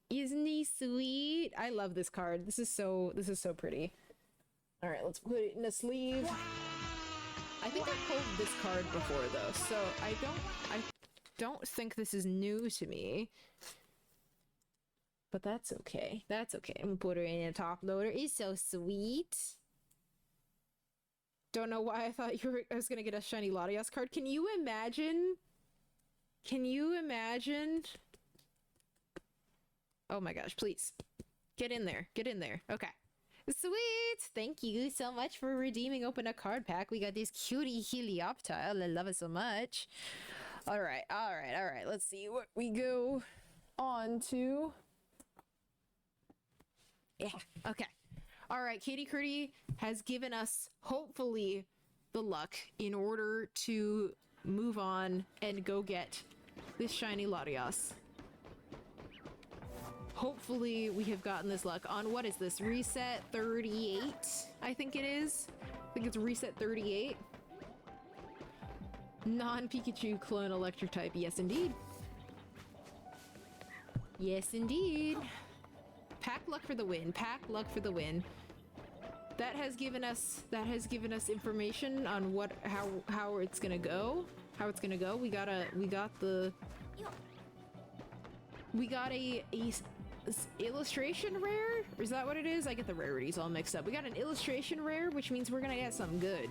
Isn't he sweet? I love this card. This is so pretty. All right, let's put it in a sleeve. I think I've pulled this card before though, so I don't think this is new to me. But that's okay. That's okay. I'm gonna put her in a top loader. It's so sweet. Don't know why I thought I was gonna get a shiny Latias card. Can you imagine? Can you imagine? Oh my gosh, please. Get in there. Get in there. Okay. Sweet! Thank you so much for redeeming Open a Card Pack. We got this cutie Helioptile. I love it so much. Alright, alright, alright. Let's see what we go on to. Yeah, okay. Alright, Katie Curdy has given us, hopefully, the luck in order to move on and go get this shiny Latias. Hopefully we have gotten this luck on, what is this, reset 38, I think it is. I think it's reset 38. Non-Pikachu clone electric type, yes indeed. Yes indeed. Pack luck for the win, pack luck for the win. That has given us information on how it's gonna go. How it's gonna go. We got a illustration rare? Or is that what it is? I get the rarities all mixed up. We got an illustration rare, which means we're gonna get something good.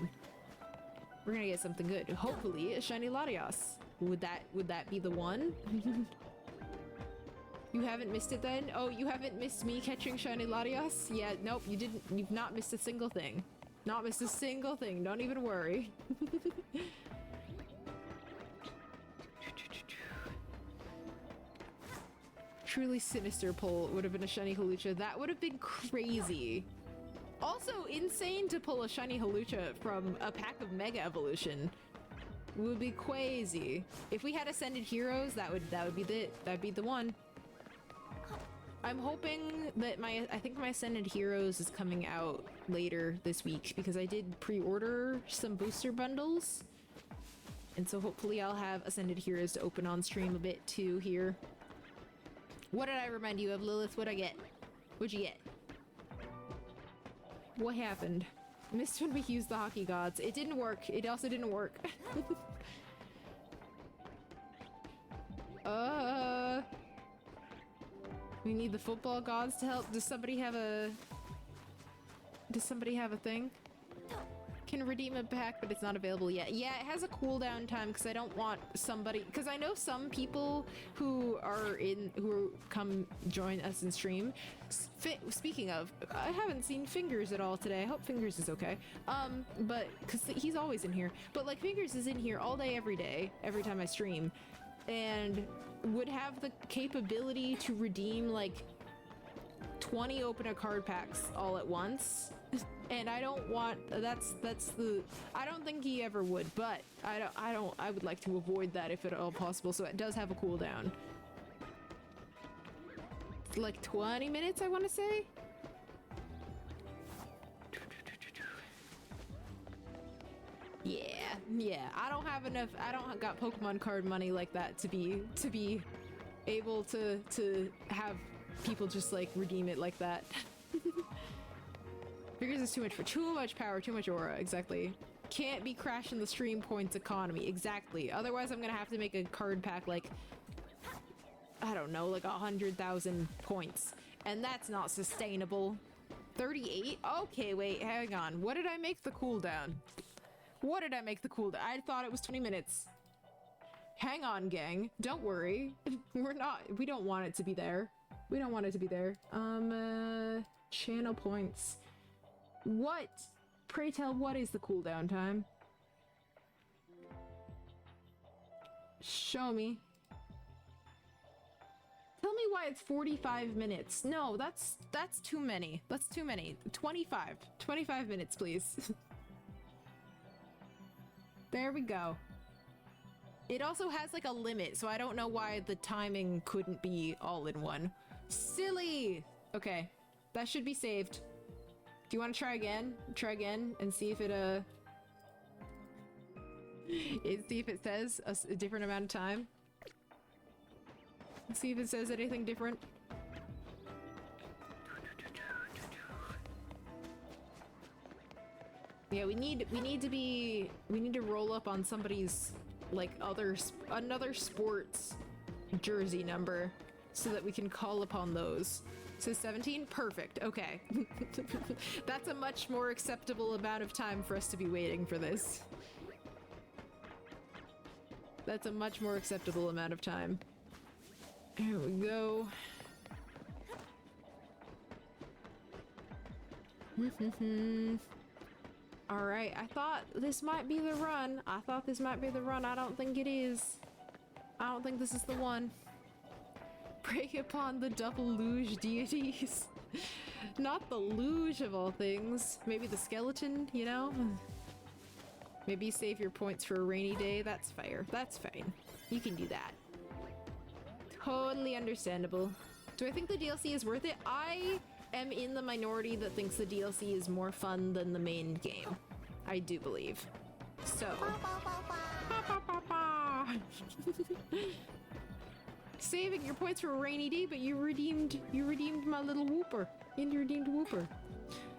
We're gonna get something good. Hopefully a shiny Latias. Would that be the one? You haven't missed it then? Oh, you haven't missed me catching shiny Latias? Yeah, nope, you didn't. You've not missed a single thing. Not missed a single thing. Don't even worry. Truly sinister pull would have been a shiny Hawlucha. That would have been crazy. Also insane to pull a shiny Hawlucha from a pack of Mega Evolution. Would be crazy. If we had Ascended Heroes, that'd be the one. I'm hoping that I think my Ascended Heroes is coming out later this week because I did pre-order some booster bundles. And so hopefully I'll have Ascended Heroes to open on stream a bit too here. What did I remind you of, Lilith? What'd I get? What'd you get? What happened? Missed when we used the Hockey Gods. It didn't work. It also didn't work. We need the Football Gods to help. Does somebody have a thing? Can redeem a pack, but it's not available yet. Yeah, it has a cooldown time because I don't want somebody, because I know some people who come join us in stream. Speaking of, I haven't seen Fingers at all today. I hope Fingers is okay. But because he's always in here, but like Fingers is in here all day, every day, every time I stream, and would have the capability to redeem like 20 open a card packs all at once. And I don't want, I don't think he ever would, but I would like to avoid that if at all possible, so it does have a cooldown. Like 20 minutes, I want to say? Yeah, I don't have got Pokemon card money like that to be able to have people just like redeem it like that. Figures is too much power, too much aura, exactly. Can't be crashing the stream points economy, exactly. Otherwise I'm gonna have to make a card pack like, I don't know, like 100,000 points. And that's not sustainable. 38? Okay, wait, hang on. What did I make the cooldown? What did I make the cooldown? I thought it was 20 minutes. Hang on, gang. Don't worry. We don't want it to be there. We don't want it to be there. Channel points. What? Pray tell, what is the cooldown time? Show me. Tell me why it's 45 minutes. No, that's too many. That's too many. 25. 25 minutes, please. There we go. It also has like a limit, so I don't know why the timing couldn't be all in one. Silly! Okay, that should be saved. Do you want to try again? Try again and see if it, see if it says a different amount of time. Let's see if it says anything different. Yeah, we need to roll up on somebody's like another sports jersey number so that we can call upon those. So 17? Perfect. Okay. That's a much more acceptable amount of time for us to be waiting for this. That's a much more acceptable amount of time. Here we go. Alright, I thought this might be the run. I don't think it is. I don't think this is the one. Prey upon the double luge deities. Not the luge of all things. Maybe the skeleton, you know? Maybe save your points for a rainy day. That's fair. That's fine. You can do that. Totally understandable. Do I think the DLC is worth it? I am in the minority that thinks the DLC is more fun than the main game. I do believe. So. Saving your points for a rainy day, but you redeemed my little Whooper. You redeemed Whooper.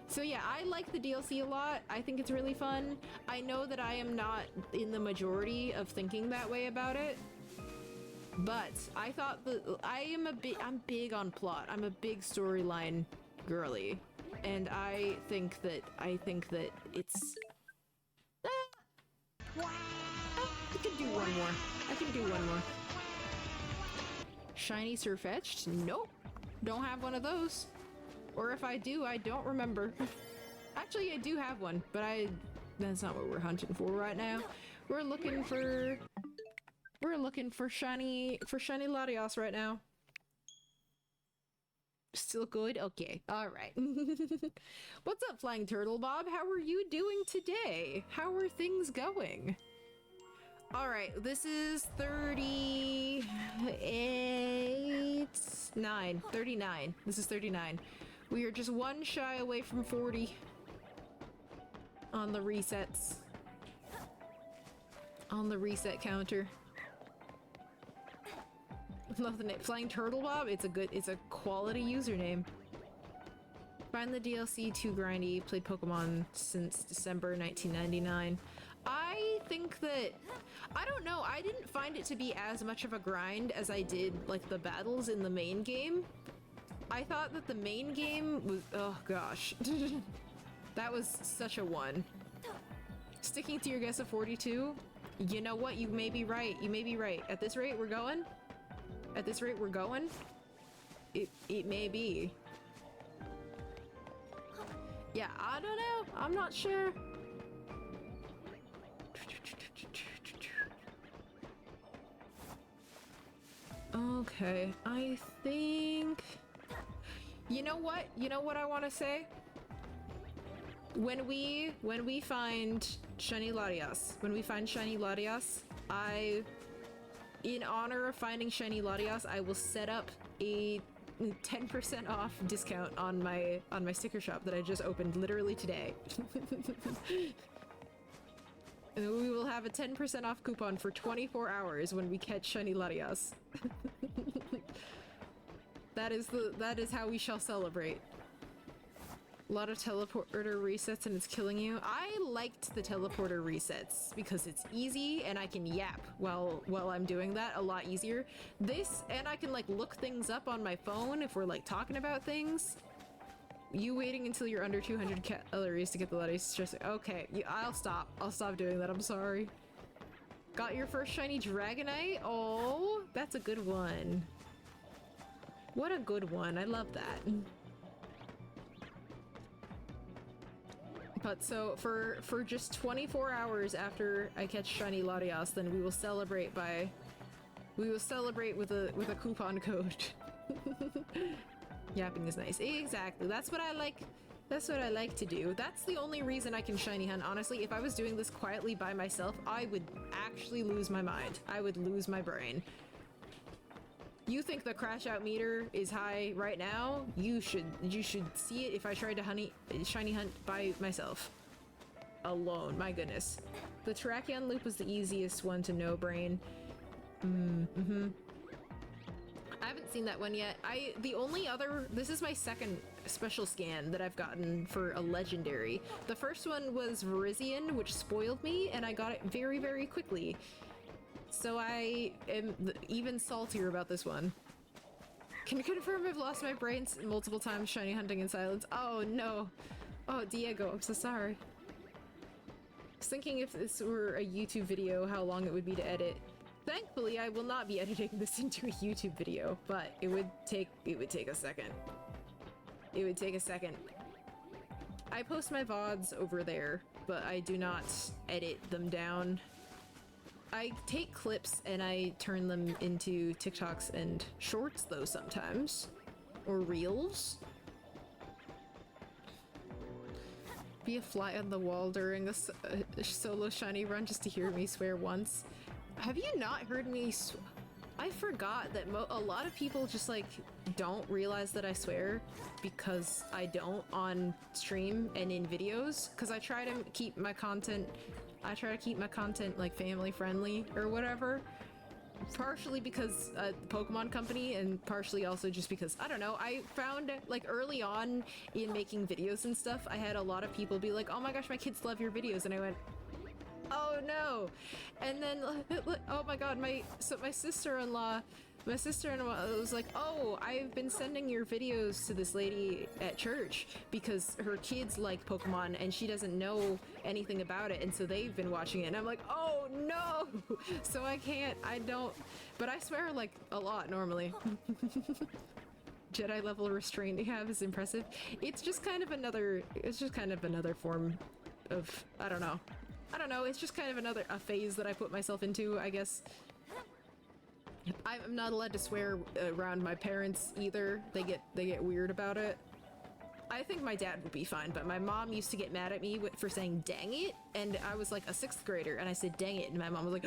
So yeah, I like the DLC a lot. I think it's really fun. I know that I am not in the majority of thinking that way about it. But I thought I'm big on plot. I'm a big storyline girly. And I think that it's I can do one more. I can do one more. Shiny Surfetched? Nope. Don't have one of those. Or if I do, I don't remember. Actually, I do have one, but that's not what we're hunting for right now. We're looking for shiny Latios right now. Still good? Okay. Alright. What's up, Flying Turtle Bob? How are you doing today? How are things going? Alright, this is 39. This is 39. We are just one shy away from 40 on the resets. On the reset counter. Love the name. Flying Turtle Bob? It's a quality username. Find the DLC too grindy. Played Pokemon since December 1999. I think that, I don't know, I didn't find it to be as much of a grind as I did like the battles in the main game. I thought that the main game was, oh gosh. That was such a one. Sticking to your guess of 42? You know what? You may be right. You may be right. At this rate, we're going? At this rate, we're going? It may be. Yeah, I don't know. I'm not sure. Okay, I think... You know what? You know what I want to say? When we find Shiny Latias, in honor of finding Shiny Latias, I will set up a 10% off discount on my sticker shop that I just opened literally today. And we will have a 10% off coupon for 24 hours when we catch Shiny Latias. That is how we shall celebrate. A lot of teleporter resets and it's killing you. I liked the teleporter resets because it's easy and I can yap while I'm doing that a lot easier. This, and I can like look things up on my phone if we're like talking about things. You waiting until you're under 200 calories to get the Latias stress. Okay, I'll stop. I'll stop doing that. I'm sorry. Got your first shiny Dragonite? Oh, that's a good one. What a good one. I love that. But so for just 24 hours after I catch shiny Latias, then we will celebrate with a coupon code. Yapping is nice. Exactly. That's what I like. That's what I like to do. That's the only reason I can shiny hunt. Honestly, if I was doing this quietly by myself, I would actually lose my mind. I would lose my brain. You think the crash out meter is high right now? You should see it if I tried to shiny hunt by myself. Alone, my goodness. The Terrakion loop was the easiest one to no brain. I haven't seen that one yet. This is my second special scan that I've gotten for a legendary. The first one was Virizion, which spoiled me, and I got it very, very quickly. So I am even saltier about this one. Can you confirm I've lost my brain multiple times shiny hunting in silence? Oh no. Oh, Diego, I'm so sorry. I was thinking if this were a YouTube video, how long it would be to edit. Thankfully, I will not be editing this into a YouTube video, but it would take a second. It would take a second. I post my VODs over there, but I do not edit them down. I take clips and I turn them into TikToks and shorts though sometimes. Or reels. Be a fly on the wall during a solo shiny run just to hear me swear once. Have you not heard me I forgot that a lot of people just like don't realize that I swear because I don't on stream and in videos, because I try to keep my content like family friendly or whatever. Partially because Pokemon Company, and partially also just because, I don't know, I found like early on in making videos and stuff, I had a lot of people be like, oh my gosh, my kids love your videos, and I went, oh no. And then, oh my god, my sister-in-law was like, oh, I've been sending your videos to this lady at church because her kids like Pokemon and she doesn't know anything about it, and so they've been watching it. And I'm like, oh no. So I don't, but I swear like a lot normally. Jedi level restraint you have is impressive. It's just kind of another form of, I don't know, it's just kind of a phase that I put myself into, I guess. I'm not allowed to swear around my parents either. They get weird about it. I think my dad would be fine, but my mom used to get mad at me for saying dang it, and I was like a 6th grader and I said dang it, and my mom was like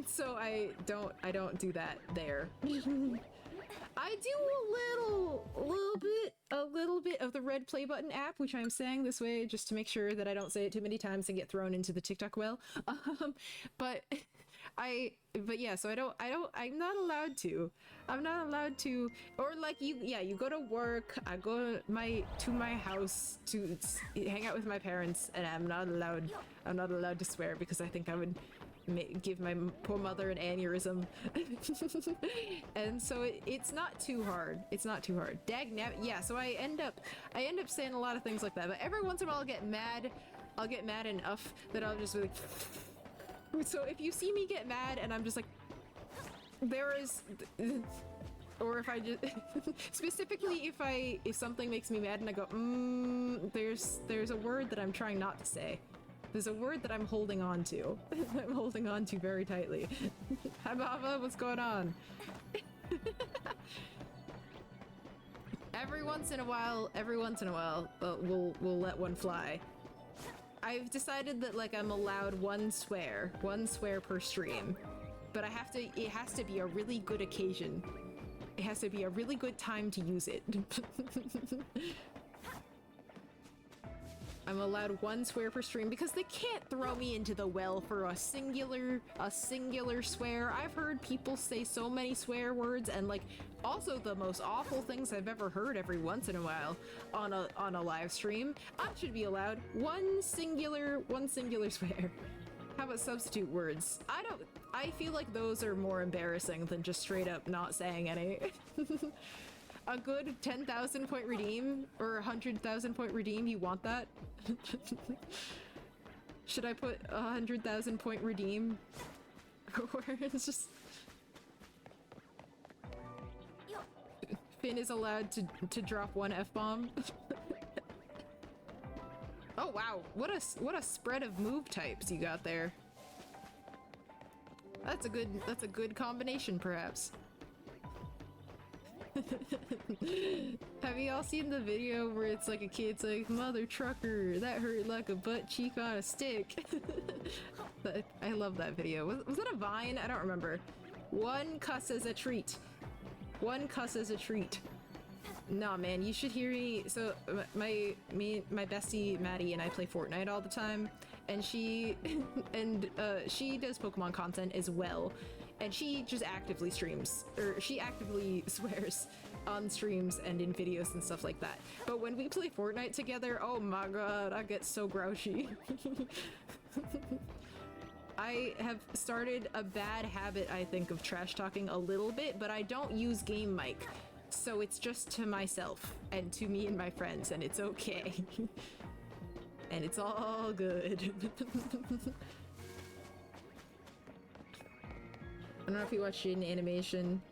so I don't do that there. I do a little bit of the red play button app, which I'm saying this way just to make sure that I don't say it too many times and get thrown into the TikTok well. But yeah, so I'm not allowed to. I'm not allowed to, or like you go to work, I go to my house to hang out with my parents, and I'm not allowed to swear because I think I would give my poor mother an aneurysm. And so it's not too hard. It's not too hard. Yeah, so I end up saying a lot of things like that, but every once in a while I'll get mad enough that I'll just be like so if you see me get mad and I'm just like, or if I just specifically if something makes me mad and I go there's a word that I'm trying not to say. There's a word that I'm holding on to. I'm holding on to very tightly. Hi Bava, what's going on? Every once in a while, we'll let one fly. I've decided that like I'm allowed one swear per stream, but it has to be a really good occasion. It has to be a really good time to use it. I'm allowed one swear per stream because they can't throw me into the well for a singular swear. I've heard people say so many swear words and like also the most awful things I've ever heard every once in a while on a live stream. I should be allowed one singular swear. How about substitute words? I feel like those are more embarrassing than just straight up not saying any. A good 10,000 point redeem or 100,000 point redeem, you want that? Should I put 100,000 point redeem? Or it's just... Finn is allowed to drop one F-bomb. Oh wow, what a spread of move types you got there. That's a good combination perhaps. Have you all seen the video where it's like a kid's like, "Mother trucker, that hurt like a butt cheek on a stick"? I love that video. Was that a Vine? I don't remember. One cuss as a treat. One cuss as a treat. Nah, man, you should hear me. So my bestie Maddie and I play Fortnite all the time, and she does Pokemon content as well. And she just actively streams, or she actively swears on streams and in videos and stuff like that. But when we play Fortnite together, oh my god, I get so grouchy. I have started a bad habit, I think, of trash talking a little bit, but I don't use game mic. So it's just to myself and to me and my friends, and it's okay. And it's all good. I don't know if you watch Jaden Animation.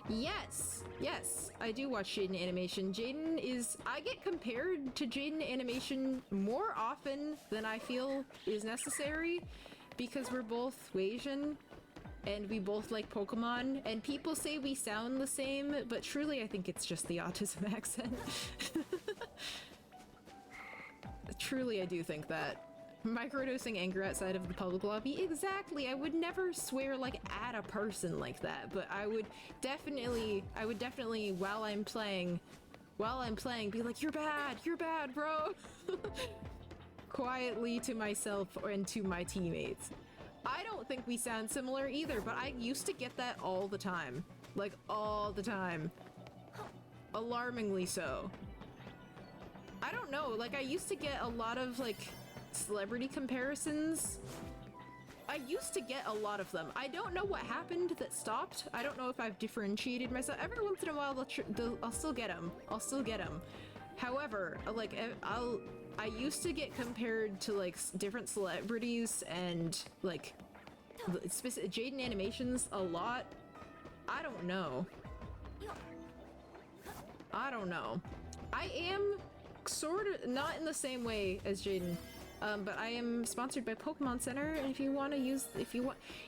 Yes! Yes, I do watch Jaden Animation. Jaden is... I get compared to Jaden Animation more often than I feel is necessary because we're both Asian and we both like Pokemon, and people say we sound the same, but truly I think it's just the autism accent. Truly I do think that. Microdosing anger outside of the public lobby? Exactly! I would never swear like at a person like that, but I would definitely while I'm playing, be like, you're bad, bro! Quietly to myself and to my teammates. I don't think we sound similar either, but I used to get that all the time. Like, all the time. Alarmingly so. I don't know, like I used to get a lot of like celebrity comparisons. I used to get a lot of them. I don't know what happened that stopped. I don't know if I've differentiated myself. Every once in a while I'll still get them. I'll still get them. However, like I used to get compared to like different celebrities and like specific Jaden Animations a lot. I don't know. I don't know. I am sort of not in the same way as Jaden. But I am sponsored by Pokemon Center, and if you want to use,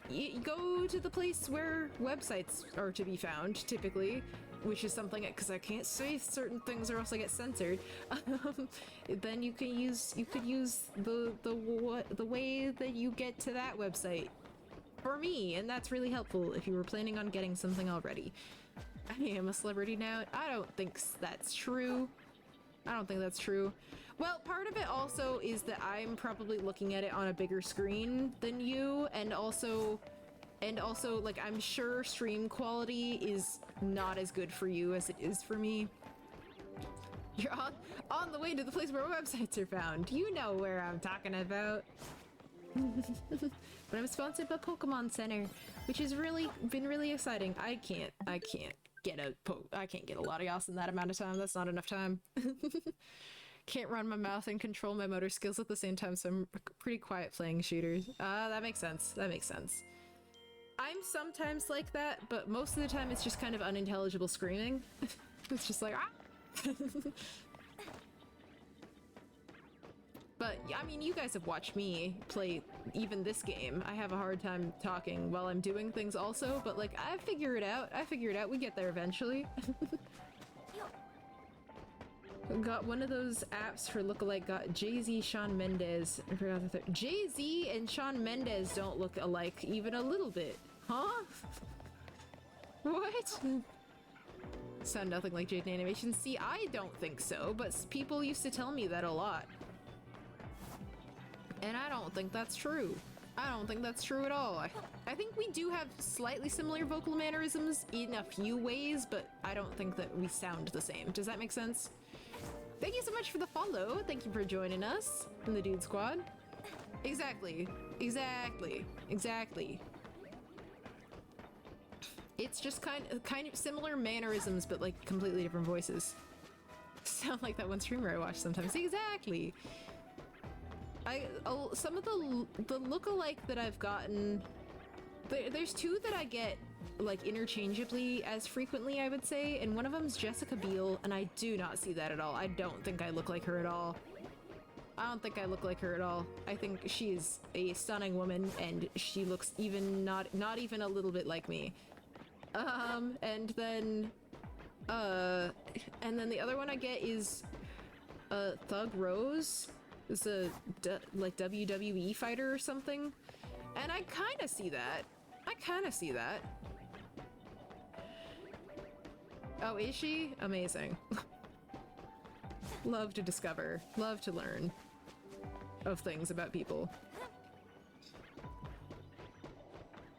you go to the place where websites are to be found, typically, which is something, because I can't say certain things or else I get censored. Then you could use the way that you get to that website for me, and that's really helpful if you were planning on getting something already. I am a celebrity now. I don't think that's true. I don't think that's true. Well, part of it also is that I'm probably looking at it on a bigger screen than you, and also like I'm sure stream quality is not as good for you as it is for me. You're on the way to the place where websites are found. You know where I'm talking about. But I'm sponsored by Pokemon Center, which has been really exciting. I can't get a Latios in that amount of time. That's not enough time. Can't run my mouth and control my motor skills at the same time, so I'm pretty quiet playing shooters. That makes sense. That makes sense. I'm sometimes like that, but most of the time it's just kind of unintelligible screaming. It's just like, ah! But, I mean, you guys have watched me play even this game. I have a hard time talking while I'm doing things also, but like, I figure it out. We get there eventually. Got one of those apps for lookalike, got Jay-Z, Shawn Mendes. I forgot the third. Jay-Z and Shawn Mendes don't look alike even a little bit. Huh? What? Sound nothing like Jaden Animation. See, I don't think so, but people used to tell me that a lot. And I don't think that's true. I don't think that's true at all. I think we do have slightly similar vocal mannerisms in a few ways, but I don't think that we sound the same. Does that make sense? Thank you so much for the follow. Thank you for joining us in the Dude Squad. Exactly. Exactly. Exactly. It's just kind of similar mannerisms, but like completely different voices. Sound like that one streamer I watch sometimes. Exactly. Some of the look-alike that I've gotten, there's two that I get like interchangeably as frequently, I would say, and one of them's Jessica Biel, and I do not see that at all. I don't think I look like her at all. I don't think I look like her at all. I think she is a stunning woman, and she looks even not even a little bit like me. And then the other one I get is Thug Rose. Is a like WWE fighter or something, and I kind of see that. I kind of see that. Oh, is she? Amazing. Love to discover, love to learn of things about people.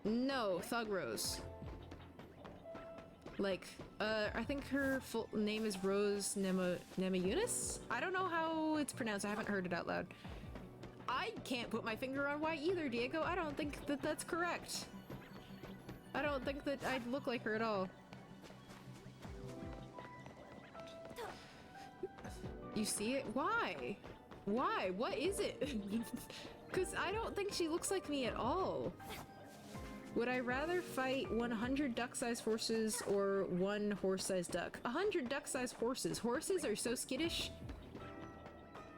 No, Thug Rose. Like, I think her full name is Rose Namajunas? I don't know how it's pronounced. I haven't heard it out loud. I can't put my finger on why either, Diego. I don't think that that's correct. I don't think that I'd look like her at all. You see it? Why? Why? What is it? Because I don't think she looks like me at all. Would I rather fight 100 duck-sized horses or 1 horse-sized duck? 100 duck-sized horses. Horses are so skittish.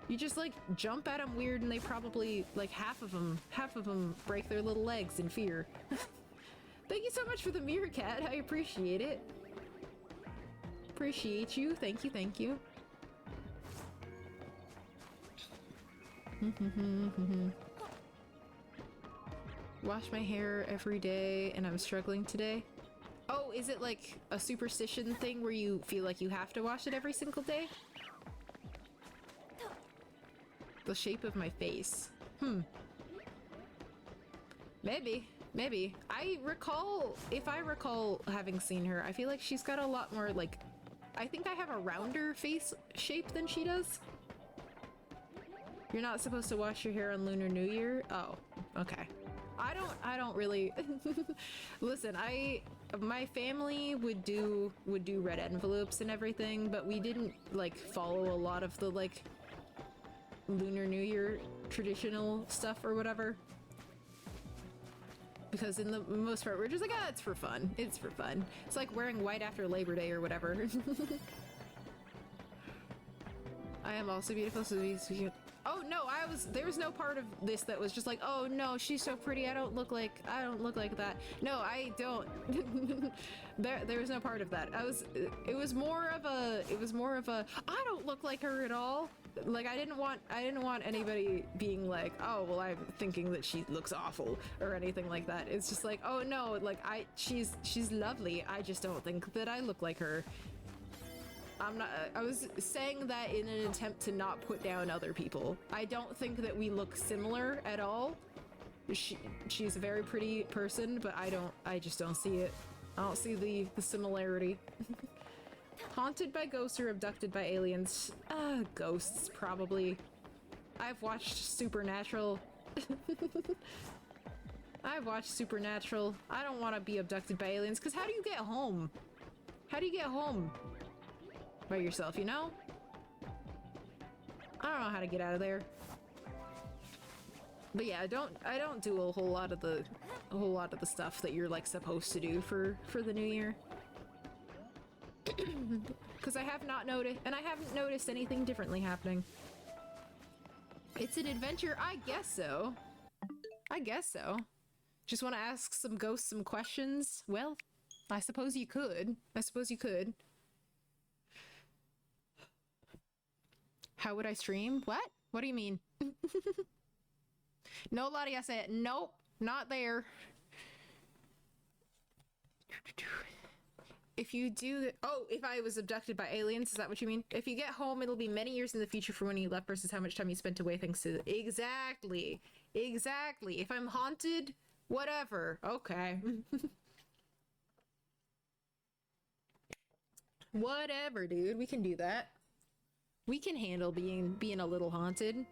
You just like jump at them weird and they probably, like half of them break their little legs in fear. Thank you so much for the meerkat. I appreciate it. Appreciate you. Thank you, thank you. Wash my hair every day and I'm struggling today. Oh, is it like a superstition thing where you feel like you have to wash it every single day? The shape of my face. Maybe. Maybe. If I recall having seen her, I feel like she's got a lot more like, I think I have a rounder face shape than she does. You're not supposed to wash your hair on Lunar New Year? Oh, okay. I don't really listen. My family would do red envelopes and everything, but we didn't like follow a lot of the like Lunar New Year traditional stuff or whatever. Because in the most part, we're just like, it's for fun. It's for fun. It's like wearing white after Labor Day or whatever. I am also beautiful, so oh no, there was no part of this that was just like, oh no, she's so pretty, I don't look like that. No, I don't. there was no part of that. It was more of a I don't look like her at all. Like I didn't want anybody being like, oh well, I'm thinking that she looks awful or anything like that. It's just like, oh no, like she's lovely. I just don't think that I look like her. I was saying that in an attempt to not put down other people. I don't think that we look similar at all. She's a very pretty person, but I just don't see it. I don't see the similarity. Haunted by ghosts or abducted by aliens? Ghosts, probably. I've watched Supernatural. I've watched Supernatural. I don't want to be abducted by aliens, because how do you get home? How do you get home? By yourself, you know? I don't know how to get out of there. But yeah, I don't do a whole lot of the stuff that you're like supposed to do for the new year. Because I have not noticed, and I haven't noticed anything differently happening. It's an adventure, I guess so. I guess so. Just want to ask some ghosts some questions? Well, I suppose you could. I suppose you could. How would I stream? What? What do you mean? No, Lottie, I said, nope, not there. If you do, oh, if I was abducted by aliens, is that what you mean? If you get home, it'll be many years in the future from when you left versus how much time you spent away thanks to exactly. Exactly. If I'm haunted, whatever. Okay. Whatever, dude. We can do that. We can handle being a little haunted.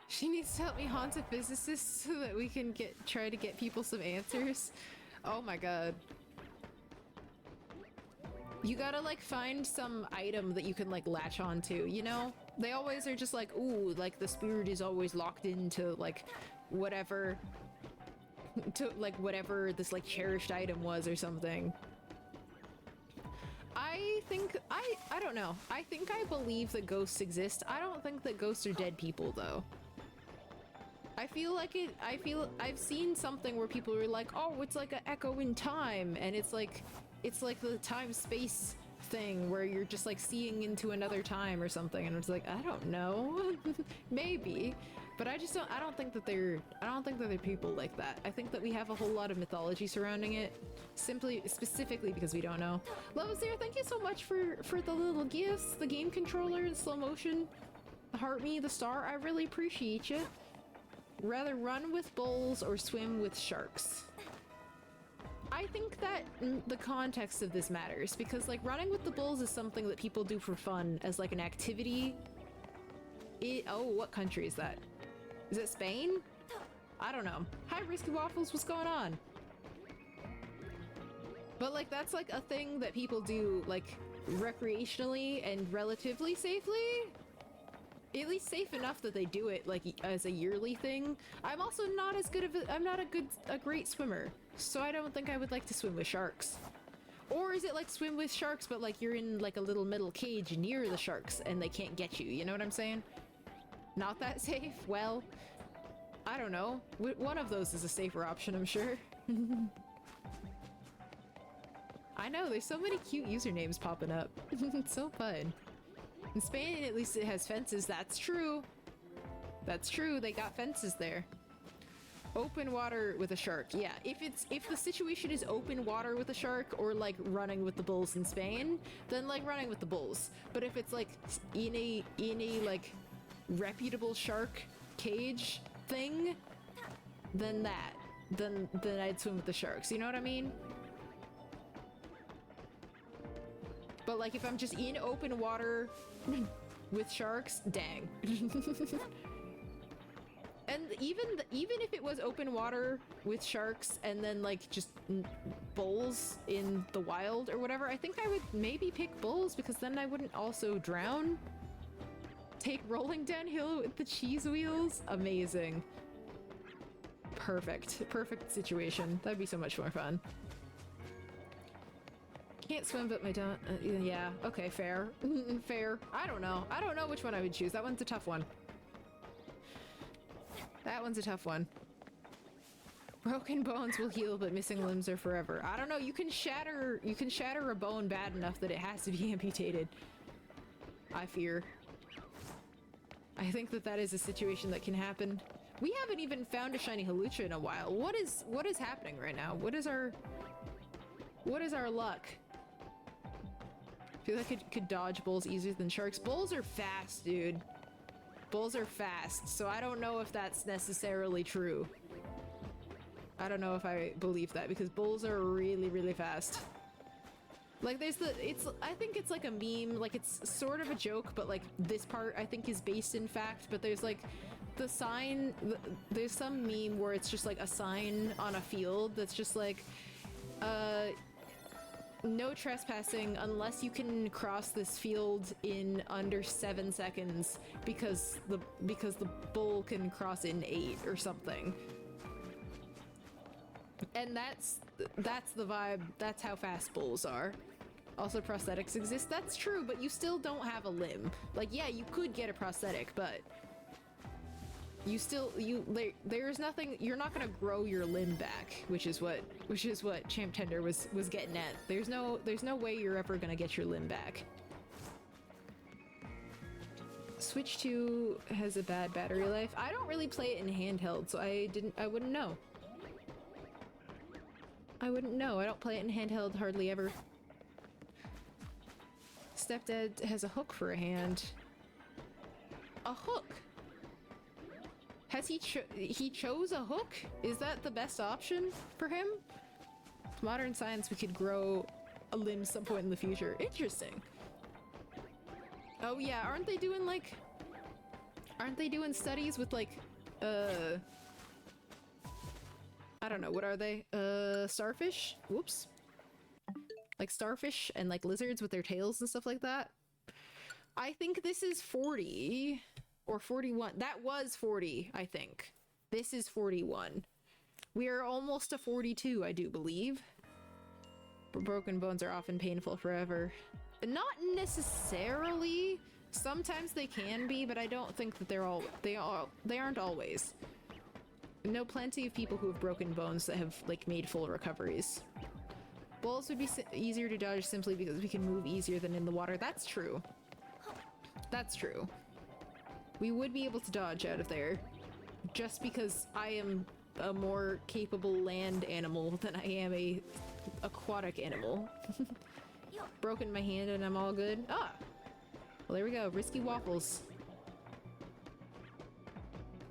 She needs to help me haunt a physicist so that we can try to get people some answers. Oh my god. You gotta like find some item that you can like latch onto, you know? They always are just like, ooh, like the spirit is always locked into like whatever to like whatever this like cherished item was or something. I don't know. I think I believe that ghosts exist. I don't think that ghosts are dead people though. I feel I've seen something where people are like, oh, it's like an echo in time, and it's like the time-space thing where you're just like seeing into another time or something, and it's like, I don't know. Maybe. But I don't think that they're people like that. I think that we have a whole lot of mythology surrounding it, specifically because we don't know. Love there, thank you so much for the little gifts, the game controller in slow motion, the heart me, the star. I really appreciate you. Rather run with bulls or swim with sharks. I think that the context of this matters, because like running with the bulls is something that people do for fun as like an activity. Oh, what country is that? Is it Spain? I don't know. Hi, Risky Waffles, what's going on? But like that's like a thing that people do like recreationally and relatively safely. At least safe enough that they do it like as a yearly thing. I'm also not as good of I'm not a great swimmer, so I don't think I would like to swim with sharks. Or is it like swim with sharks but like you're in like a little metal cage near the sharks and they can't get you, you know what I'm saying? Not that safe? Well, I don't know. One of those is a safer option, I'm sure. I know, there's so many cute usernames popping up. It's so fun. In Spain, at least it has fences. That's true. That's true. They got fences there. Open water with a shark. Yeah, if the situation is open water with a shark or like running with the bulls in Spain, then like running with the bulls. But if it's like in a like reputable shark cage thing, then I'd swim with the sharks. You know what I mean? But like if I'm just in open water with sharks, dang. And even if it was open water with sharks and then like just bulls in the wild or whatever, I think I would maybe pick bulls because then I wouldn't also drown. Take rolling downhill with the cheese wheels? Amazing. Perfect. Perfect situation. That'd be so much more fun. Can't swim, but my don't. Yeah, okay, fair. Fair. I don't know. I don't know which one I would choose. That one's a tough one. That one's a tough one. Broken bones will heal, but missing limbs are forever. I don't know. You can shatter a bone bad enough that it has to be amputated. I fear. I think that is a situation that can happen. We haven't even found a shiny Hawlucha in a while. What is happening right now? What is our luck? I feel like I could dodge bulls easier than sharks. Bulls are fast, dude. Bulls are fast, so I don't know if that's necessarily true. I don't know if I believe that, because bulls are really, really fast. Like I think it's like a meme, like it's sort of a joke, but like this part I think is based in fact, but there's like the sign, there's some meme where it's just like a sign on a field that's just like, no trespassing unless you can cross this field in under 7 seconds because the bull can cross in 8 or something. And that's the vibe. That's how fast bulls are. Also, prosthetics exist. That's true, but you still don't have a limb. Like, yeah, you could get a prosthetic, but there's nothing. You're not gonna grow your limb back, which is what Champ Tender was getting at. There's no way you're ever gonna get your limb back. Switch 2 has a bad battery life. I don't really play it in handheld, so I wouldn't know. I wouldn't know. I don't play it in handheld hardly ever. Stepdad has a hook for a hand. A hook? Has he chose a hook? Is that the best option for him? With modern science, we could grow a limb some point in the future. Interesting. Oh yeah, aren't they doing like... Aren't they doing studies with like, I don't know, what are they? Starfish? Whoops. Like starfish and like lizards with their tails and stuff like that. I think this is 40 or 41. That was 40, I think. This is 41. We are almost to 42, I do believe. But broken bones are often painful forever. Not necessarily. Sometimes they can be, but I don't think that they aren't always. I know plenty of people who have broken bones that have like made full recoveries. Bulls would be easier to dodge simply because we can move easier than in the water. That's true. That's true. We would be able to dodge out of there just because I am a more capable land animal than I am a aquatic animal. Broken my hand and I'm all good. Ah! Well, there we go. Risky waffles.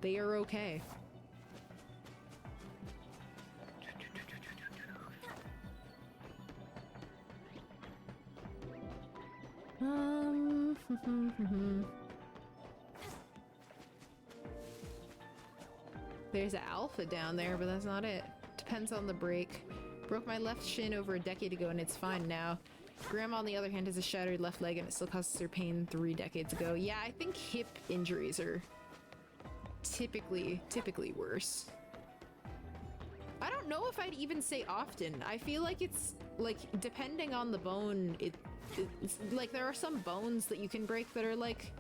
They are okay. There's an alpha down there, but that's not it. Depends on the break. Broke my left shin over a decade ago and it's fine now. Grandma, on the other hand, has a shattered left leg and it still causes her pain 3 decades ago. Yeah, I think hip injuries are typically worse. I don't know if I'd even say often. I feel like it's, like, depending on the bone, it's like, there are some bones that you can break that are, like,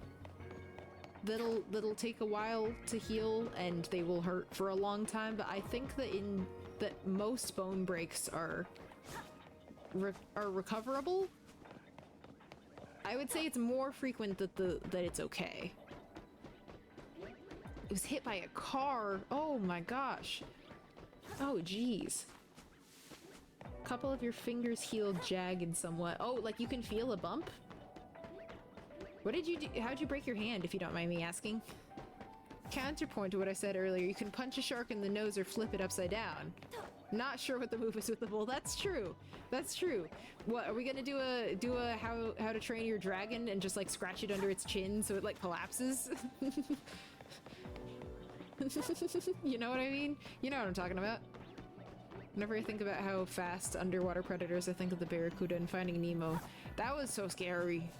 that'll take a while to heal and they will hurt for a long time, but I think that most bone breaks are recoverable. I would say it's more frequent that it's okay. It was hit by a car. Oh my gosh. Oh geez. Couple of your fingers healed jagged somewhat. Oh, like you can feel a bump? What did you do? How'd you break your hand, if you don't mind me asking? Counterpoint to what I said earlier, you can punch a shark in the nose or flip it upside down. Not sure what the move is with the bull. That's true. That's true. What, are we gonna do a how to train your dragon and just like scratch it under its chin so it like collapses? You know what I mean? You know what I'm talking about. Whenever I think about how fast underwater predators, I think of the Barracuda and Finding Nemo. That was so scary.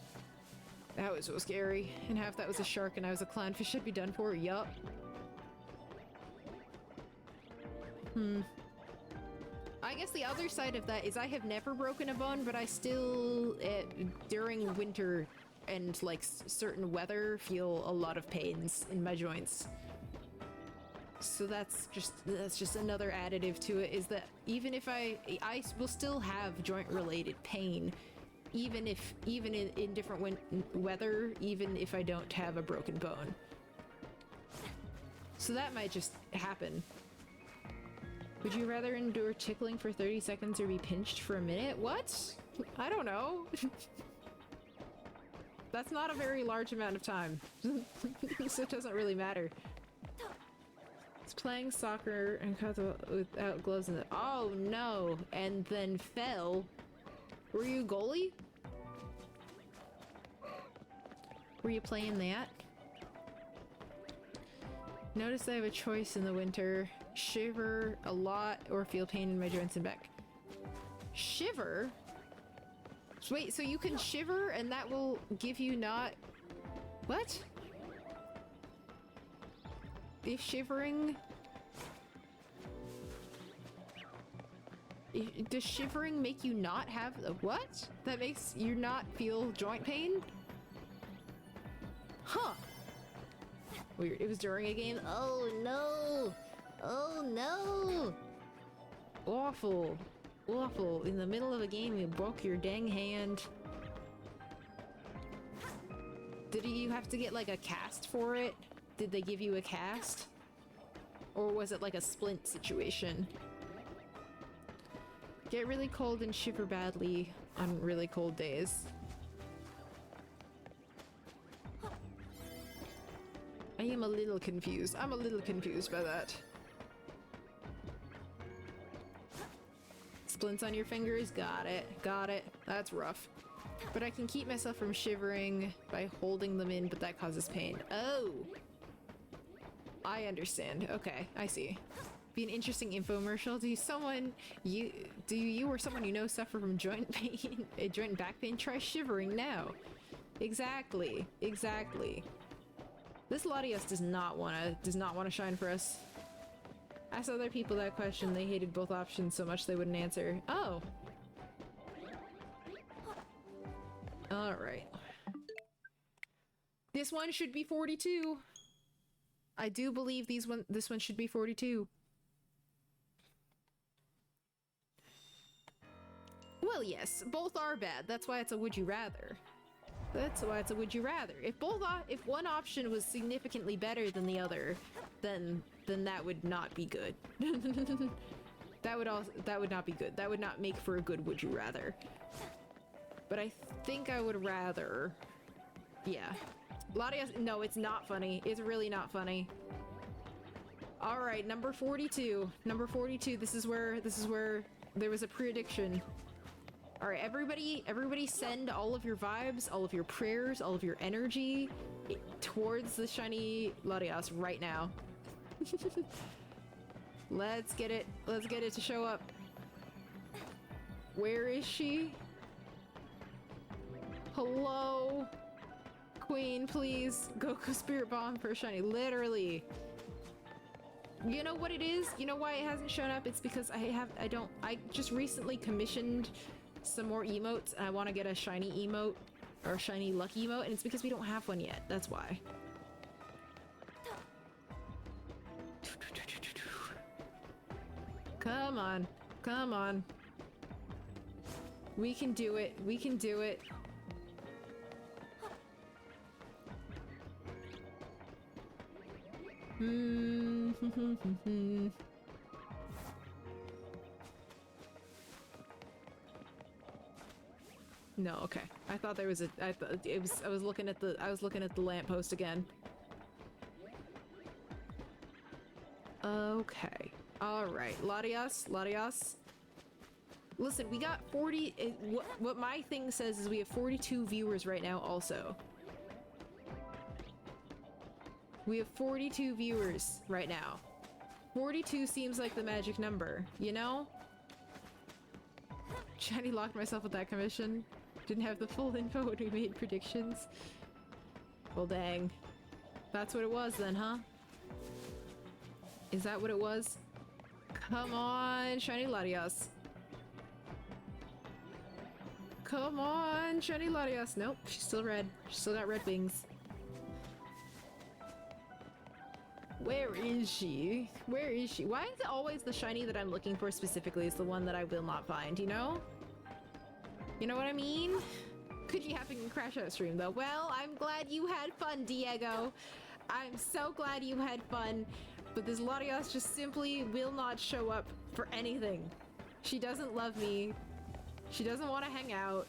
That was so scary. And half that was a shark and I was a clownfish. Should be done for. Yup. I guess the other side of that is I have never broken a bone, but I still, during winter and like certain weather, feel a lot of pains in my joints. So that's just another additive to it, is that even if I will still have joint related pain, even in different weather, even if I don't have a broken bone. So that might just happen. Would you rather endure tickling for 30 seconds or be pinched for a minute? What? I don't know. That's not a very large amount of time. So it doesn't really matter. It's playing soccer and cut without gloves in it. Oh no! And then fell. Were you goalie? Were you playing that? Notice I have a choice in the winter. Shiver a lot or feel pain in my joints and back. Shiver? So wait, so you can shiver and that will give you not... What? If shivering... Does shivering make you not have... What? That makes you not feel joint pain? Huh. Weird. It was during a game? Oh no! Oh no! Awful. Awful. In the middle of a game you broke your dang hand. Did you have to get like a cast for it? Did they give you a cast? Or was it like a splint situation? Get really cold and shiver badly on really cold days. I am a little confused. I'm a little confused by that. Splints on your fingers? Got it. Got it. That's rough. But I can keep myself from shivering by holding them in, but that causes pain. Oh! I understand. Okay, I see. Be an interesting infomercial. Do you or someone you know suffer from joint pain, joint and back pain? Try shivering now. Exactly. Exactly. This Latias does not wanna shine for us. Ask other people that question. They hated both options so much they wouldn't answer. Oh. Alright. This one should be 42. I do believe this one should be 42. Well, yes, both are bad. That's why it's a would you rather. That's why it's a would you rather. If one option was significantly better than the other, then that would not be good. that would not be good. That would not make for a good would you rather. But I think I would rather, yeah. Latias, no, it's not funny. It's really not funny. All right, number 42. Number 42. This is where there was a prediction. All right, everybody send all of your vibes, all of your prayers, all of your energy towards the shiny Latias right now. Let's get it to show up. Where is she? Hello? Queen, please. Goku Spirit Bomb for a shiny. Literally. You know what it is? You know why it hasn't shown up? It's because I just recently commissioned some more emotes and I want to get a shiny emote or a shiny lucky emote, and it's because we don't have one yet. That's why. Come on. Come on. We can do it. We can do it. No, okay. I thought there was I was looking at the lamppost again. Okay. Alright. Latias. Listen, we got 40 what my thing says is we have 42 viewers right now also. We have 42 viewers right now. 42 seems like the magic number, you know? Shiny locked myself with that commission. Didn't have the full info when we made predictions. Well, dang. That's what it was then, huh? Is that what it was? Come on, shiny Latias. Come on, shiny Latias. Nope, she's still red. She's still got red wings. Where is she? Where is she? Why is it always the shiny that I'm looking for specifically is the one that I will not find, you know? You know what I mean? Could you happen to crash out stream though? Well, I'm glad you had fun, Diego. I'm so glad you had fun. But this Latias just simply will not show up for anything. She doesn't love me. She doesn't want to hang out.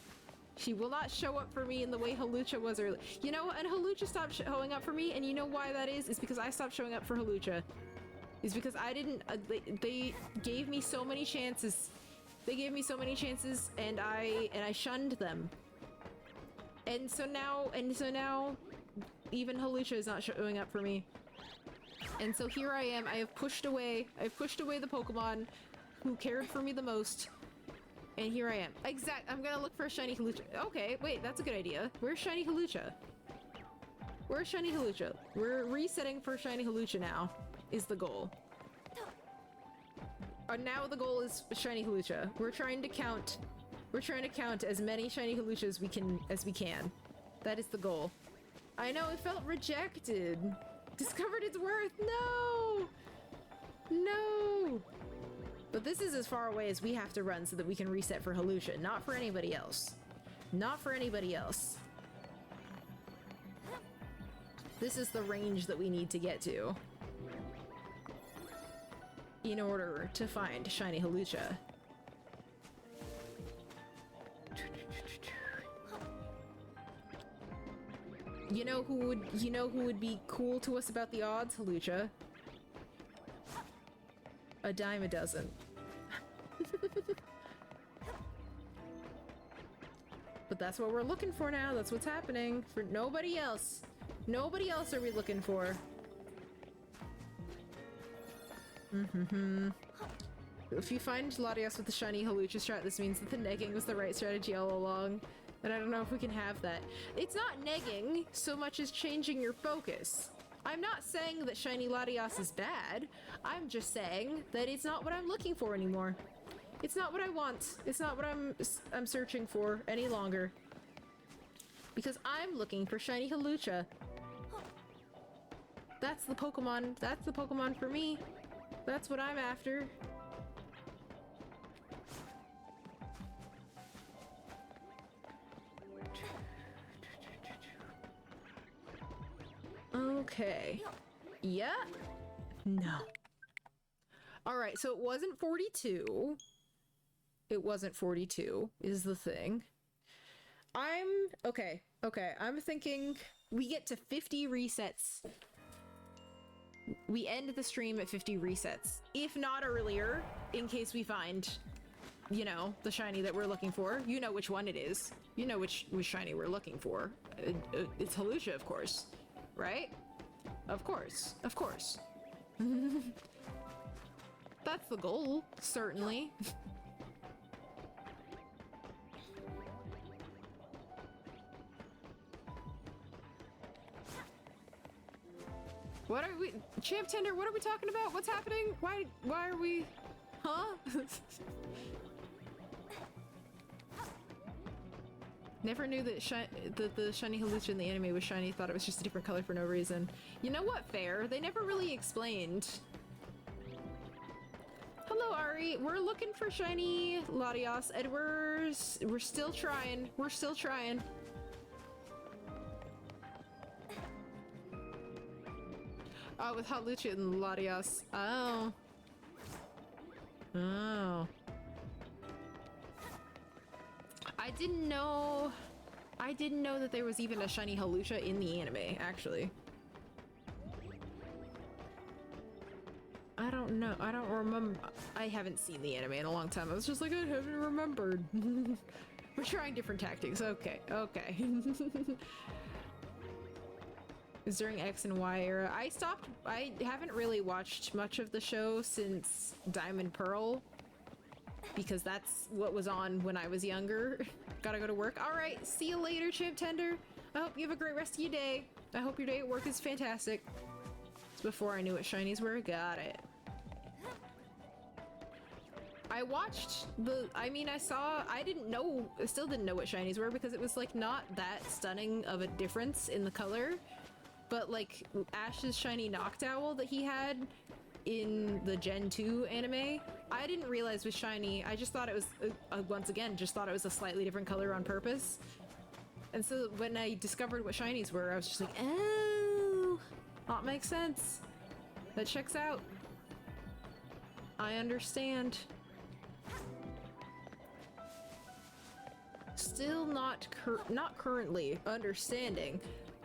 She will not show up for me in the way Hawlucha was earlier. You know, and Hawlucha stopped showing up for me, and you know why that is? It's because I stopped showing up for Hawlucha. It's because I didn't, they gave me so many chances. They gave me so many chances, and I shunned them. And so now, even Hawlucha is not showing up for me. And so here I am, I've pushed away the Pokemon who cared for me the most. And here I am. I'm gonna look for a shiny Hawlucha. Okay, wait, that's a good idea. Where's shiny Hawlucha? Where's shiny Hawlucha? We're resetting for shiny Hawlucha now, is the goal. Now the goal is shiny Hawlucha. We're trying to count as many shiny Hawluchas as we can. That is the goal. I know, it felt rejected. Discovered its worth. No! No! But this is as far away as we have to run so that we can reset for Hawlucha, not for anybody else. Not for anybody else. This is the range that we need to get to in order to find shiny Hawlucha. You know who would be cool to us about the odds, Halucha? A dime a dozen. But that's what we're looking for now. That's what's happening. For nobody else. Nobody else are we looking for. If you find Latias with the shiny Halucha strat, this means that the negging was the right strategy all along. And I don't know if we can have that. It's not negging so much as changing your focus. I'm not saying that shiny Latias is bad. I'm just saying that it's not what I'm looking for anymore. It's not what I want. It's not what I'm searching for any longer. Because I'm looking for shiny Halucha. That's the Pokemon for me. That's what I'm after. Okay. Yeah? No. Alright, so it wasn't 42. It wasn't 42, is the thing. Okay, I'm thinking we get to 50 resets. We end the stream at 50 resets. If not earlier, in case we find, you know, the shiny that we're looking for. You know which one it is. You know which shiny we're looking for. It's Halucha, of course. Right? Of course. Of course. That's the goal, certainly. What are we— Champ Tender, what are we talking about? What's happening? Why are we— Huh? Never knew that the shiny Halucha in the anime was shiny. Thought it was just a different color for no reason. You know what? Fair. They never really explained. Hello, Ari. We're looking for shiny Latias, and we're still trying. We're still trying. Oh, with Halucha and Latias. Oh. Oh. I didn't know that there was even a shiny Halucha in the anime, actually. I don't know. I don't remember. I haven't seen the anime in a long time. I was just like, I haven't remembered. We're trying different tactics. Okay, okay. It was during X and Y era. I haven't really watched much of the show since Diamond Pearl, because that's what was on when I was younger. Gotta go to work. Alright, see you later, Champ Tender. I hope you have a great rest of your day. I hope your day at work is fantastic. It's before I knew what shinies were. Got it. I watched the— I still didn't know what shinies were because it was like not that stunning of a difference in the color. But like Ash's shiny Noctowl that he had in the Gen 2 anime, I didn't realize was shiny. I just thought it was, once again, just thought it was a slightly different color on purpose. And so when I discovered what shinies were, I was just like, oh, that makes sense. That checks out. I understand. Still not currently understanding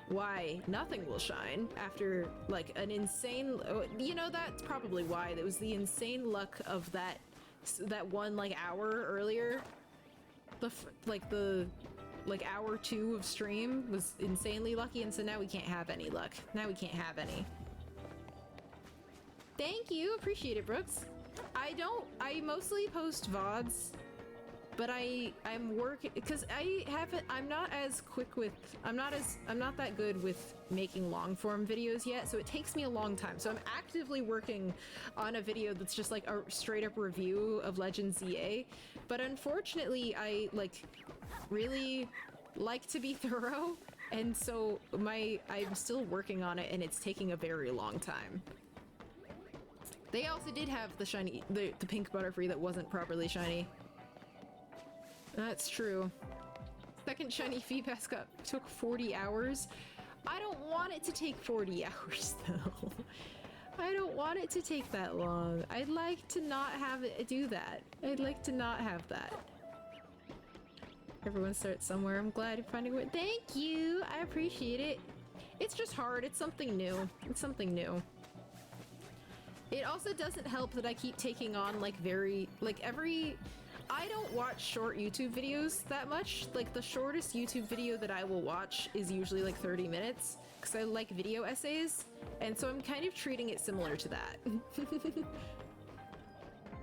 why nothing will shine after like an insane— you know, that's probably why. That was the insane luck of that one like hour earlier. The hour 2 of stream was insanely lucky, and so now we can't have any luck. Now we can't have any. Thank you, appreciate it, Brooks. I mostly post VODs, but I'm working because I'm not as quick with— I'm not that good with making long form videos yet, so it takes me a long time. So I'm actively working on a video that's just like a straight up review of Legends ZA, but unfortunately I like really like to be thorough, and so I'm still working on it, and it's taking a very long time. They also did have the shiny— the pink Butterfree that wasn't properly shiny. That's true. Second shiny Feebas took 40 hours. I don't want it to take 40 hours though. I don't want it to take that long. I'd like to not have it do that. I'd like to not have that. Everyone starts somewhere. I'm glad you're finding it. Thank you! I appreciate it. It's just hard. It's something new. It's something new. It also doesn't help that I keep taking on like I don't watch short YouTube videos that much. Like the shortest YouTube video that I will watch is usually like 30 minutes because I like video essays. And so I'm kind of treating it similar to that.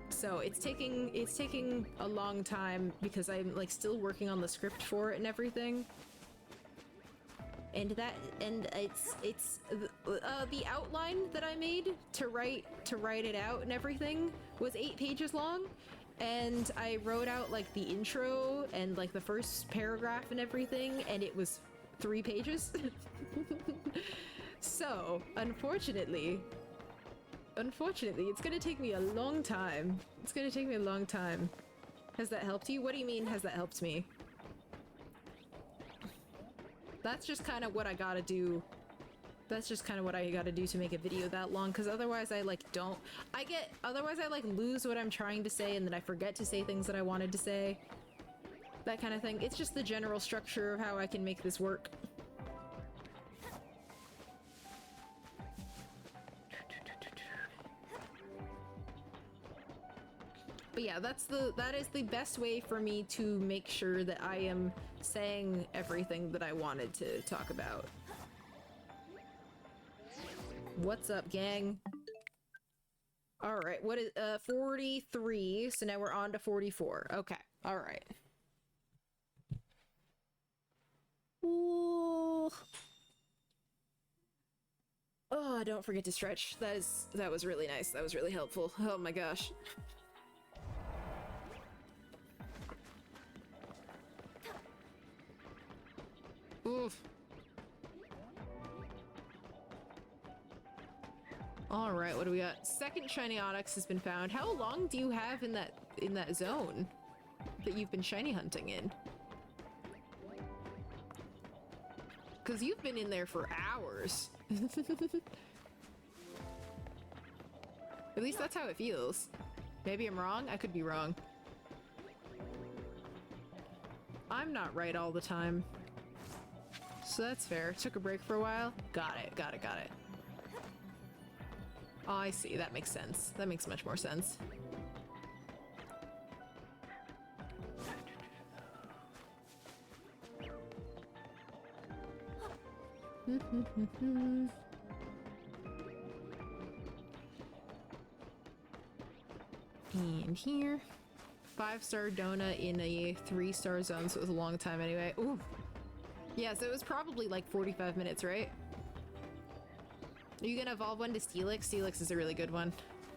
So it's taking a long time because I'm like still working on the script for it and everything. And it's the outline that I made to write it out and everything was 8 pages long, and I wrote out like the intro and like the first paragraph and everything, and it was 3 pages. So unfortunately, it's gonna take me a long time. It's gonna take me a long time. Has that helped you? What do you mean, has that helped me? That's just kind of what I gotta do. That's just kind of what I gotta do to make a video that long, because otherwise I like don't... Otherwise I like lose what I'm trying to say and then I forget to say things that I wanted to say. That kind of thing. It's just the general structure of how I can make this work. But yeah, that is the best way for me to make sure that I am saying everything that I wanted to talk about. What's up, gang? Alright, what is 43, so now we're on to 44. Okay, alright. Ooh. Oh, don't forget to stretch. That was really nice. That was really helpful. Oh my gosh. Oof. Alright, what do we got? Second shiny onyx has been found. How long do you have in that zone that you've been shiny hunting in? Because you've been in there for hours. At least that's how it feels. Maybe I'm wrong? I could be wrong. I'm not right all the time. So that's fair. Took a break for a while. Got it. Oh, I see. That makes sense. That makes much more sense. And here. 5-star donut in a 3-star zone, so it was a long time anyway. Ooh. Yeah, so it was probably like 45 minutes, right? Are you gonna evolve one to Steelix? Steelix is a really good one.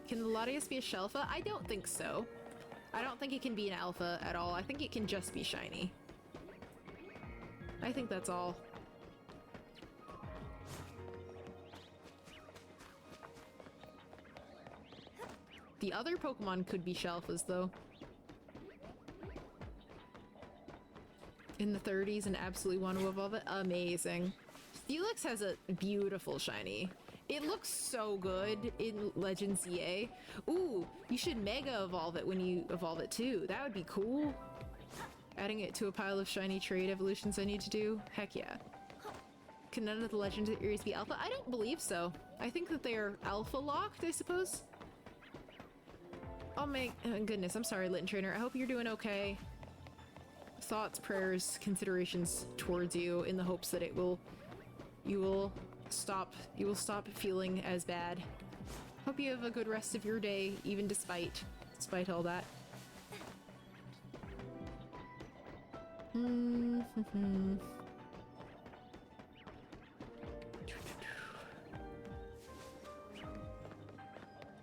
Can the Latias be a Shelfa? I don't think so. I don't think it can be an alpha at all. I think it can just be shiny. I think that's all. The other Pokemon could be Shelfas, though. In the 30s and absolutely want to evolve it? Amazing. Steelix has a beautiful shiny. It looks so good in Legend ZA. Ooh, you should Mega Evolve it when you evolve it too. That would be cool. Adding it to a pile of shiny trade evolutions I need to do. Heck yeah. Can none of the Legends Areas be Alpha? I don't believe so. I think that they are Alpha locked, I suppose. Oh my goodness, I'm sorry, Litten Trainer. I hope you're doing okay. Thoughts, prayers, considerations towards you in the hopes that you will stop feeling as bad. Hope you have a good rest of your day, even despite all that.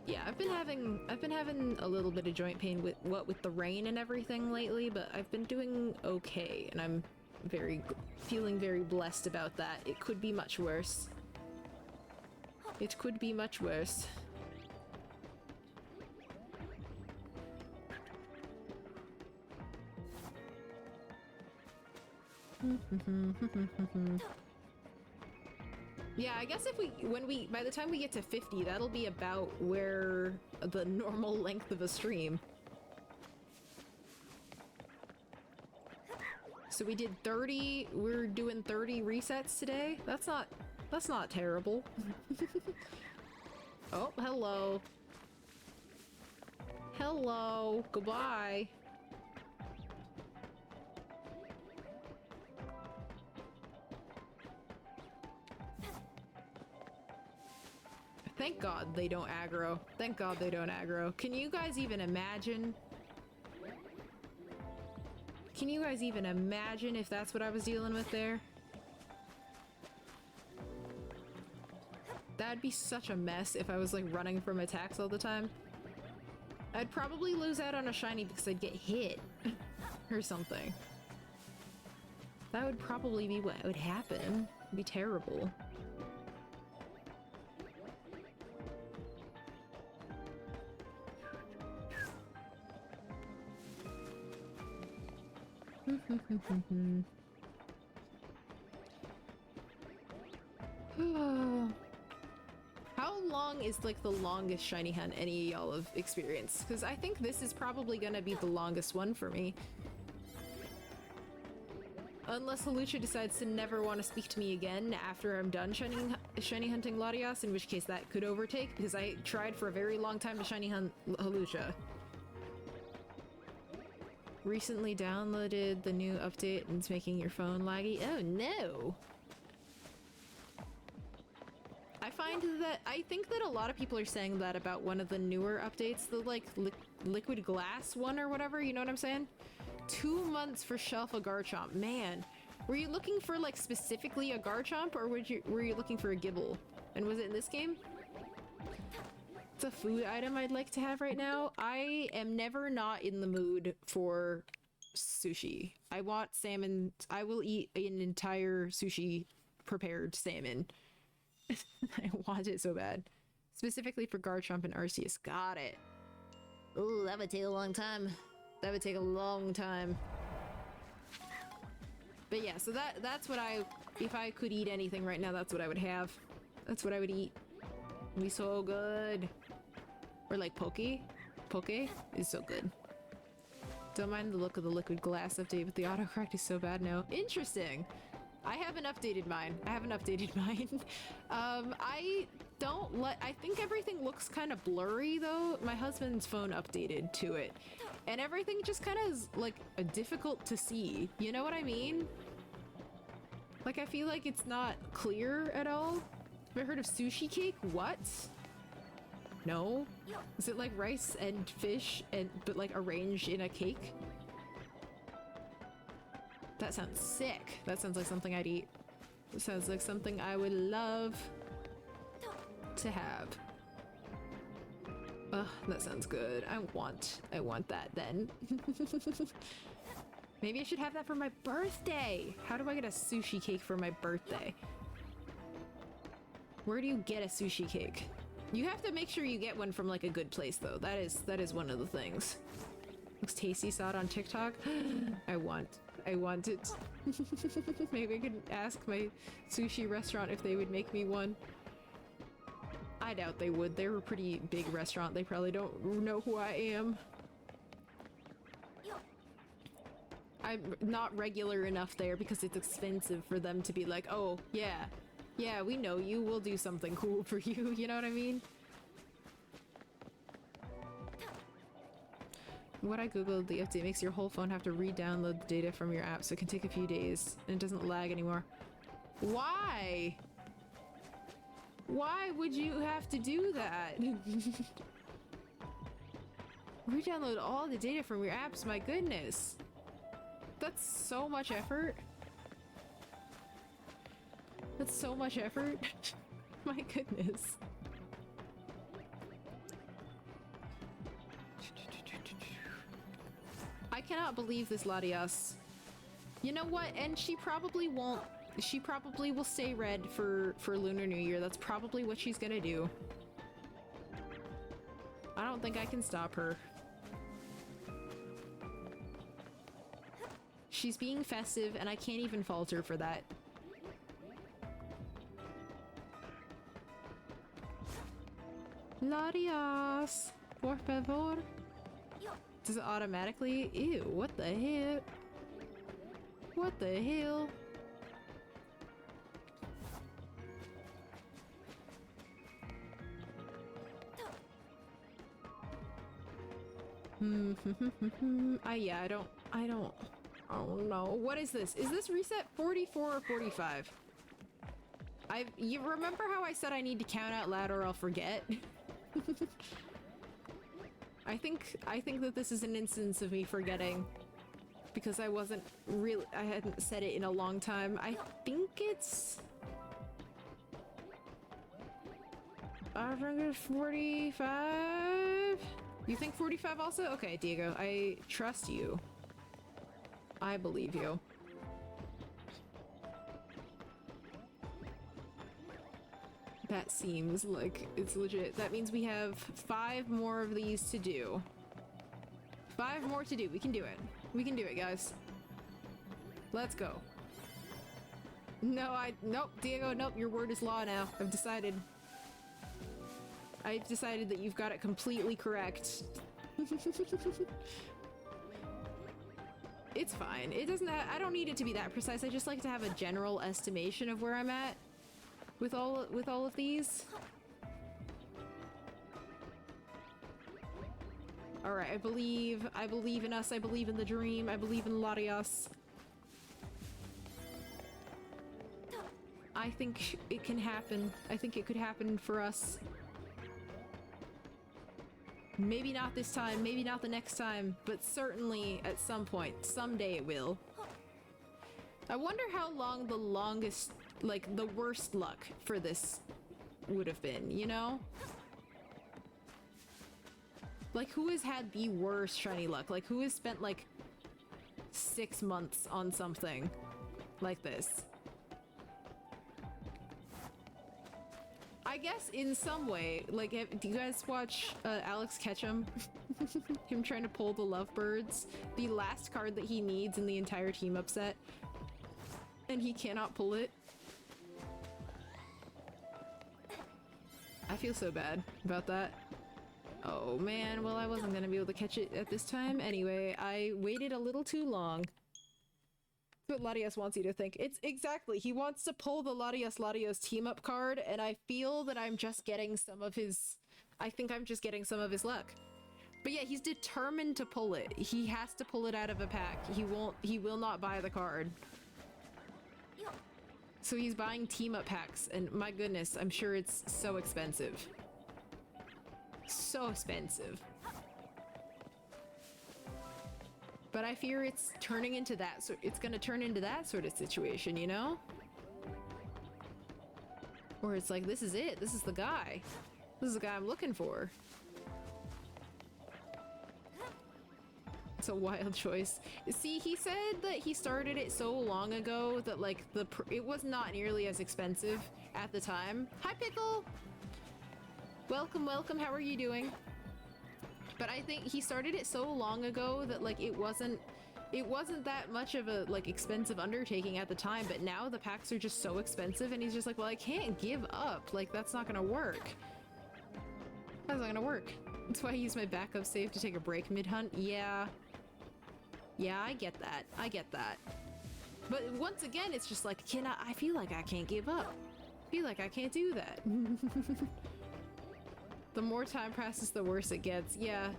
Yeah, I've been having a little bit of joint pain with the rain and everything lately, but I've been doing okay, and I'm feeling very blessed about that. It could be much worse. It could be much worse. Yeah, I guess by the time we get to 50, that'll be about where the normal length of a stream. So we did 30, we're doing 30 resets today. That's That's not terrible. Oh, hello. Hello. Goodbye. Thank God they don't aggro. Thank God they don't aggro. Can you guys even imagine? Can you guys even imagine if that's what I was dealing with there? That'd be such a mess if I was like running from attacks all the time. I'd probably lose out on a shiny because I'd get hit or something. That would probably be what would happen. It'd be terrible. How long is like the longest shiny hunt any of y'all have experienced? Because I think this is probably gonna be the longest one for me. Unless Hawlucha decides to never want to speak to me again after I'm done shiny hunting Latias, in which case that could overtake, because I tried for a very long time to shiny hunt Hawlucha. Recently downloaded the new update and it's making your phone laggy. Oh no! I think that a lot of people are saying that about one of the newer updates, the like liquid glass one or whatever, you know what I'm saying? 2 months for Shelf a Garchomp. Man, were you looking for like specifically a Garchomp, or were you looking for a Gibble? And was it in this game? It's a food item I'd like to have right now. I am never not in the mood for sushi. I want salmon. I will eat an entire sushi prepared salmon. I want it so bad. Specifically for Garchomp and Arceus. Got it. Ooh, that would take a long time. That would take a long time. But yeah, so that's what if I could eat anything right now, that's what I would have. That's what I would eat. It'd be so good. Or like Poke. Poke is so good. Don't mind the look of the liquid glass update, but the autocorrect is so bad now. Interesting. I haven't updated mine. I think everything looks kind of blurry though. My husband's phone updated to it. And everything just kind of is like difficult to see. You know what I mean? Like I feel like it's not clear at all. Have you heard of sushi cake? What? No? Is it like rice and fish but like arranged in a cake? That sounds sick. That sounds like something I'd eat. It sounds like something I would love to have. Ugh, that sounds good. I want that then. Maybe I should have that for my birthday. How do I get a sushi cake for my birthday? Where do you get a sushi cake? You have to make sure you get one from like a good place though. That is one of the things. Looks tasty. Saw it on TikTok. I want it. Maybe I could ask my sushi restaurant if they would make me one. I doubt they would. They're a pretty big restaurant. They probably don't know who I am. I'm not regular enough there because it's expensive for them to be like, oh, yeah, we know you. We'll do something cool for you. You know what I mean? What I googled, the update makes your whole phone have to re-download the data from your app, so it can take a few days and it doesn't lag anymore. Why? Why would you have to do that? Re-download all the data from your apps, my goodness. That's so much effort. That's so much effort. My goodness. I cannot believe this Latias. You know what? And she probably won't. She probably will stay red for Lunar New Year. That's probably what she's gonna do. I don't think I can stop her. She's being festive and I can't even fault her for that. Latias, por favor. Does it automatically? Ew, what the hell? What the hell? Yeah, I don't, oh no. What is this? Is this reset 44 or 45? You remember how I said I need to count out loud or I'll forget? I think that this is an instance of me forgetting. Because I hadn't said it in a long time. I think it's 45? You think 45 also? Okay, Diego, I trust you. I believe you. That seems like it's legit. That means we have 5 more of these to do. 5 more to do. We can do it. We can do it, guys. Let's go. Nope, Diego, nope, your word is law now. I've decided that you've got it completely correct. It's fine. It doesn't I don't need it to be that precise. I just like to have a general estimation of where I'm at with all of these. Alright, I believe in us, I believe in the dream, I believe in Larios. I think it can happen. I think it could happen for us. Maybe not this time, maybe not the next time, but certainly at some point, someday it will. I wonder how long the longest, like, the worst luck for this would have been, you know? Like, who has had the worst shiny luck? Like, who has spent, like, 6 months on something like this? I guess in some way, like, do you guys watch Alex Ketchum? Him trying to pull the Lovebirds? The last card that he needs in the entire team upset. And he cannot pull it. I feel so bad about that. Oh man, well I wasn't gonna be able to catch it at this time. Anyway, I waited a little too long. That's what Latias wants you to think. It's exactly, he wants to pull the Latios team up card, and I feel that I'm just getting some of his... I think I'm just getting some of his luck. But yeah, he's determined to pull it. He has to pull it out of a pack. He will not buy the card. So he's buying team up packs, and my goodness, I'm sure it's so expensive. So expensive. But I fear it's turning into that, so it's gonna turn into that sort of situation, you know? Where it's like, this is it, this is the guy. This is the guy I'm looking for. It's a wild choice. See, he said that he started it so long ago that, like, it was not nearly as expensive at the time. Hi, Pickle! Welcome, welcome, how are you doing? But I think he started it so long ago that, like, it wasn't that much of a, like, expensive undertaking at the time, but now the packs are just so expensive, and he's just like, well, I can't give up. Like, that's not gonna work. That's not gonna work. That's why I use my backup save to take a break mid-hunt. Yeah. Yeah, I get that. I get that. But once again, it's just like, I feel like I can't give up. I feel like I can't do that. The more time passes, the worse it gets. Yeah.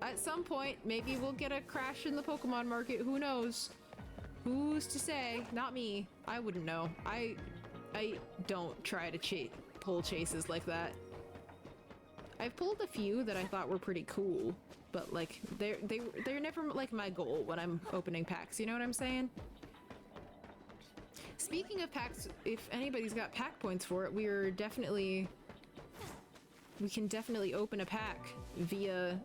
At some point, maybe we'll get a crash in the Pokemon market. Who knows? Who's to say? Not me. I wouldn't know. I don't try to pull chases like that. I've pulled a few that I thought were pretty cool, but like they're never like my goal when I'm opening packs. You know what I'm saying? Speaking of packs, if anybody's got pack points for it, we can definitely open a pack via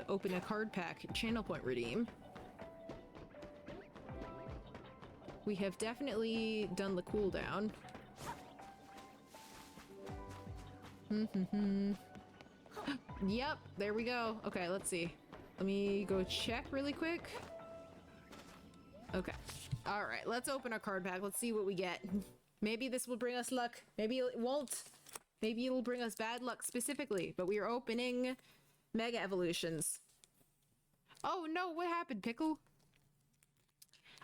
open a card pack channel point redeem. We have definitely done the cooldown. Yep, there we go. Okay, let's see. Let me go check really quick. Okay. Alright, let's open our card pack. Let's see what we get. Maybe this will bring us luck. Maybe it won't. Maybe it'll bring us bad luck specifically, but we are opening Mega Evolutions. Oh no, what happened, Pickle?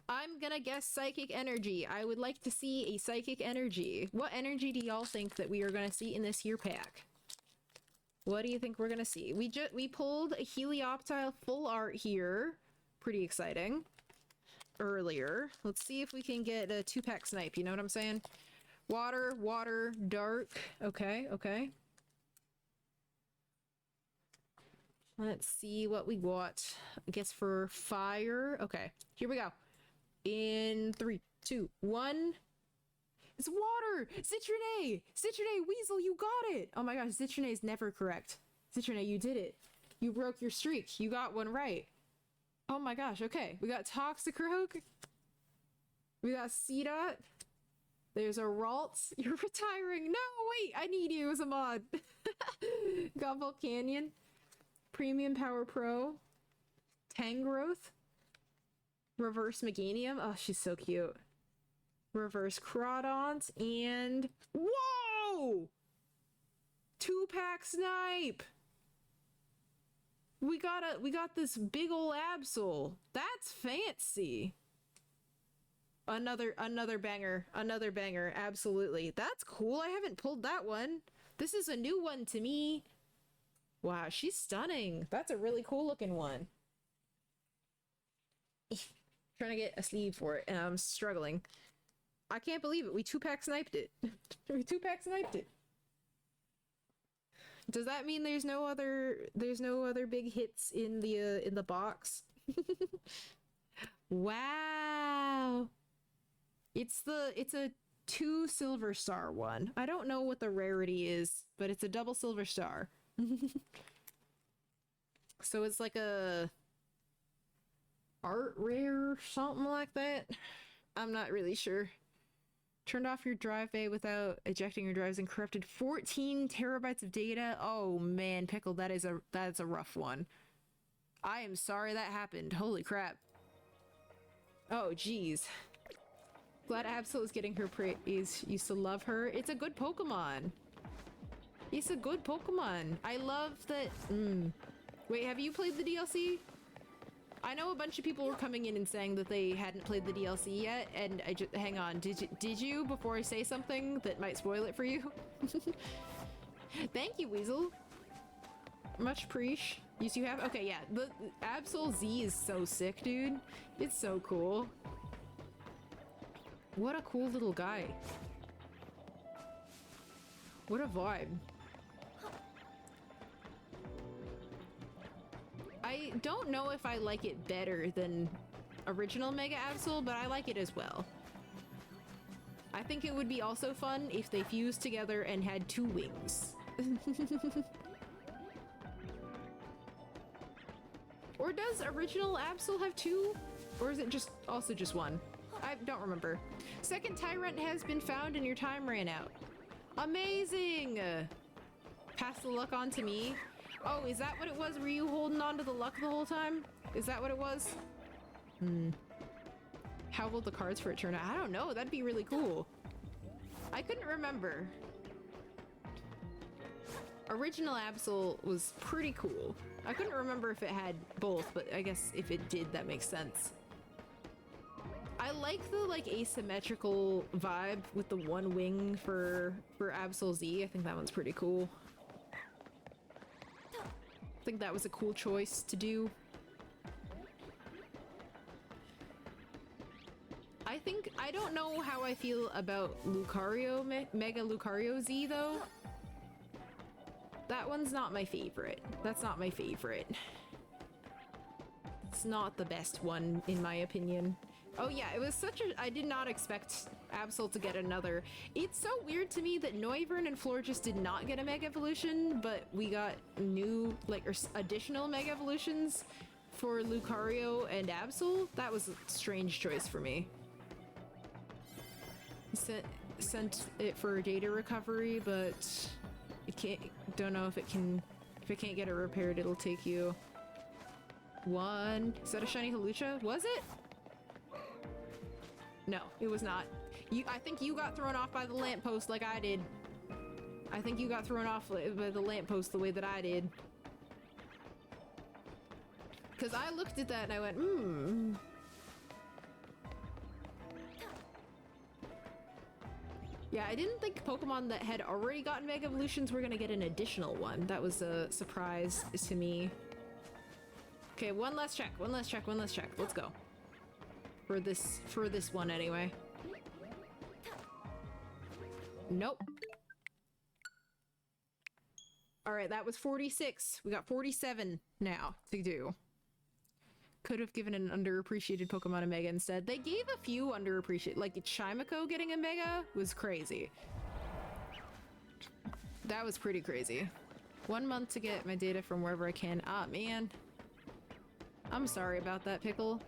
I'm gonna guess Psychic Energy. I would like to see a Psychic Energy. What energy do y'all think that we are gonna see in this here pack? What do you think we're gonna see? We pulled a Helioptile full art here. Pretty exciting. Earlier. Let's see if we can get a 2-pack snipe, you know what I'm saying? Water, water, dark. Okay, okay. Let's see what we got. I guess for fire. Okay, here we go. In 3, 2, 1. It's water! Citrine! Citrine, Weasel, you got it! Oh my gosh, Citrine is never correct. Citrine, you did it. You broke your streak. You got one right. Oh my gosh, okay. We got Toxicroak. We got Seedot. There's a Ralts. You're retiring. No, wait, I need you as a mod. Got Volcanion. Premium Power Pro. Tangrowth. Reverse Meganium. Oh, she's so cute. Reverse Crawdont. And... Whoa! 2-pack snipe! We got this big ol' Absol. That's fancy. Another banger. Another banger. Absolutely. That's cool. I haven't pulled that one. This is a new one to me. Wow, she's stunning. That's a really cool looking one. Trying to get a sleeve for it, and I'm struggling. I can't believe it. We 2-pack sniped it. We 2-pack sniped it. Does that mean there's no other big hits in the box? Wow. It's a 2 silver star one. I don't know what the rarity is, but it's a double silver star. So it's like a art rare, something like that. I'm not really sure. Turned off your drive bay without ejecting your drives and corrupted 14 terabytes of data. Oh man, Pickle, that's a rough one. I am sorry that happened. Holy crap. Oh geez. Glad Absol is getting her praise. Used to love her. It's a good Pokemon. It's a good Pokemon. I love that. Wait, have you played the DLC? I know a bunch of people were coming in and saying that they hadn't played the DLC yet, and I just hang on. Did you before I say something that might spoil it for you? Thank you, Weasel. Much preach. Yes, you have. Okay, yeah. The Absol Z is so sick, dude. It's so cool. What a cool little guy. What a vibe. I don't know if I like it better than original Mega Absol, but I like it as well. I think it would be also fun if they fused together and had 2 wings. Or does original Absol have 2? Or is it just also just 1? I don't remember. Second Tyrant has been found and your time ran out. Amazing! Pass the luck on to me. Oh, is that what it was? Were you holding on to the luck the whole time? Is that what it was? How will the cards for it turn out? I don't know. That'd be really cool. I couldn't remember. Original Absol was pretty cool. I couldn't remember if it had both, but I guess if it did, that makes sense. I like the like asymmetrical vibe with the 1 wing for Absol Z. I think that one's pretty cool. I think that was a cool choice to do. I don't know how I feel about Lucario, Mega Lucario Z though. That one's not my favorite. That's not my favorite. It's not the best one in my opinion. Oh yeah, it was such a... I did not expect Absol to get another. It's so weird to me that Noivern and Florges did not get a Mega Evolution, but we got new, like, or additional Mega Evolutions for Lucario and Absol. That was a strange choice for me. Sent it for data recovery, but it can't... Don't know if it can... If it can't get it repaired, it'll take you... 1... Is that a shiny Hawlucha? Was it? No, it was not. I think you got thrown off by the lamppost like I did. I think you got thrown off by the lamppost the way that I did. Because I looked at that and I went, Yeah, I didn't think Pokemon that had already gotten Mega Evolutions were gonna get an additional one. That was a surprise to me. Okay, one last check, one last check, one last check. Let's go. For this one anyway. Nope. Alright, that was 46. We got 47 now to do. Could have given an underappreciated Pokemon a Mega instead. They gave a few underappreciated, like Chimiko getting a Mega was crazy. That was pretty crazy. 1 month to get my data from wherever I can. Ah, man. I'm sorry about that, Pickle.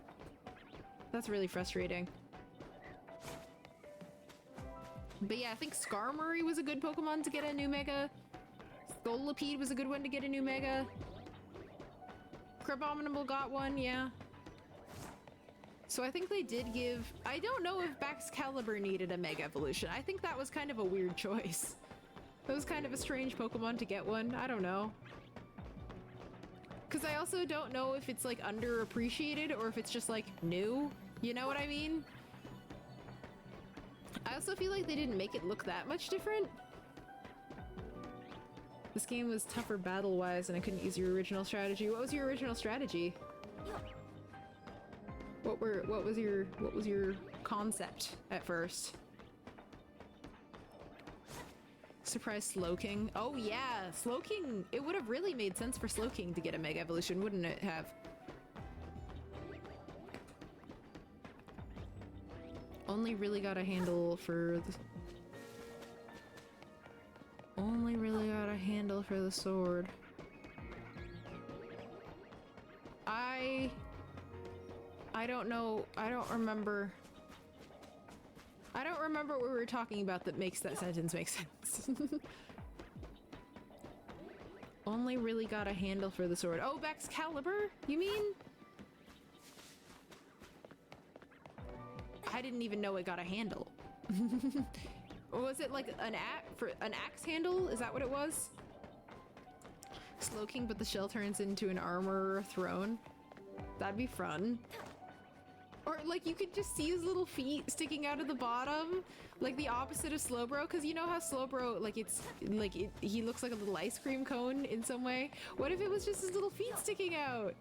That's really frustrating. But yeah, I think Skarmory was a good Pokemon to get a new Mega. Scolipede was a good one to get a new Mega. Crabominable got one, yeah. So I think they did give... I don't know if Baxcalibur needed a Mega Evolution. I think that was kind of a weird choice. That was kind of a strange Pokemon to get one. I don't know. Because I also don't know if it's like underappreciated or if it's just like new. You know what I mean? I also feel like they didn't make it look that much different. This game was tougher battle-wise and I couldn't use your original strategy. What was your original strategy? What was your concept at first? Surprise Slowking. Oh yeah, Slowking. It would have really made sense for Slowking to get a Mega Evolution, wouldn't it have? Only really got a handle for the... Only really got a handle for the sword. I don't know. I don't remember. I don't remember what we were talking about that makes that sentence make sense. Only really got a handle for the sword. Oh, Baxcalibur? You mean? I didn't even know it got a handle. Was it like an axe handle? Is that what it was? Slowking, but the shell turns into an armor or a throne. That'd be fun. Or like you could just see his little feet sticking out of the bottom, like the opposite of Slowbro. Because you know how Slowbro, like he looks like a little ice cream cone in some way. What if it was just his little feet sticking out?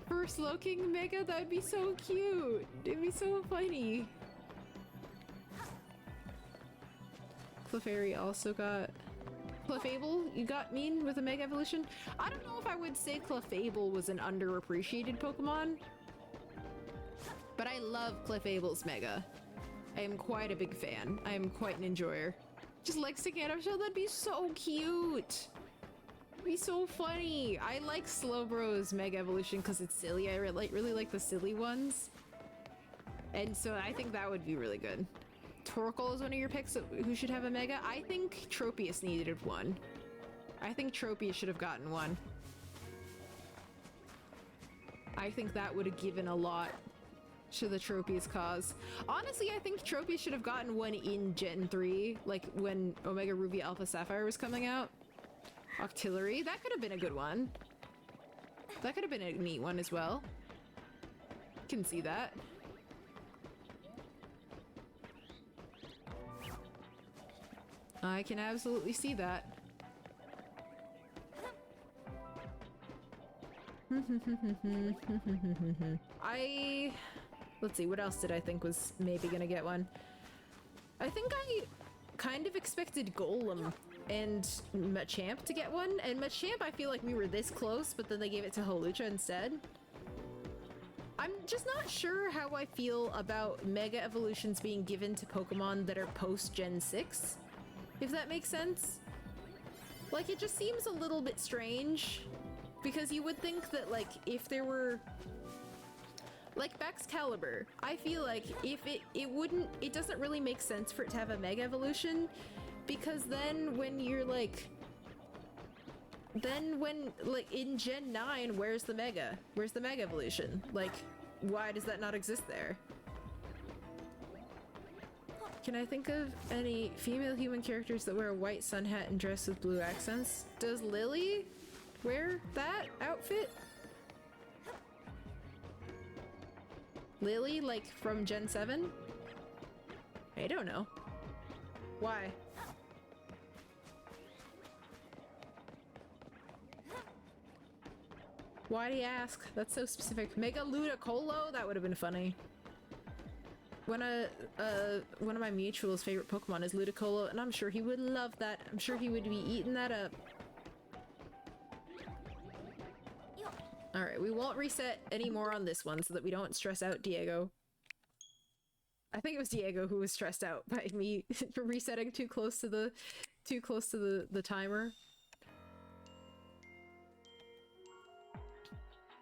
For Slowking Mega, that'd be so cute. It'd be so funny. Clefairy also got... Clefable, you got mean with a Mega Evolution? I don't know if I would say Clefable was an underappreciated Pokemon. But I love Clefable's Mega. I am quite a big fan. I am quite an enjoyer. Just like sticking out of shell, that'd be so cute! It'd be so funny! I like Slowbro's Mega Evolution because it's silly. I really like the silly ones. And so I think that would be really good. Torkoal is one of your picks who should have a Mega. I think Tropius needed one. I think Tropius should have gotten one. I think that would have given a lot to the Tropius cause. Honestly, I think Tropius should have gotten one in Gen 3, like when Omega Ruby Alpha Sapphire was coming out. Octillery, that could have been a good one. That could have been a neat one as well. Can see that. I can absolutely see that. Let's see, what else did I think was maybe gonna get one? I think I kind of expected Golem and Machamp to get one, and Machamp I feel like we were this close, but then they gave it to Hawlucha instead. I'm just not sure how I feel about Mega Evolutions being given to Pokemon that are post-Gen 6. If that makes sense. Like, it just seems a little bit strange. Because you would think that, like, if there were... Like, Baxcalibur, I feel like if it doesn't really make sense for it to have a Mega Evolution. Because then when you're, like... Then when, like, in Gen 9, where's the Mega? Where's the Mega Evolution? Like, why does that not exist there? Can I think of any female human characters that wear a white sun hat and dress with blue accents? Does Lily wear that outfit? Lily, like from Gen 7? I don't know. Why? Why do you ask? That's so specific. Mega Ludicolo? That would have been funny. One of my mutual's favorite Pokemon is Ludicolo, and I'm sure he would love that. I'm sure he would be eating that up. Alright, we won't reset any more on this one so that we don't stress out Diego. I think it was Diego who was stressed out by me resetting too close to the timer.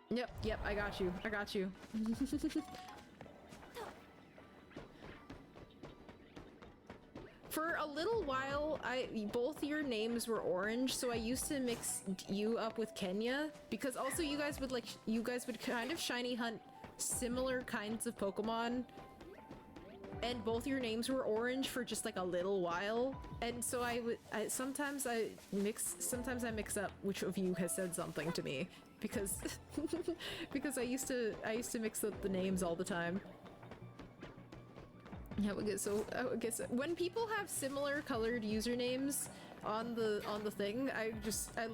Yep, I got you. I got you. For a little while, both your names were orange, so I used to mix you up with Kenya, because also you guys would kind of shiny hunt similar kinds of Pokemon, and both your names were orange for just like a little while, and so sometimes I mix up which of you has said something to me, because because I used to mix up the names all the time. Yeah, I guess when people have similar colored usernames on the thing, I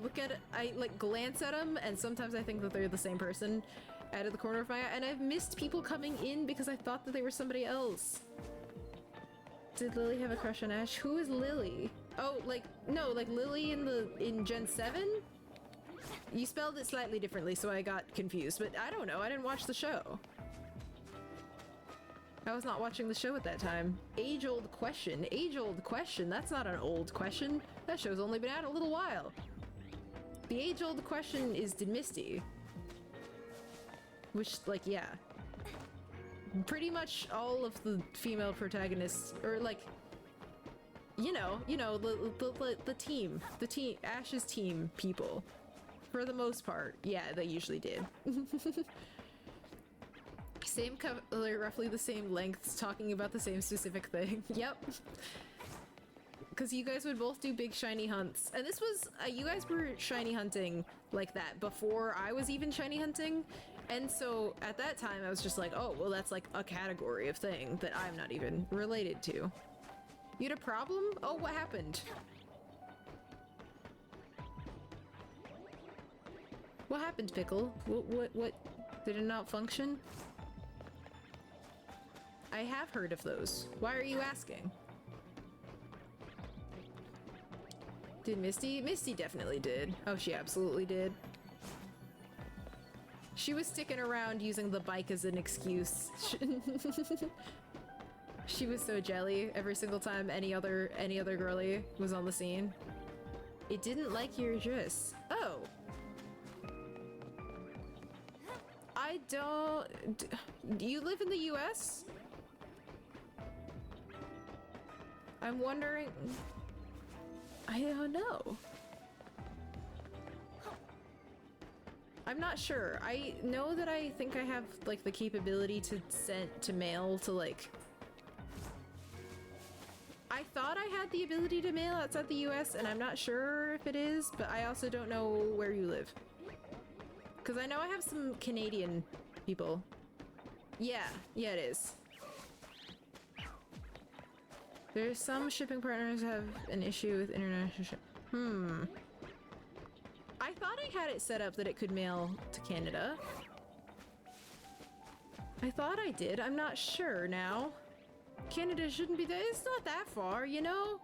look at it, I like glance at them, and sometimes I think that they're the same person out of the corner of my eye, and I've missed people coming in because I thought that they were somebody else. Did Lily have a crush on Ash? Who is Lily? Oh, no, Lily in Gen 7? You spelled it slightly differently, so I got confused, but I don't know, I didn't watch the show. I was not watching the show at that time. Age-old question. Age-old question? That's not an old question. That show's only been out a little while. The age-old question is, did Misty? Which, like, yeah. Pretty much all of the female protagonists, or like, you know, the team, Ash's team people. For the most part, yeah, they usually did. Same color, roughly the same lengths, talking about the same specific thing. Yep. Because you guys would both do big shiny hunts. And this was, you guys were shiny hunting like that before I was even shiny hunting. And so at that time I was just like, oh, well that's like a category of thing that I'm not even related to. You had a problem? Oh, what happened? What happened, Pickle? What? Did it not function? I have heard of those. Why are you asking? Did Misty? Misty definitely did. Oh, she absolutely did. She was sticking around using the bike as an excuse. She was so jelly every single time any other girly was on the scene. It didn't like your dress. Oh. I don't... Do you live in the US? I'm wondering... I don't know. I'm not sure. I know that I think I have, like, the capability to mail to, like... I thought I had the ability to mail outside the US, and I'm not sure if it is, but I also don't know where you live. Because I know I have some Canadian people. Yeah, it is. There's some shipping partners have an issue with international ship. I thought I had it set up that it could mail to Canada. I thought I did. I'm not sure now. Canada shouldn't be there. It's not that far, you know?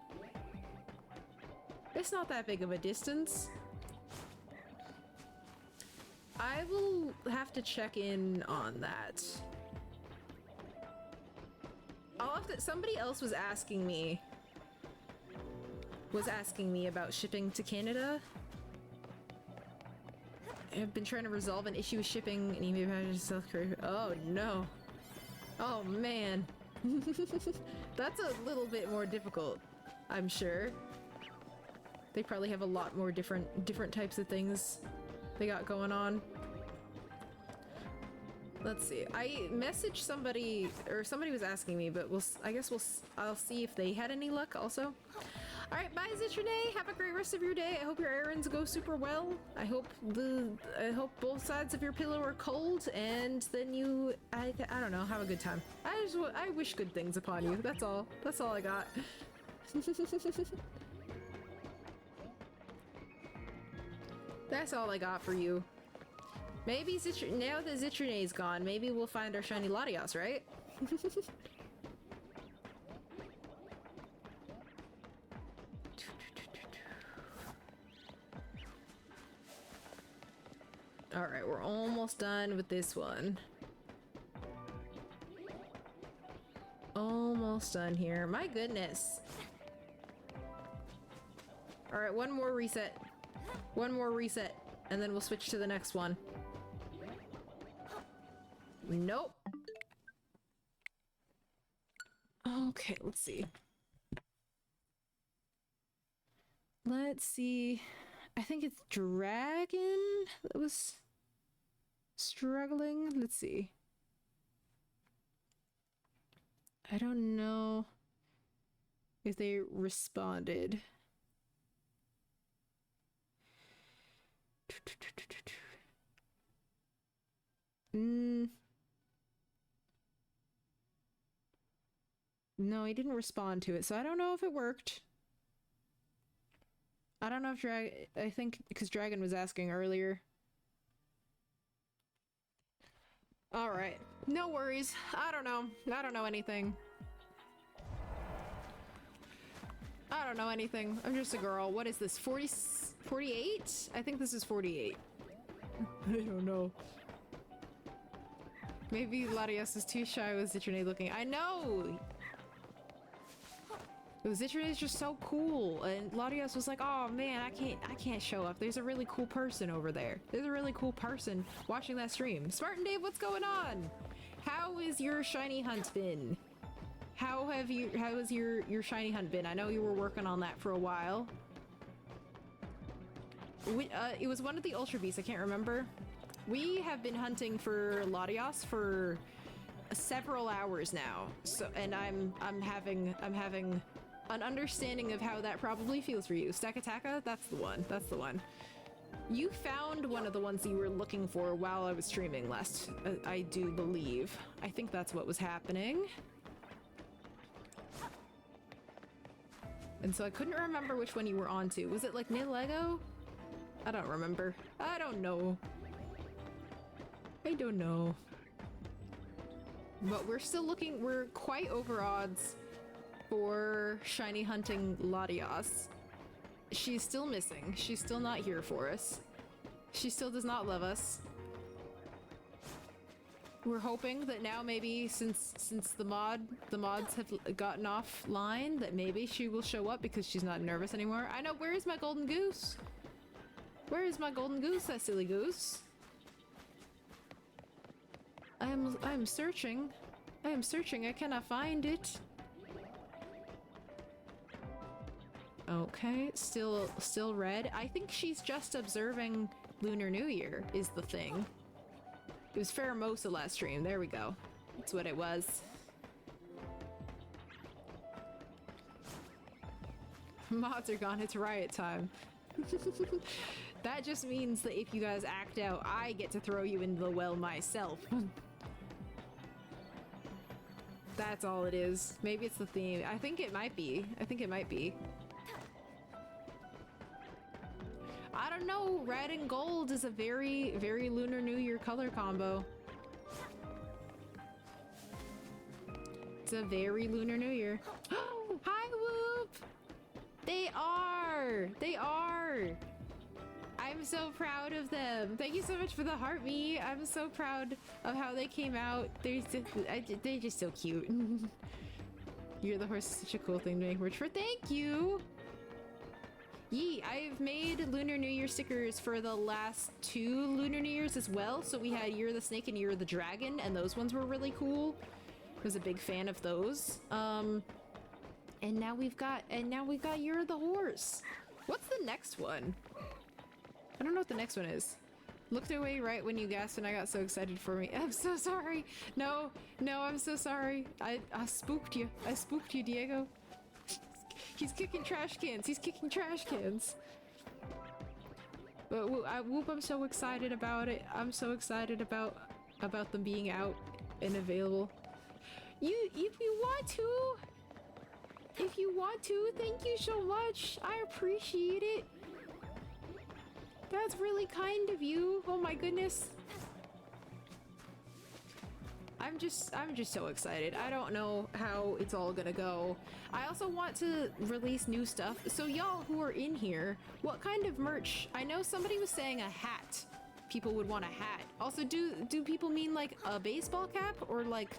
It's not that big of a distance. I will have to check in on that. I'll have to, somebody else was asking me about shipping to Canada. I've been trying to resolve an issue with shipping an email package to South Korea. Oh no. Oh man. That's a little bit more difficult, I'm sure. They probably have a lot more different types of things they got going on. Let's see. I messaged somebody, or somebody was asking me, but I'll see if they had any luck also. All right, bye Zitrine. Have a great rest of your day. I hope your errands go super well. I hope both sides of your pillow are cold, and then you, I don't know, have a good time. I wish good things upon you. That's all. That's all I got. That's all I got for you. Maybe now that Zitrone's gone, maybe we'll find our shiny Latios, right? Alright, we're almost done with this one. Almost done here. My goodness. Alright, one more reset. One more reset, and then we'll switch to the next one. Nope. Okay, let's see. Let's see. I think it's Dragon that was struggling. Let's see. I don't know if they responded. No, he didn't respond to it, so I don't know if it worked. I don't know if I think because Dragon was asking earlier. Alright. No worries. I don't know. I don't know anything. I don't know anything. I'm just a girl. What is this? 48? I think this is 48. I don't know. Maybe Latios is too shy with Zitrone looking. I know! Zitrone is just so cool, and Latios was like, "Oh man, I can't show up. There's a really cool person over there. There's a really cool person watching that stream." Spartan Dave, what's going on? How is your shiny hunt been? How has your shiny hunt been? I know you were working on that for a while. It was one of the Ultra Beasts, I can't remember. We have been hunting for Latios for several hours now. So, and I'm having an understanding of how that probably feels for you. Stakataka? That's the one. That's the one. You found one of the ones you were looking for while I was streaming last, I do believe. I think that's what was happening. And so I couldn't remember which one you were onto. Was it like Nilego? I don't remember. I don't know. I don't know. But we're still looking, we're quite over odds for shiny hunting Latios. She's still missing. She's still not here for us. She still does not love us. We're hoping that now maybe since the mods have gotten offline, that maybe she will show up because she's not nervous anymore. I know, where is my golden goose? Where is my golden goose, that silly goose? I'm searching. I am searching. I cannot find it. Okay, still red. I think she's just observing Lunar New Year is the thing. It was Pheromosa last stream. There we go. That's what it was. Mods are gone. It's riot time. That just means that if you guys act out, I get to throw you into the well myself. That's all it is. Maybe it's the theme. I think it might be. I think it might be. I don't know. Red and gold is a very, very Lunar New Year color combo. It's a very Lunar New Year. Hi, Whoop! They are! They are! I'm so proud of them. Thank you so much for the heart me. I'm so proud of how they came out. They're just so cute. You're the horse is such a cool thing to make merch for. Thank you! Yee, I've made Lunar New Year stickers for the last 2 Lunar New Years as well. So we had Year of the Snake and Year of the Dragon, and those ones were really cool. I was a big fan of those. And now we've got Year of the Horse. What's the next one? I don't know what the next one is. Looked away right when you gasped and I got so excited for me. I'm so sorry. No, I'm so sorry. I spooked you. I spooked you, Diego. He's kicking trash cans. He's kicking trash cans. But Whoop, I'm so excited about it. I'm so excited about them being out and available. If you want to, If you want to, thank you so much. I appreciate it. That's really kind of you. Oh my goodness. I'm just so excited. I don't know how it's all gonna go. I also want to release new stuff. So y'all who are in here, what kind of merch? I know somebody was saying a hat. People would want a hat. Also, do people mean like a baseball cap or like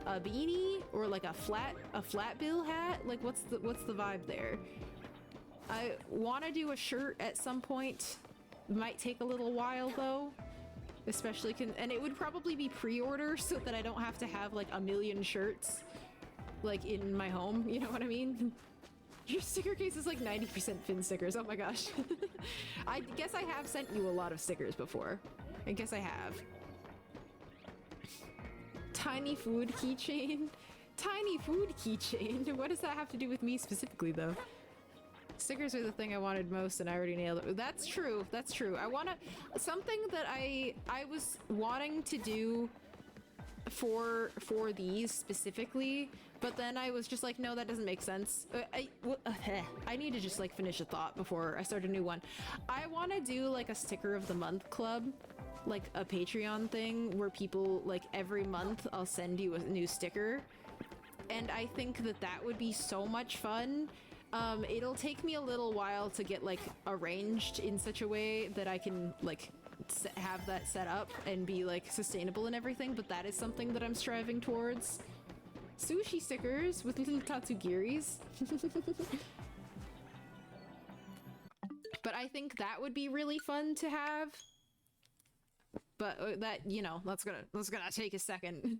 a beanie or like a flat bill hat? Like what's the vibe there? I want to do a shirt at some point. Might take a little while though. Especially and it would probably be pre-order so that I don't have to have like a million shirts like in my home, you know what I mean? Your sticker case is like 90% Finn stickers. Oh my gosh. I guess I have sent you a lot of stickers before. I guess I have. Tiny food keychain. Tiny food keychain. What does that have to do with me specifically though? Stickers are the thing I wanted most and I already nailed it. That's true. That's true. I want to... Something that I was wanting to do for these specifically, but then I was just like, no, that doesn't make sense. I need to just like finish a thought before I start a new one. I want to do like a sticker of the month club, like a Patreon thing where people like every month I'll send you a new sticker. And I think that that would be so much fun. It'll take me a little while to get like arranged in such a way that I can like have that set up and be like sustainable and everything, but that is something that I'm striving towards. Sushi stickers with little tatsugiris. But I think that would be really fun to have. But that, you know, that's gonna take a second.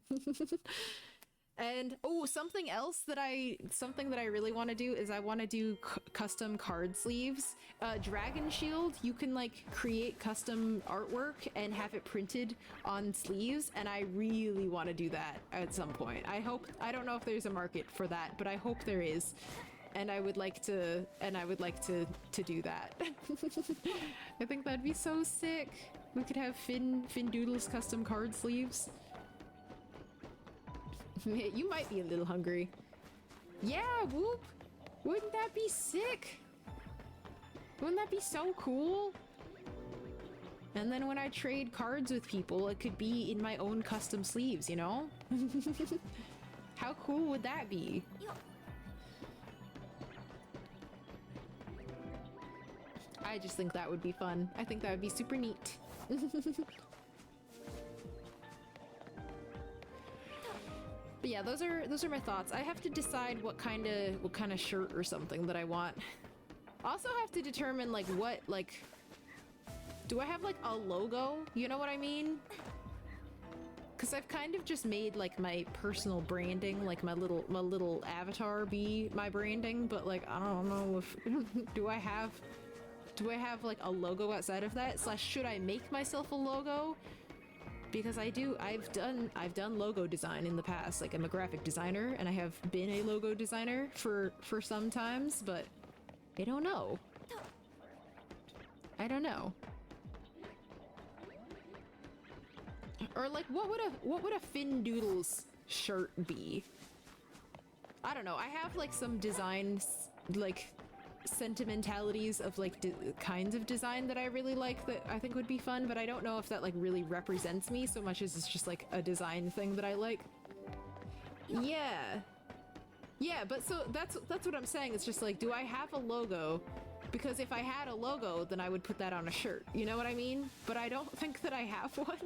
And oh, something that I really want to do is I want to do custom card sleeves. Dragon Shield, you can like create custom artwork and have it printed on sleeves, and I really want to do that at some point. I don't know if there's a market for that, but I hope there is. And I would like to do that. I think that'd be so sick. We could have Finn Doodle's custom card sleeves. You might be a little hungry. Yeah, Whoop! Wouldn't that be sick? Wouldn't that be so cool? And then when I trade cards with people, it could be in my own custom sleeves, you know? How cool would that be? I just think that would be fun. I think that would be super neat. But yeah, those are my thoughts. I have to decide what kind of shirt or something that I want. Also have to determine like what, like, do I have like a logo? You know what I mean? Because I've kind of just made like my personal branding, like my little avatar be my branding, but like I don't know if do I have like a logo outside of that? / should I make myself a logo? Because I've done logo design in the past. Like I'm a graphic designer and I have been a logo designer for some times, but I don't know. I don't know. Or like what would a Finn Doodles shirt be? I don't know. I have like some designs, like sentimentalities of like kinds of design that I really like that I think would be fun, but I don't know if that like really represents me so much as it's just like a design thing that I like. Yeah, but so that's what I'm saying. It's just like, do I have a logo? Because if I had a logo, then I would put that on a shirt. You know what I mean? But I don't think that I have one.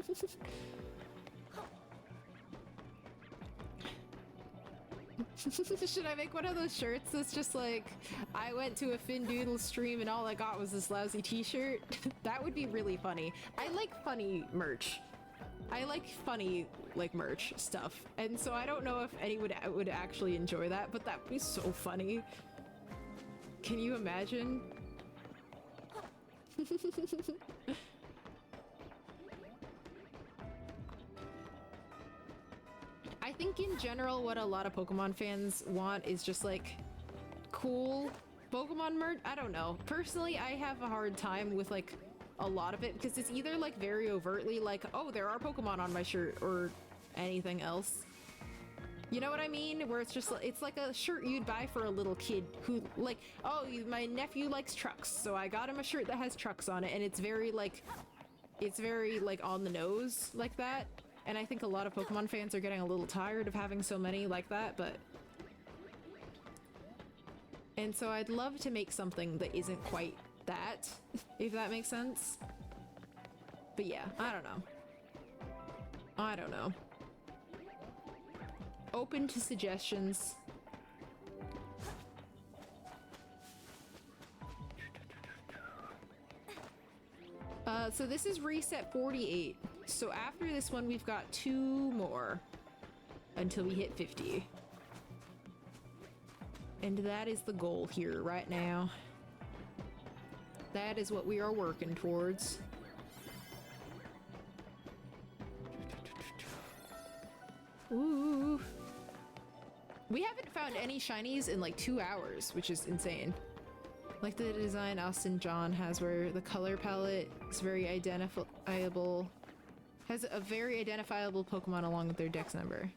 Should I make one of those shirts that's just like, I went to a Finn Doodle stream and all I got was this lousy t-shirt? That would be really funny. I like funny merch. I like funny, like, merch stuff. And so I don't know if anyone would actually enjoy that, but that would be so funny. Can you imagine? I think in general what a lot of Pokemon fans want is just like cool Pokemon merch. I don't know. Personally, I have a hard time with like a lot of it because it's either like very overtly like, oh, there are Pokemon on my shirt or anything else. You know what I mean? Where it's just, it's like a shirt you'd buy for a little kid who, like, oh, my nephew likes trucks, so I got him a shirt that has trucks on it, and it's very, like, on the nose like that. And I think a lot of Pokemon fans are getting a little tired of having so many like that, but... And so I'd love to make something that isn't quite that, if that makes sense. But yeah, I don't know. I don't know. Open to suggestions. So this is reset 48. So after this one, we've got 2 more until we hit 50. And that is the goal here right now. That is what we are working towards. Ooh. We haven't found any shinies in like 2 hours, which is insane. Like the design Austin John has where the color palette is very identifiable. Has a very identifiable Pokemon along with their dex number.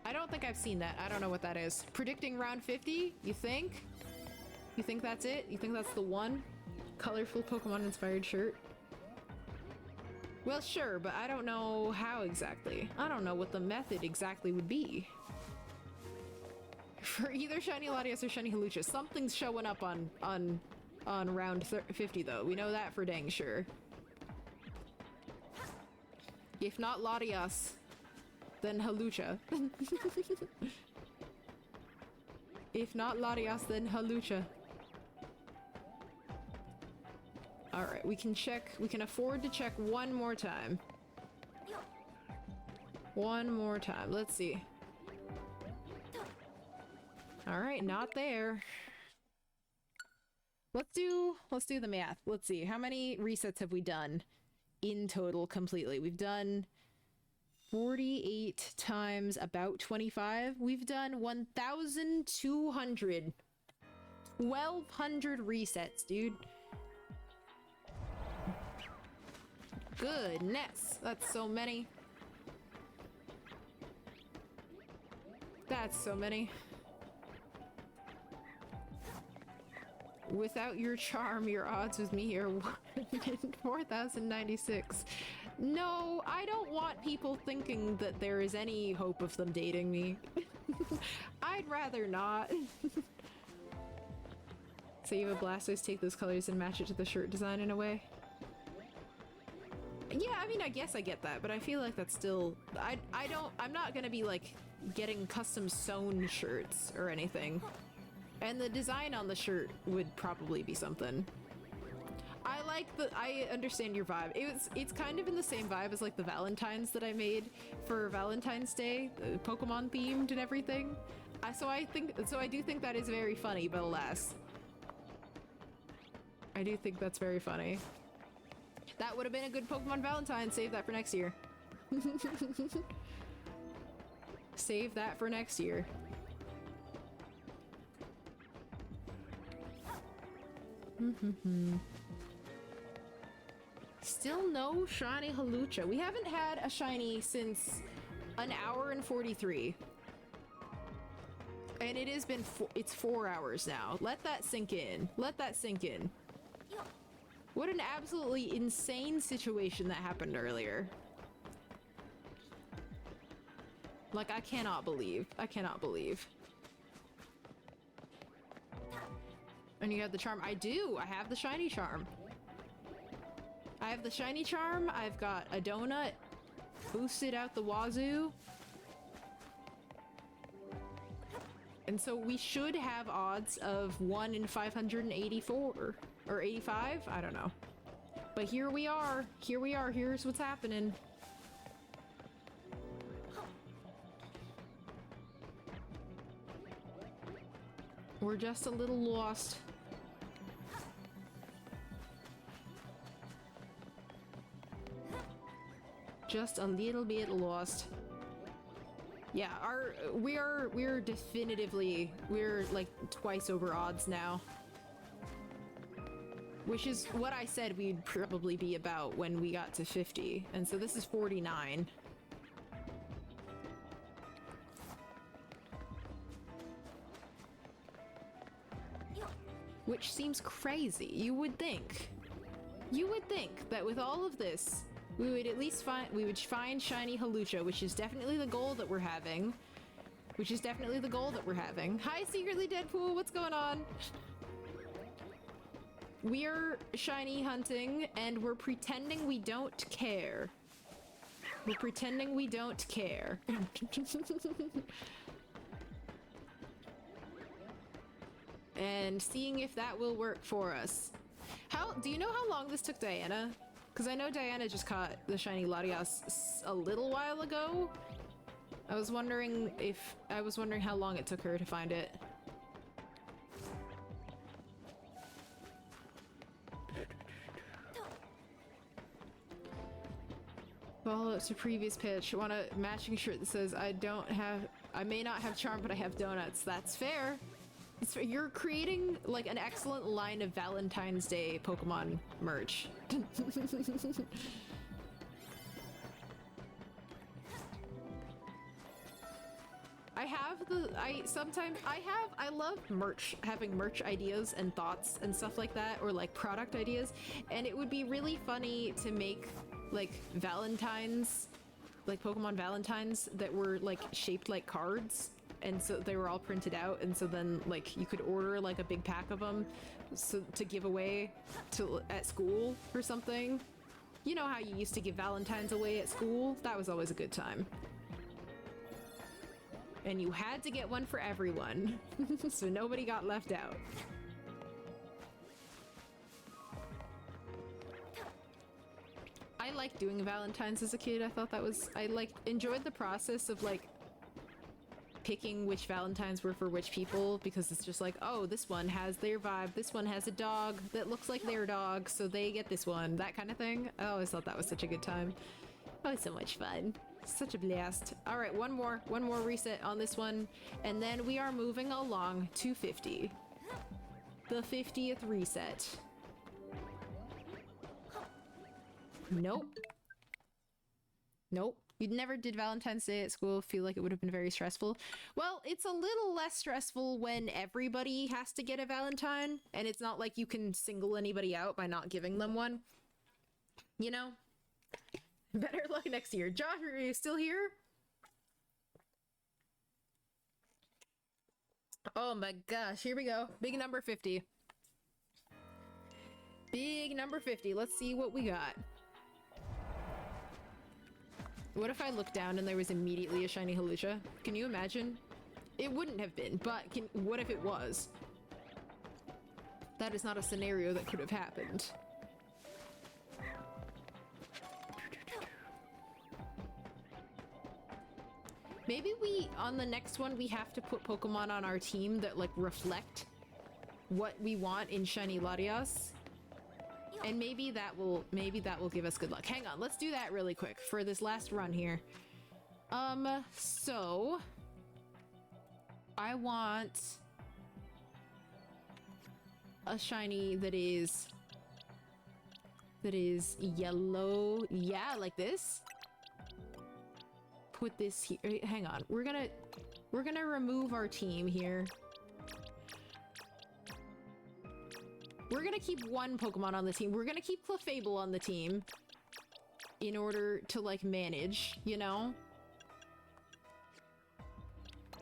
I don't think I've seen that. I don't know what that is. Predicting round 50? You think? You think that's it? You think that's the one? Colorful Pokemon inspired shirt? Well, sure, but I don't know how exactly. I don't know what the method exactly would be. For either Shiny Latias or Shiny Hawlucha, something's showing up on round 50 though. We know that for dang sure. If not Latias, then Hawlucha. If not Latias, then Hawlucha. Alright, we can check, we can afford to check one more time. One more time, let's see. Alright, not there. Let's do the math. Let's see, how many resets have we done in total completely? We've done 48 times about 25. We've done 1,200. 1,200 resets, dude. Goodness, that's so many. That's so many. Without your charm, your odds with me are 4,096. No, I don't want people thinking that there is any hope of them dating me. I'd rather not. Save a Blastoise, take those colors and match it to the shirt design in a way. Yeah, I mean, I guess I get that, but I feel like that's still... I'm not gonna be, like, getting custom sewn shirts or anything. And the design on the shirt would probably be something. I understand your vibe. It's kind of in the same vibe as, like, the Valentines that I made for Valentine's Day, Pokemon themed and everything. So I do think that is very funny, but alas. I do think that's very funny. That would have been a good Pokemon Valentine. Save that for next year. Save that for next year. Still no shiny Hawlucha. We haven't had a shiny since an hour and 43. And it has been it's 4 hours now. Let that sink in. Let that sink in. What an absolutely insane situation that happened earlier. Like, I cannot believe. I cannot believe. And you have the charm. I do! I have the shiny charm. I have the shiny charm. I've got a donut. Boosted out the wazoo. And so we should have odds of 1 in 584. Or 85? I don't know. But here we are. Here we are. Here's what's happening. We're just a little lost. Just a little bit lost. Yeah, we're definitively, we're like twice over odds now. Which is what I said we'd probably be about when we got to 50. And so this is 49. Which seems crazy. You would think that with all of this, we would at least find shiny Hawlucha, which is definitely the goal that we're having. Hi, Secretly Deadpool, what's going on? We're shiny hunting, and we're pretending we don't care. And seeing if that will work for us. Do you know how long this took Diana? Because I know Diana just caught the shiny Latias a little while ago. I was wondering how long it took her to find it. Follow up to previous pitch. Want a matching shirt that says I may not have charm, but I have donuts. That's fair. You're creating like an excellent line of Valentine's Day Pokemon merch. I love merch, having merch ideas and thoughts and stuff like that, or like product ideas, and it would be really funny to make like Valentines, like Pokemon Valentines that were like shaped like cards, and so they were all printed out, and so then like you could order like a big pack of them to give away at school or something. You know how you used to give Valentines away at school? That was always a good time. And you had to get one for everyone, so nobody got left out. I liked doing Valentines as a kid. I thought I enjoyed the process of like picking which Valentines were for which people, because it's just like, oh, this one has their vibe, this one has a dog that looks like their dog, so they get this one, that kind of thing. I always thought that was such a good time. Oh, so much fun. Such a blast. All right, one more reset on this one, and then we are moving along to 50. The 50th reset. Nope. You never did Valentine's Day at school. Feel like it would have been very stressful. Well, it's a little less stressful when everybody has to get a Valentine, and it's not like you can single anybody out by not giving them one. You know? Better luck next year. Josh, are you still here? Oh my gosh, here we go. Big number 50. Big number 50. Let's see what we got. What if I looked down and there was immediately a shiny Hawlucha? Can you imagine? It wouldn't have been, but what if it was? That is not a scenario that could have happened. Maybe on the next one, we have to put Pokemon on our team that, like, reflect what we want in shiny Latias. And maybe that will give us good luck. Hang on, let's do that really quick for this last run here. So... I want... a shiny that is yellow. Yeah, like this. Put this here. Hang on. We're gonna remove our team here. We're gonna keep one Pokemon on the team. We're gonna keep Clefable on the team in order to like manage, you know?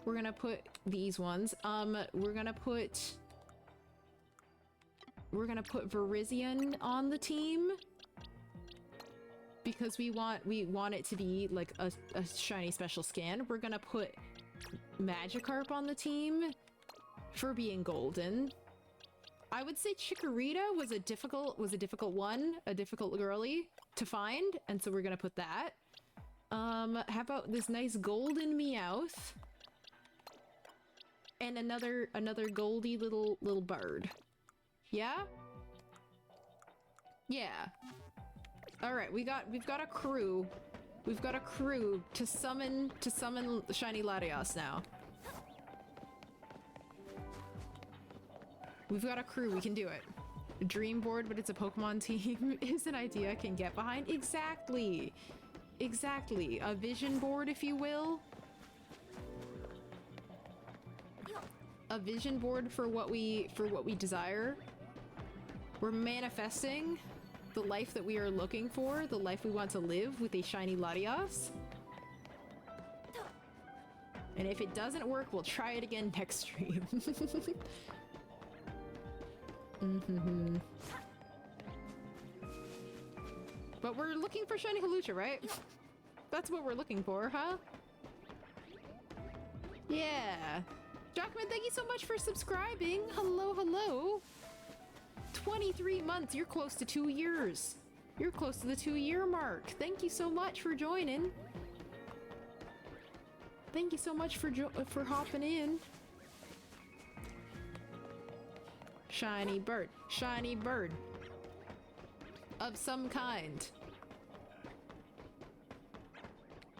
We're gonna put these ones. We're gonna put Virizion on the team because we want it to be like a shiny special scan. We're gonna put Magikarp on the team for being golden. I would say Chikorita was a difficult one, a difficult girly to find, and so we're gonna put that. How about this nice golden Meowth? And another goldy little bird. Yeah? Yeah. Alright, we've got a crew. We've got a crew to summon shiny Latias now. We've got a crew, we can do it. Dream board, but it's a Pokemon team is an idea I can get behind. Exactly. Exactly. A vision board, if you will. A vision board for what we desire. We're manifesting the life that we are looking for, the life we want to live with a shiny Latias. And if it doesn't work, we'll try it again next stream. But we're looking for shiny Hawlucha, right? That's what we're looking for, huh? Yeah. Jockman, thank you so much for subscribing. Hello, hello. 23 months. You're close to 2 years. You're close to the 2-year mark. Thank you so much for joining. Thank you so much for hopping in. Shiny bird. Shiny bird. Of some kind.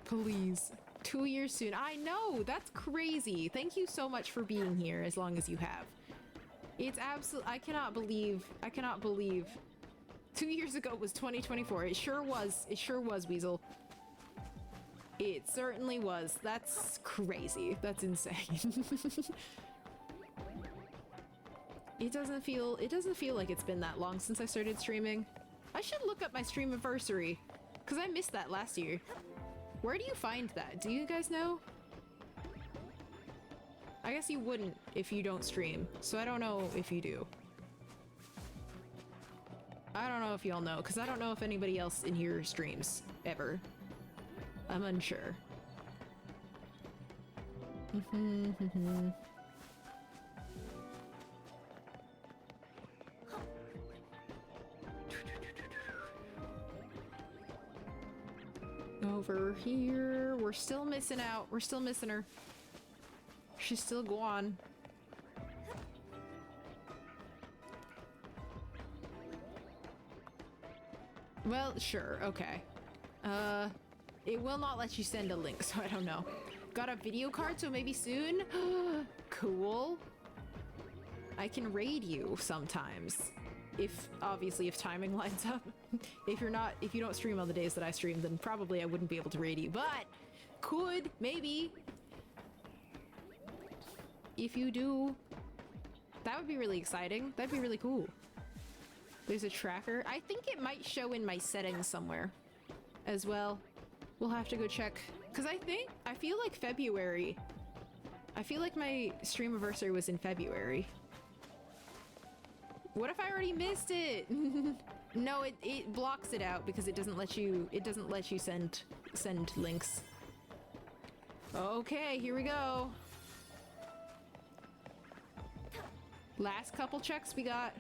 Please. 2 years soon. I know! That's crazy! Thank you so much for being here as long as you have. It's absolute. I cannot believe. 2 years ago was 2024. It sure was. It sure was, Weasel. It certainly was. That's crazy. That's insane. It doesn't feel like it's been that long since I started streaming. I should look up my stream anniversary, because I missed that last year. Where do you find that? Do you guys know? I guess you wouldn't if you don't stream, so I don't know if you do. I don't know if y'all know, because I don't know if anybody else in here streams, ever. I'm unsure. Over here. We're still missing out. We're still missing her. She's still gone. Well, sure. Okay. It will not let you send a link, so I don't know. Got a video card, so maybe soon? Cool. I can raid you sometimes. Obviously, if timing lines up. If you don't stream on the days that I stream, then probably I wouldn't be able to raid you, but could, maybe. If you do, that would be really exciting. That'd be really cool. There's a tracker. I think it might show in my settings somewhere as well. We'll have to go check. Because I feel like February. I feel like my stream anniversary was in February. What if I already missed it? No, it blocks it out because it doesn't let you send links. Okay, here we go. Last couple checks we got.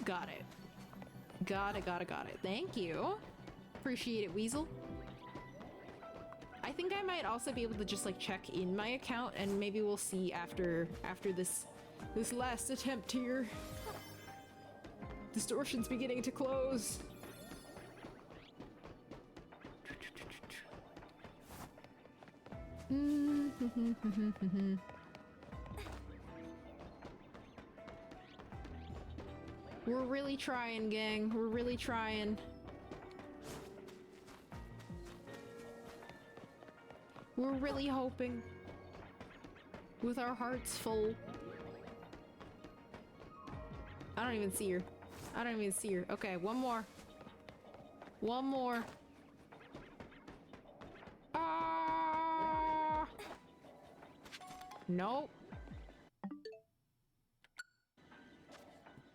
Got it. Got it. Thank you. Appreciate it, Weasel. I think I might also be able to just like check in my account and maybe we'll see after this last attempt here. Distortion's beginning to close. We're really trying, gang. We're really trying. We're really hoping. With our hearts full. I don't even see her. Okay, one more. One more. Ah! Nope.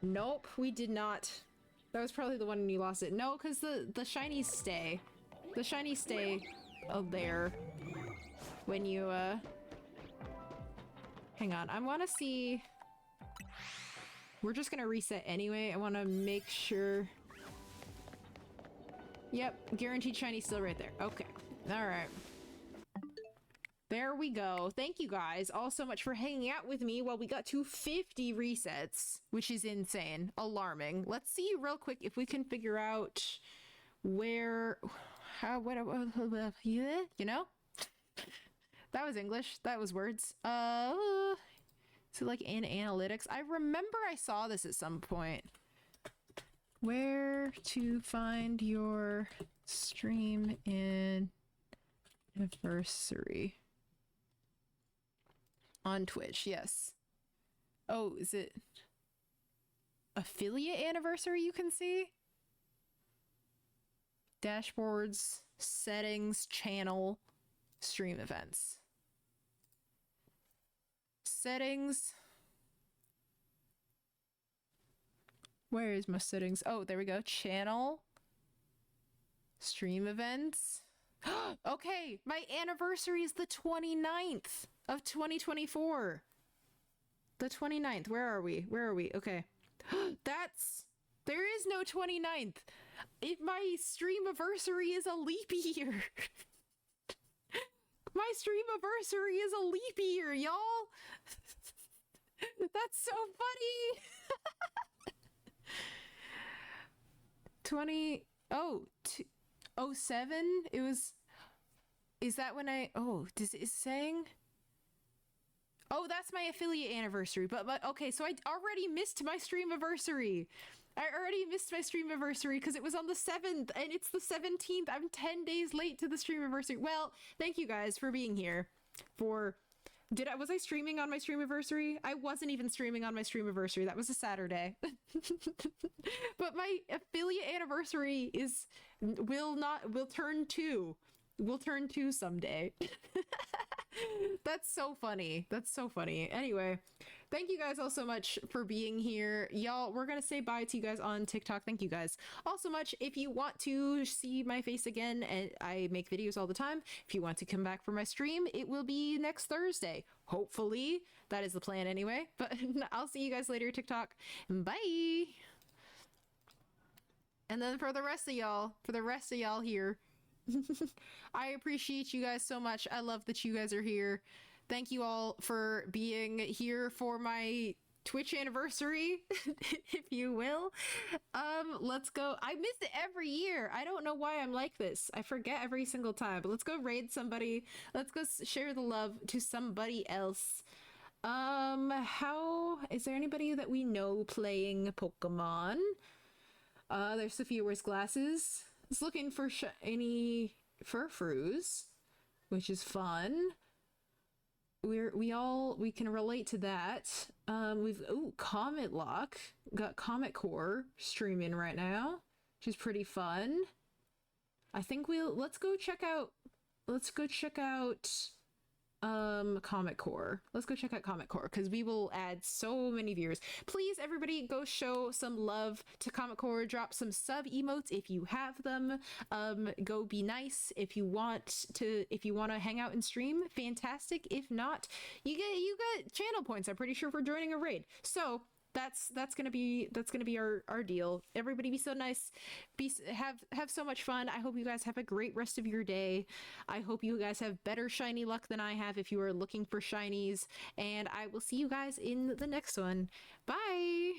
Nope, we did not. That was probably the one you lost it. No, because the shinies stay. The shinies stay there. When you, hang on, I want to see... We're just gonna reset anyway. I want to make sure... Yep, guaranteed shiny still right there. Okay, alright. There we go. Thank you guys all so much for hanging out with me while we got to 50 resets, which is insane. Alarming. Let's see real quick if we can figure out where... you know? That was English. That was words. So like in analytics, I remember I saw this at some point. Where to find your stream anniversary on Twitch? Yes. Oh, is it affiliate anniversary you can see? Dashboards, settings, channel, stream events. Settings. Where is my settings? Oh, there we go. Channel. Stream events. Okay, my anniversary is the 29th of 2024. The 29th. Where are we? Where are we? Okay. There is no 29th. If my stream anniversary is a leap year. My stream anniversary is a leap year, y'all. That's so funny. 07? It was. Is that when I. Oh, is it saying? Oh, that's my affiliate anniversary. But okay, so I already missed my stream anniversary. I already missed my stream anniversary because it was on the 7th and it's the 17th. I'm 10 days late to the stream anniversary. Well, thank you guys for being here. Was I streaming on my stream anniversary? I wasn't even streaming on my stream anniversary. That was a Saturday. But my affiliate anniversary will turn 2. We'll turn 2 someday. That's so funny. That's so funny. Anyway, thank you guys all so much for being here. Y'all, we're gonna say bye to you guys on TikTok. Thank you guys all so much. If you want to see my face again, and I make videos all the time, if you want to come back for my stream, it will be next Thursday. Hopefully. That is the plan anyway. But I'll see you guys later, TikTok. Bye! And then for the rest of y'all here, I appreciate you guys so much. I love that you guys are here. Thank you all for being here for my Twitch anniversary, if you will. Let's go. I miss it every year. I don't know why I'm like this. I forget every single time. But let's go raid somebody. Let's go share the love to somebody else. Is there anybody that we know playing Pokemon? There's Sophia Wears Glasses. It's looking for any Furfroos, which is fun. We can relate to that. Comet Lock got Comet Core streaming right now, which is pretty fun. I think let's go check out Comet Core. Let's go check out Comet Core because we will add so many viewers. Please, everybody, go show some love to Comet Core. Drop some sub emotes if you have them. Go be nice if you want to hang out and stream. Fantastic. If not, you get channel points. I'm pretty sure for joining a raid. So that's gonna be our deal. Everybody be so nice, have so much fun. I hope you guys have a great rest of your day. I hope you guys have better shiny luck than I have if you are looking for shinies, and I will see you guys in the next one. Bye.